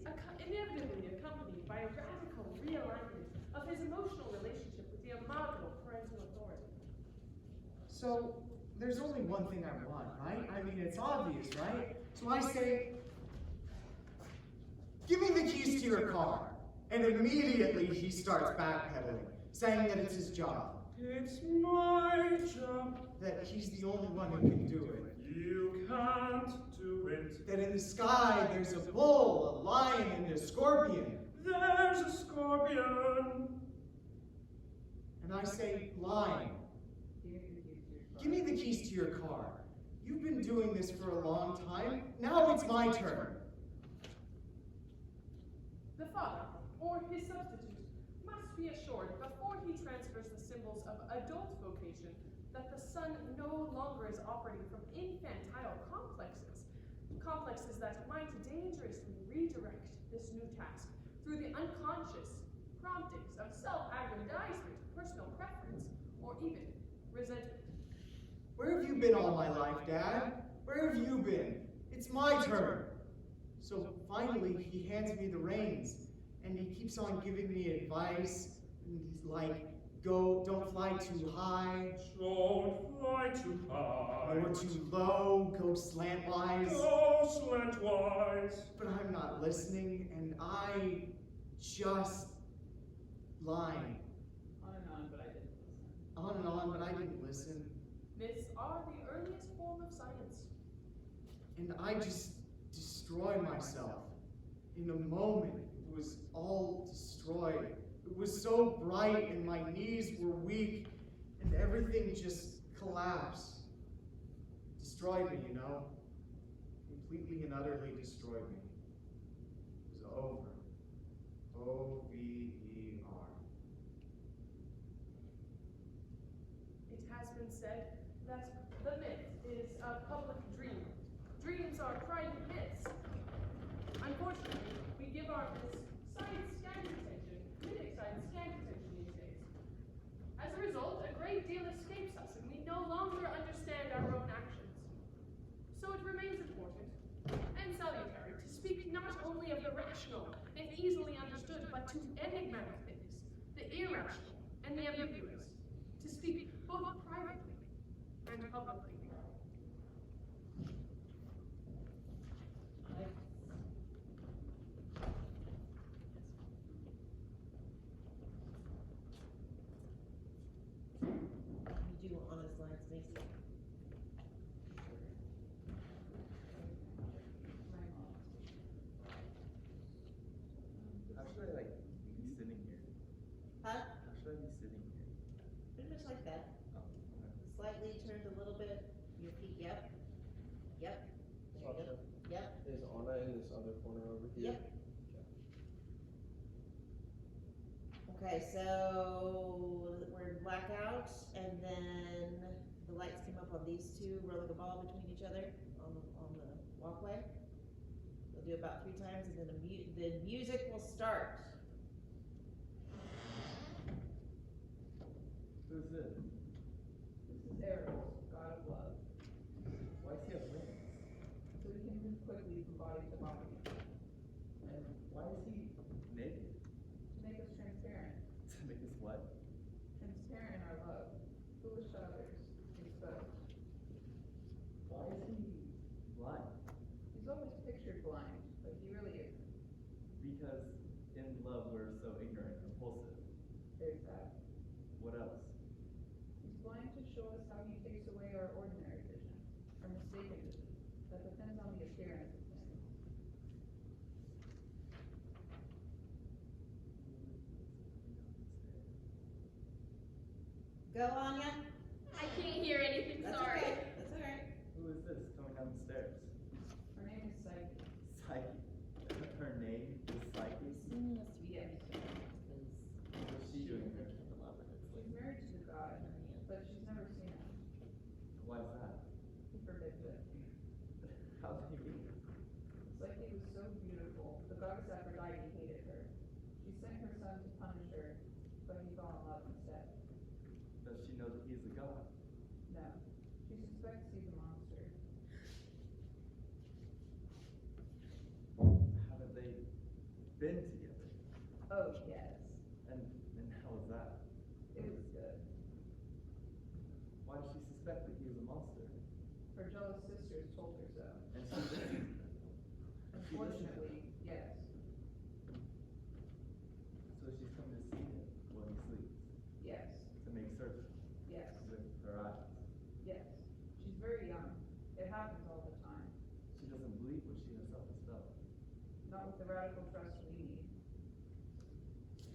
inevitably accompanied by a radical realignment of his emotional relationship with the imago parental authority. So, there's only one thing I want, right? I mean, it's obvious, right? So I say, give me the keys to your car. And immediately he starts backpedaling, saying that it's his job. It's my job. That he's the only one who can do it. You can't do it. That in the sky there's a bull, a lion, and a scorpion. There's a scorpion. And I say, lion, give me the keys to your car. You've been doing this for a long time. Now it's my turn. The father, or his substitute, must be assured before he transfers the symbols of adult vocation that the son no longer is operating from infantile complexes that might dangerously redirect this new task through the unconscious promptings of self-aggrandizement, personal preference, or even resentment. Where have you been all my life, Dad? Where have you been? It's my turn. So finally, he hands me the reins, and he keeps on giving me advice, and he's like, don't fly too high. Don't fly too high. Nor too low, go slantwise. Go slantwise. But I'm not listening, and I just line. On and on, but I didn't listen. On and on, but I didn't listen. Myths are the earliest form of science. And I just destroyed myself. In a moment, it was all destroyed. It was so bright, and my knees were weak, and everything just collapsed. Destroyed me, you know? Completely and utterly destroyed me. It was over. O-V-E-R. It has been said that the myth is a public dream. Dreams are private myths. Unfortunately, we give our myths science scant attention, critic science scant attention these days. As a result, a great deal escapes us, and we no longer understand our own actions. So it remains important and salutary to speak not only of the rational and easily understood, but to enigmatic things, the irrational and the ambiguous, to speak both privately and publicly. You do honest lines, Macy. How should I be sitting here? Huh? How should I be sitting here? Pretty much like that. Oh, okay. Slightly turned a little bit. Your feet, yep. Yep. There you go. Yep. Is Anna in this other corner over here? Yep. Okay. Okay, so we're in blackout, and then the lights come up on these two rolling a ball between each other on the walkway. We'll do about 3 times, and then the music will start. Who's this? This is Eros, god of love. Why does he have wings? So he can move quickly from body to body. And why is he naked? To make us transparent. To make us what? Transparent in our love. Foolish to others. Exposed. Why is he blind? He's always pictured blind, but he really isn't. Because in love we're so ignorant and impulsive. There's that. What else? He's blind to show us how he takes away our ordinary vision, our mistaken vision, that depends on the appearance of things. Go, Anya. I can't hear anything, That's sorry. okay. That's all right. Who is this coming down the stairs? Her name is Psyche. Psyche. Her name is Psyche. Assuming us to be Yes. What's she doing here? She's married to the god, but she's never seen him. Why is that? He forbids it. How did he meet? Psyche was so beautiful, the goddess Aphrodite hated her. She sent her son to punish her, but he fell in love instead. Does she know that he is a god? No, she suspects he's a monster. Haven't they been together? Oh, yes. And how was that? It was good. Why does she suspect that he was a monster? Her jealous sisters told her so. And she listened. Unfortunately, yes. So she's come to see him while he sleeps. Yes. To make certain. Yes. With her eyes. Yes. She's very young. It happens all the time. She doesn't believe what she herself has felt. Not with the radical trust we need.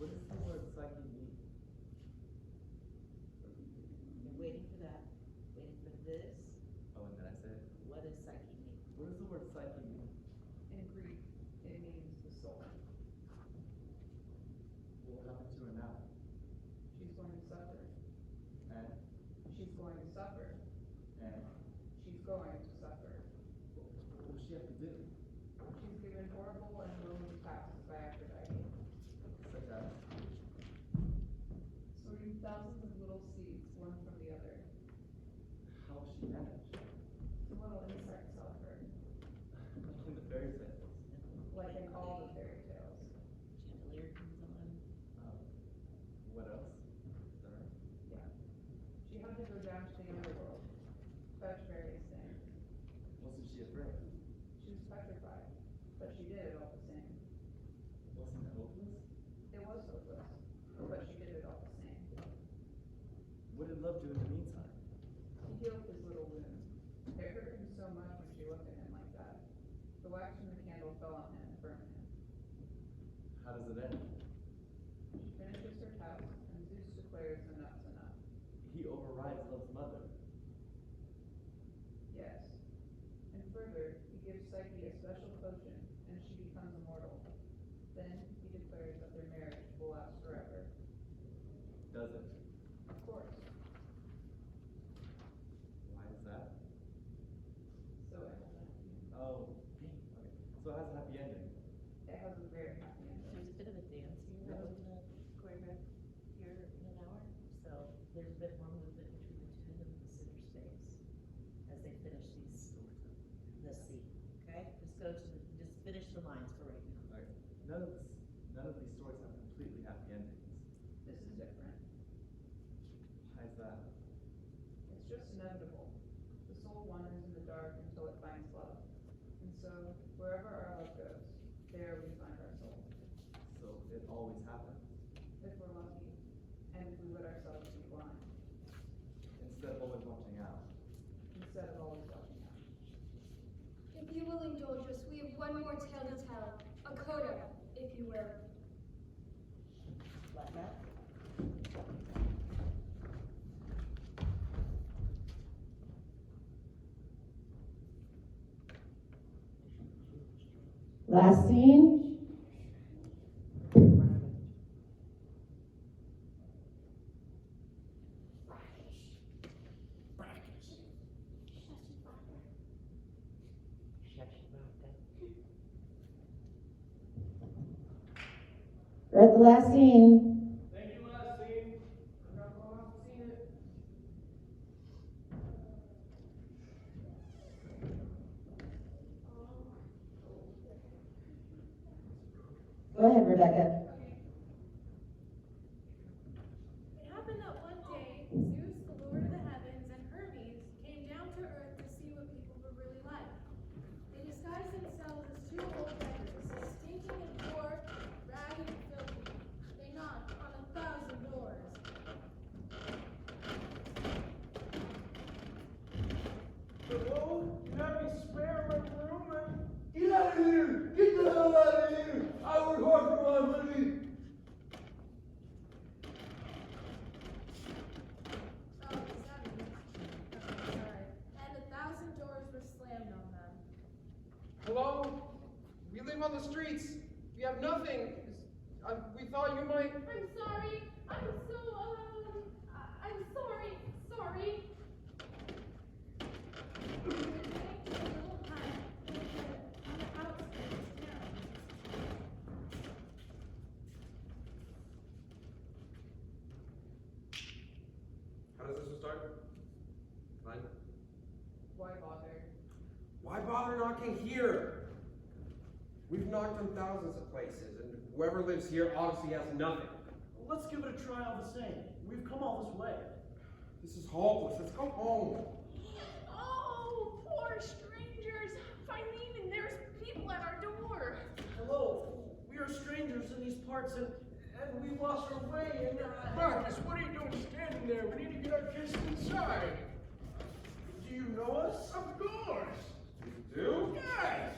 What does the word psyche mean? You're waiting for that. Waiting for this. Oh, and then I said, What does psyche mean? what does the word psyche mean? In Greek, it means the soul. What will happen to her now? She's going to suffer. And? She's going to suffer. And? She's going to suffer. What will she have to do? She's given horrible and lonely tasks by Aphrodite. Such as? Sorting thousands of little seeds, one from the other. How will she manage? The little insects help her, In the fairy tales. like in all the fairy tales. Chandelier comes on. What else? Sorry. Yeah. She had to go down to the underworld, fetch various things. Wasn't she afraid? She was petrified, but she did it all the same. Wasn't it hopeless? It was hopeless, but she did it all the same. What did love do in the meantime? He healed his little wound. It hurt him so much when she looked at him like that. The wax from the candle fell on him and burned him. How does it end? She finishes her task, and Zeus declares enough's enough. He overrides love's mother. Yes. And further, he gives Psyche a special potion, and she becomes immortal. Then he declares that their marriage will last forever. Does it? Of course. Why is that? So it has a happy ending. Oh, okay. So it has a happy ending. It has a very happy ending. There's a bit of a dance here that we're gonna choreograph here in an hour. So there's a bit more movement between the two of them in the center space as they finish these the scene. Okay? Just finish the lines for right now. Okay. None of these stories have completely happy endings. This is different. Why is that? It's just inevitable. The soul wanders in the dark until it finds love. And so, wherever our love goes, there we find our soul. So it always happens. If we're lucky, and if we let ourselves be blind, Instead of always watching out. instead of always watching out. If you will indulge us, we have one more tale to tell. A coda, if you will. Like that? Last scene. We're at the last scene. Thank you, last scene. I'm not going off to see it. Go ahead, Rebecca. It happened that one day, Zeus, the Lord of the heavens, and Hermes came down to earth to see what people were really like. They disguised themselves as two old beggars, stinking and poor, ragged and filthy. They knocked on 1,000 doors. Hello? You have any spare room? Get out of here! Get the hell out of here! I work hard for my living! Oh, is that me? Oh, sorry. And 1,000 doors were slammed on them. Hello? We live on the streets. We have nothing. We thought you might. I'm sorry. I'm sorry. Sorry. We're getting to a little hut on the outskirts of town. How does this start? Fine. Why bother? Why bother knocking here? We've knocked on thousands of places, and whoever lives here obviously has nothing. Well, let's give it a try all the same. We've come all this way. This is hopeless. Let's go home. Oh, poor strangers. Philemon, there's people at our door. Hello. We are strangers in these parts and we lost our way and Marcus, what are you doing standing there? We need to get our kids inside. do you know us? Of course. You do? Yes.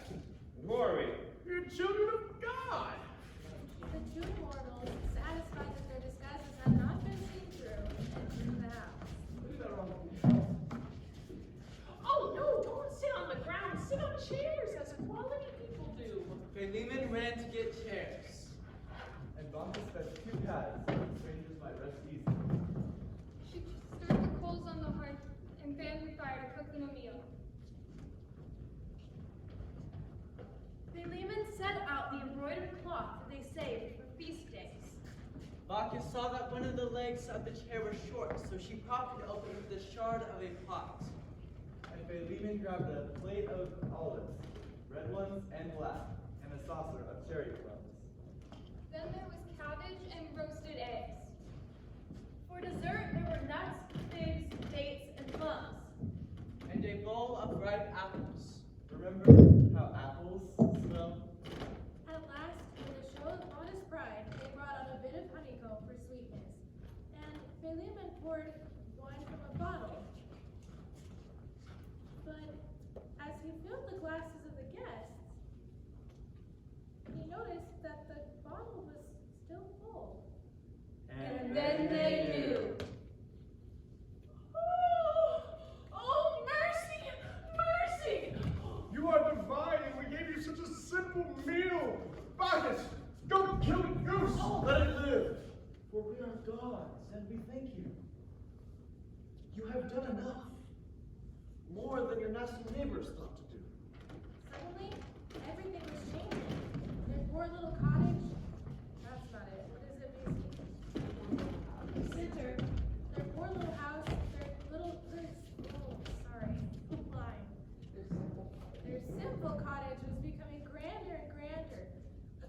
Who are we? You're children of God. The two mortals, satisfied that their disguises had not been seen through, entered the house. Oh, no, don't sit on the ground. Sit on chairs as quality people do. Philemon ran to get chairs. And Bacchus fetched 2 pads so the strangers might rest easy. She stirred the coals on the hearth and fanned the fire to cook them a meal. Philemon set out the embroidered cloth that they saved for feast days. Bacchus saw that one of the legs of the chair was short, so she propped it open with the shard of a pot. And Philemon grabbed a plate of olives, red ones and black, and a saucer of cherry plums. Then there was cabbage and roasted eggs. For dessert, there were nuts, figs, dates, and plums. And a bowl of ripe apples. Remember how apples smell? At last, with a show of modest pride, they brought out a bit of honeycomb for sweetness. And Philemon poured wine from a bottle. But as he filled the glasses of the guests, he noticed that the bottle was still full. And then they knew. Oh, mercy! Mercy! You are divine, and we gave you such a simple meal. Bacchus, go kill the goose. Let it live. For we are gods and we thank you. You have done enough. More than your nasty neighbors thought to do. Suddenly, everything was changing. Their poor little cottage. That's not it. What is it, Macy? Center. Their poor little house. Line. Their simple cottage was becoming grander and grander. A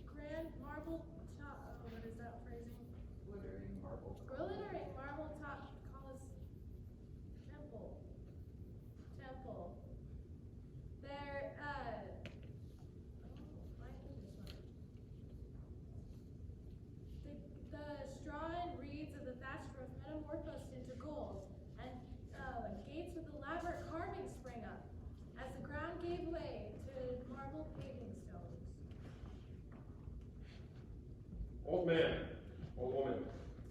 grand marble top. Oh, what is that phrasing? Glittering marble. Glittering marble top temple. Their, why did this one? The straw and reeds of the thatched roof metamorphosed into gold, and gates with elaborate carvings sprang up, as the ground gave way to marble paving stones. Old man, old woman,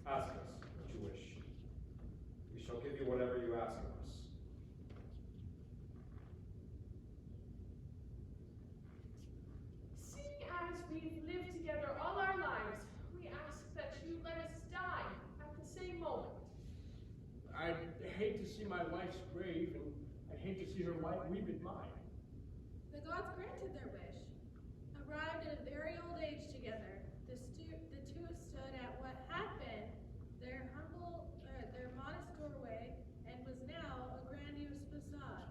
ask us what you wish. We shall give you whatever you ask of us. Seeing as we've lived together all our lives, we ask that you let us die at the same moment. I hate to see my wife's grave, and I hate to see her wife weep at mine. The gods granted their wish. A arrived at a very old age together. The two stood at what had been their modest doorway and was now a grandiose facade.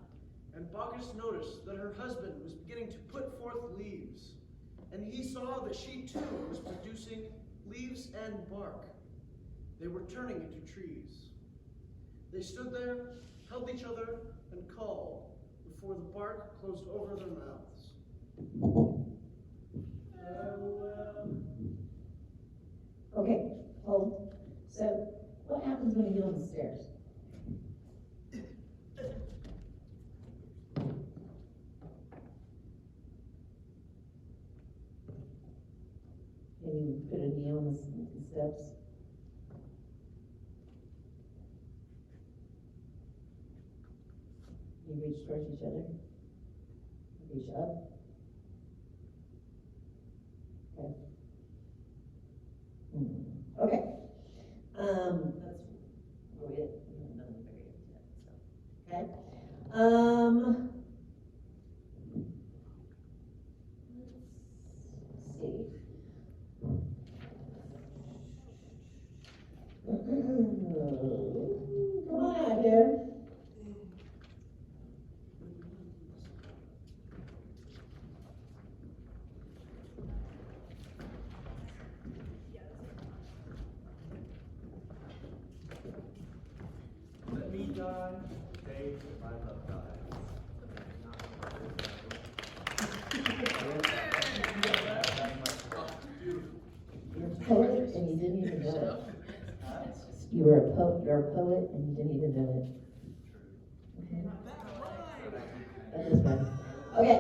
And Bacchus noticed that her husband was beginning to put forth leaves, and he saw that she too was producing leaves and bark. They were turning into trees. They stood there, held each other, and called before the bark closed over their mouths. Okay, hold. So, what happens when you get on the stairs? Can you put a knee on the steps? You reach towards each other? Reach up? Okay. Okay. That's where we haven't done the very end yet, so. Okay. Let's see. Come on out here. Let me die, day if I love dies. You're a poet and you didn't even know it. You were you're a poet and you didn't even know it. Okay. That is bad. Okay.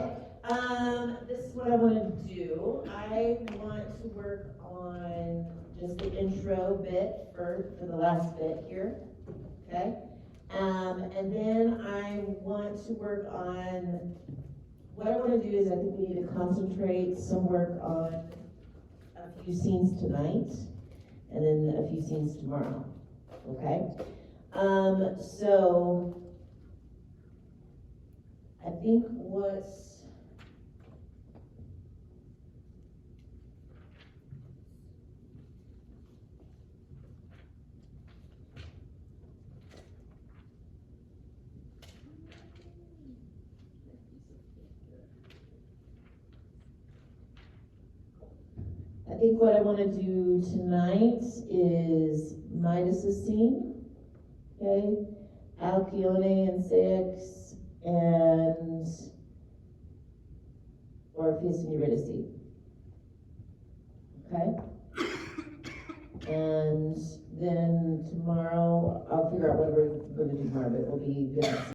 This is what I want to do. I want to work on just the intro bit for the last bit here. Okay. And then I want to work on, what I want to do is I think we need to concentrate some work on a few scenes tonight and then a few scenes tomorrow. Okay? So I think what I want to do tonight is Midas's scene, okay? Alcyone and Ceyx and Orpheus and Eurydice, okay? And then tomorrow, I'll figure out what we're going to do tomorrow, but it'll be good.